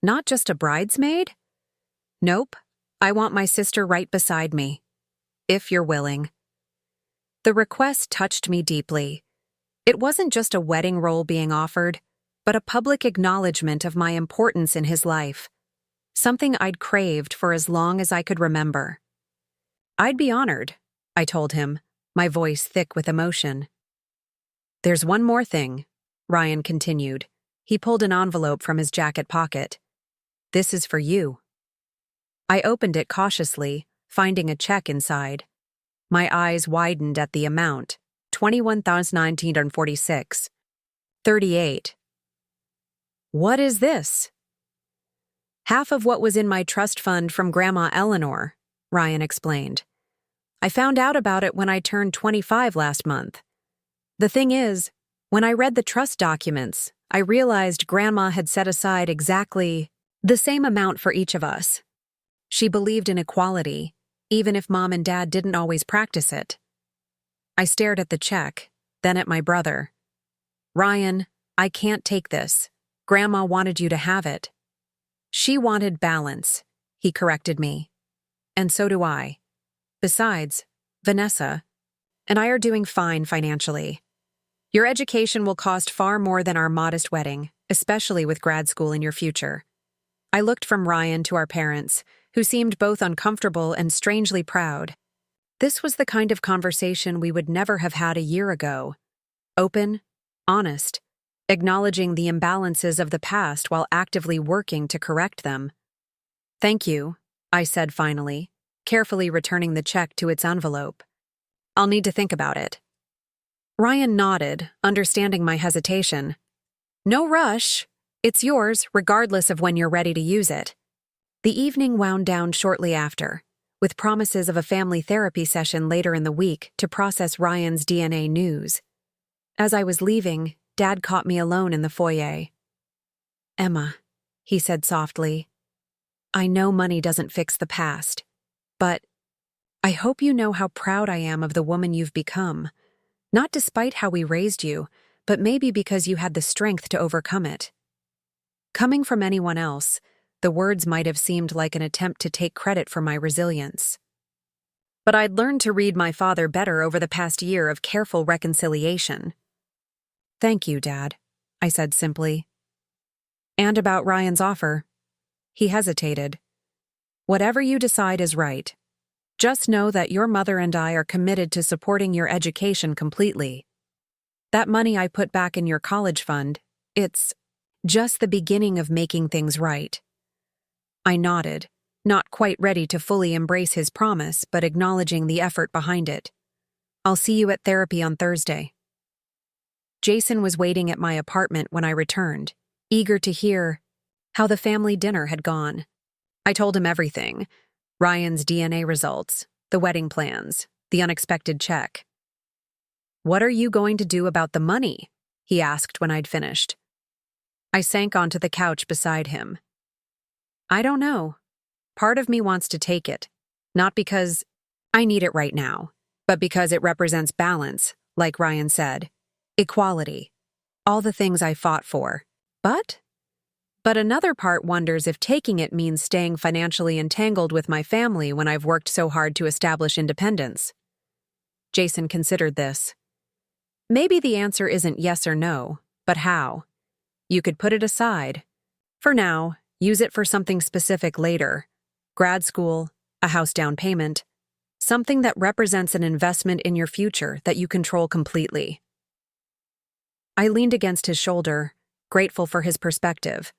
Not just a bridesmaid? Nope, I want my sister right beside me. If you're willing. The request touched me deeply. It wasn't just a wedding role being offered, but a public acknowledgement of my importance in his life. Something I'd craved for as long as I could remember. I'd be honored, I told him, my voice thick with emotion. There's one more thing, Ryan continued. He pulled an envelope from his jacket pocket. This is for you. I opened it cautiously, finding a check inside. My eyes widened at the amount, $21,946. 38. What is this? Half of what was in my trust fund from Grandma Eleanor, Ryan explained. I found out about it when I turned 25 last month. The thing is, when I read the trust documents, I realized Grandma had set aside exactly the same amount for each of us. She believed in equality, even if Mom and Dad didn't always practice it. I stared at the check, then at my brother. Ryan, I can't take this. Grandma wanted you to have it. She wanted balance, he corrected me. And so do I. Besides, Vanessa and I are doing fine financially. Your education will cost far more than our modest wedding, especially with grad school in your future. I looked from Ryan to our parents, who seemed both uncomfortable and strangely proud. This was the kind of conversation we would never have had a year ago. Open, honest, acknowledging the imbalances of the past while actively working to correct them. Thank you, I said finally, carefully returning the check to its envelope. I'll need to think about it. Ryan nodded, understanding my hesitation. No rush. It's yours, regardless of when you're ready to use it. The evening wound down shortly after, with promises of a family therapy session later in the week to process Ryan's DNA news. As I was leaving, Dad caught me alone in the foyer. Emma, he said softly, I know money doesn't fix the past, but I hope you know how proud I am of the woman you've become, not despite how we raised you, but maybe because you had the strength to overcome it. Coming from anyone else, the words might have seemed like an attempt to take credit for my resilience. But I'd learned to read my father better over the past year of careful reconciliation. Thank you, Dad, I said simply. And about Ryan's offer. He hesitated. Whatever you decide is right. Just know that your mother and I are committed to supporting your education completely. That money I put back in your college fund, it's just the beginning of making things right." I nodded, not quite ready to fully embrace his promise, but acknowledging the effort behind it. "I'll see you at therapy on Thursday." Jason was waiting at my apartment when I returned, eager to hear how the family dinner had gone. I told him everything: Ryan's DNA results, the wedding plans, the unexpected check. "What are you going to do about the money?" he asked when I'd finished. I sank onto the couch beside him. "I don't know. Part of me wants to take it, not because I need it right now, but because it represents balance, like Ryan said, equality, all the things I fought for. But another part wonders if taking it means staying financially entangled with my family when I've worked so hard to establish independence." Jason considered this. "Maybe the answer isn't yes or no, but how? You could put it aside. For now, use it for something specific later. Grad school, a house down payment, something that represents an investment in your future that you control completely." I leaned against his shoulder, grateful for his perspective.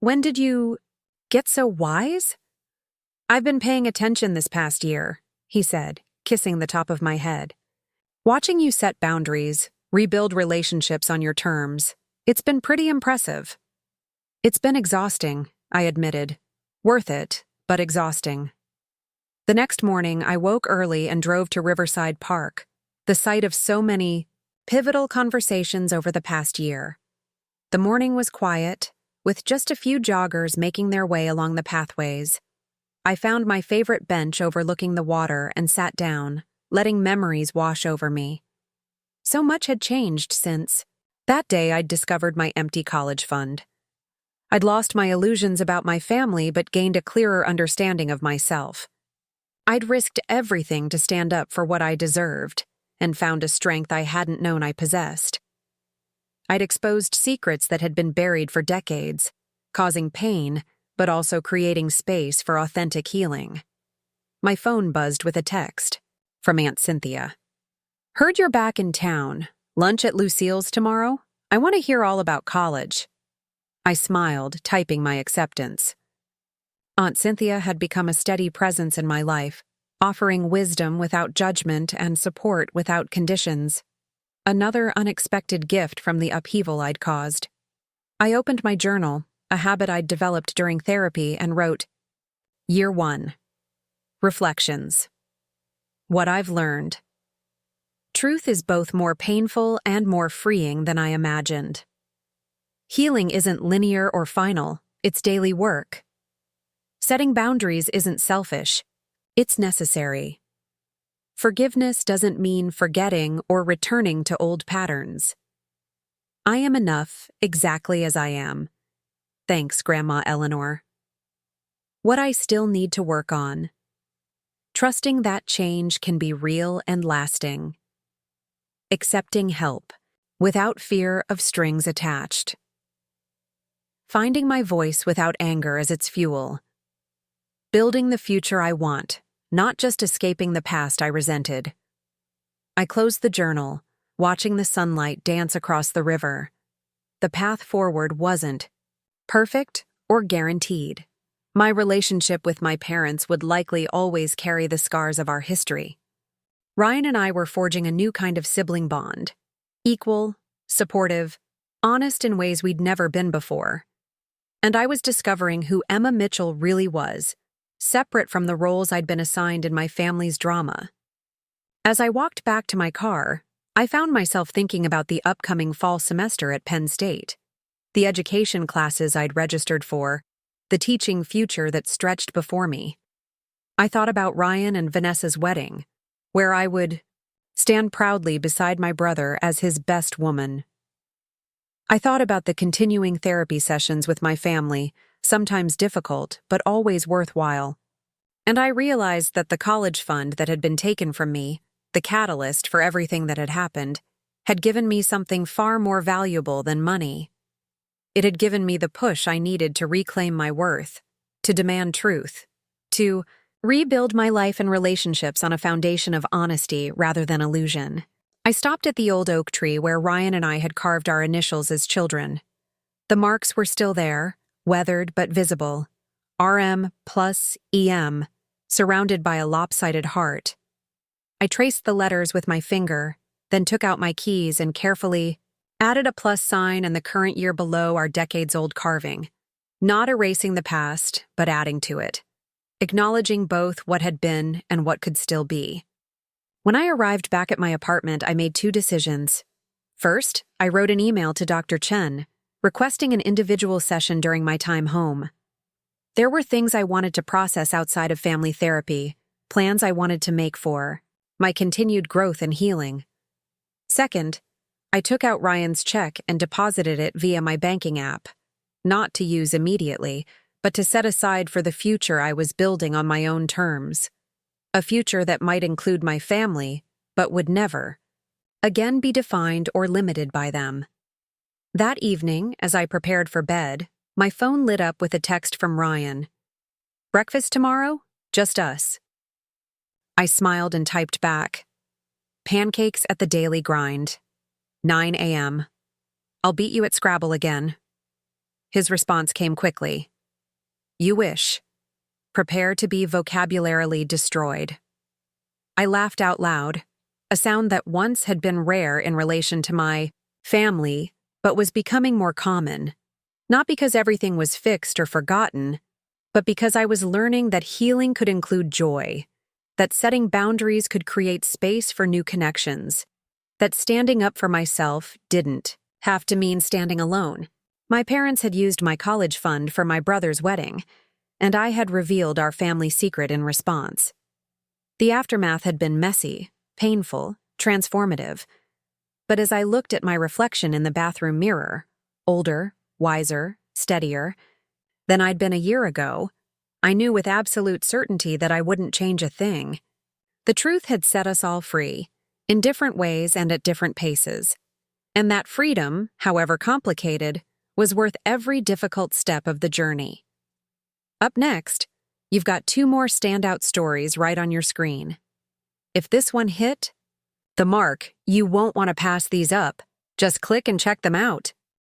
"When did you get so wise?" "I've been paying attention this past year," he said, kissing the top of my head. "Watching you set boundaries, rebuild relationships on your terms, it's been pretty impressive." "It's been exhausting," I admitted. "Worth it, but exhausting." The next morning, I woke early and drove to Riverside Park, the site of so many pivotal conversations over the past year. The morning was quiet, with just a few joggers making their way along the pathways. I found my favorite bench overlooking the water and sat down, letting memories wash over me. So much had changed since that day I'd discovered my empty college fund. I'd lost my illusions about my family but gained a clearer understanding of myself. I'd risked everything to stand up for what I deserved, and found a strength I hadn't known I possessed. I'd exposed secrets that had been buried for decades, causing pain, but also creating space for authentic healing. My phone buzzed with a text from Aunt Cynthia. "Heard you're back in town. Lunch at Lucille's tomorrow? I want to hear all about college." I smiled, typing my acceptance. Aunt Cynthia had become a steady presence in my life, offering wisdom without judgment and support without conditions. Another unexpected gift from the upheaval I'd caused. I opened my journal, a habit I'd developed during therapy, and wrote, Year 1. Reflections. What I've learned. Truth is both more painful and more freeing than I imagined. Healing isn't linear or final, it's daily work. Setting boundaries isn't selfish, it's necessary. Forgiveness doesn't mean forgetting or returning to old patterns. I am enough exactly as I am. Thanks, Grandma Eleanor. What I still need to work on. Trusting that change can be real and lasting. Accepting help, without fear of strings attached. Finding my voice without anger as its fuel. Building the future I want, not just escaping the past I resented. I closed the journal, watching the sunlight dance across the river. The path forward wasn't perfect or guaranteed. My relationship with my parents would likely always carry the scars of our history. Ryan and I were forging a new kind of sibling bond. Equal, supportive, honest in ways we'd never been before. And I was discovering who Emma Mitchell really was, separate from the roles I'd been assigned in my family's drama. As I walked back to my car, I found myself thinking about the upcoming fall semester at Penn State, the education classes I'd registered for, the teaching future that stretched before me. I thought about Ryan and Vanessa's wedding, where I would stand proudly beside my brother as his best woman. I thought about the continuing therapy sessions with my family, sometimes difficult, but always worthwhile. And I realized that the college fund that had been taken from me, the catalyst for everything that had happened, had given me something far more valuable than money. It had given me the push I needed to reclaim my worth, to demand truth, to Rebuild my life and relationships on a foundation of honesty rather than illusion. I stopped at the old oak tree where Ryan and I had carved our initials as children. The marks were still there, weathered but visible. RM plus EM, surrounded by a lopsided heart. I traced the letters with my finger, then took out my keys and carefully added a plus sign and the current year below our decades-old carving. Not erasing the past, but adding to it. Acknowledging both what had been and what could still be. When I arrived back at my apartment, I made two decisions. First, I wrote an email to Dr. Chen, requesting an individual session during my time home. There were things I wanted to process outside of family therapy, plans I wanted to make for my continued growth and healing. Second, I took out Ryan's check and deposited it via my banking app, not to use immediately, but to set aside for the future I was building on my own terms. A future that might include my family, but would never, again be defined or limited by them. That evening, as I prepared for bed, my phone lit up with a text from Ryan. "Breakfast tomorrow? Just us." I smiled and typed back. "Pancakes at the daily grind. 9 a.m. I'll beat you at Scrabble again." His response came quickly. "You wish. Prepare to be vocabularily destroyed." I laughed out loud, a sound that once had been rare in relation to my family, but was becoming more common. Not because everything was fixed or forgotten, but because I was learning that healing could include joy, that setting boundaries could create space for new connections, that standing up for myself didn't have to mean standing alone. My parents had used my college fund for my brother's wedding, and I had revealed our family secret in response. The aftermath had been messy, painful, transformative. But as I looked at my reflection in the bathroom mirror, older, wiser, steadier, than I'd been a year ago, I knew with absolute certainty that I wouldn't change a thing. The truth had set us all free, in different ways and at different paces. And that freedom, however complicated, was worth every difficult step of the journey. Up next, you've got two more standout stories right on your screen. If this one hit the mark, you won't want to pass these up. Just click and check them out.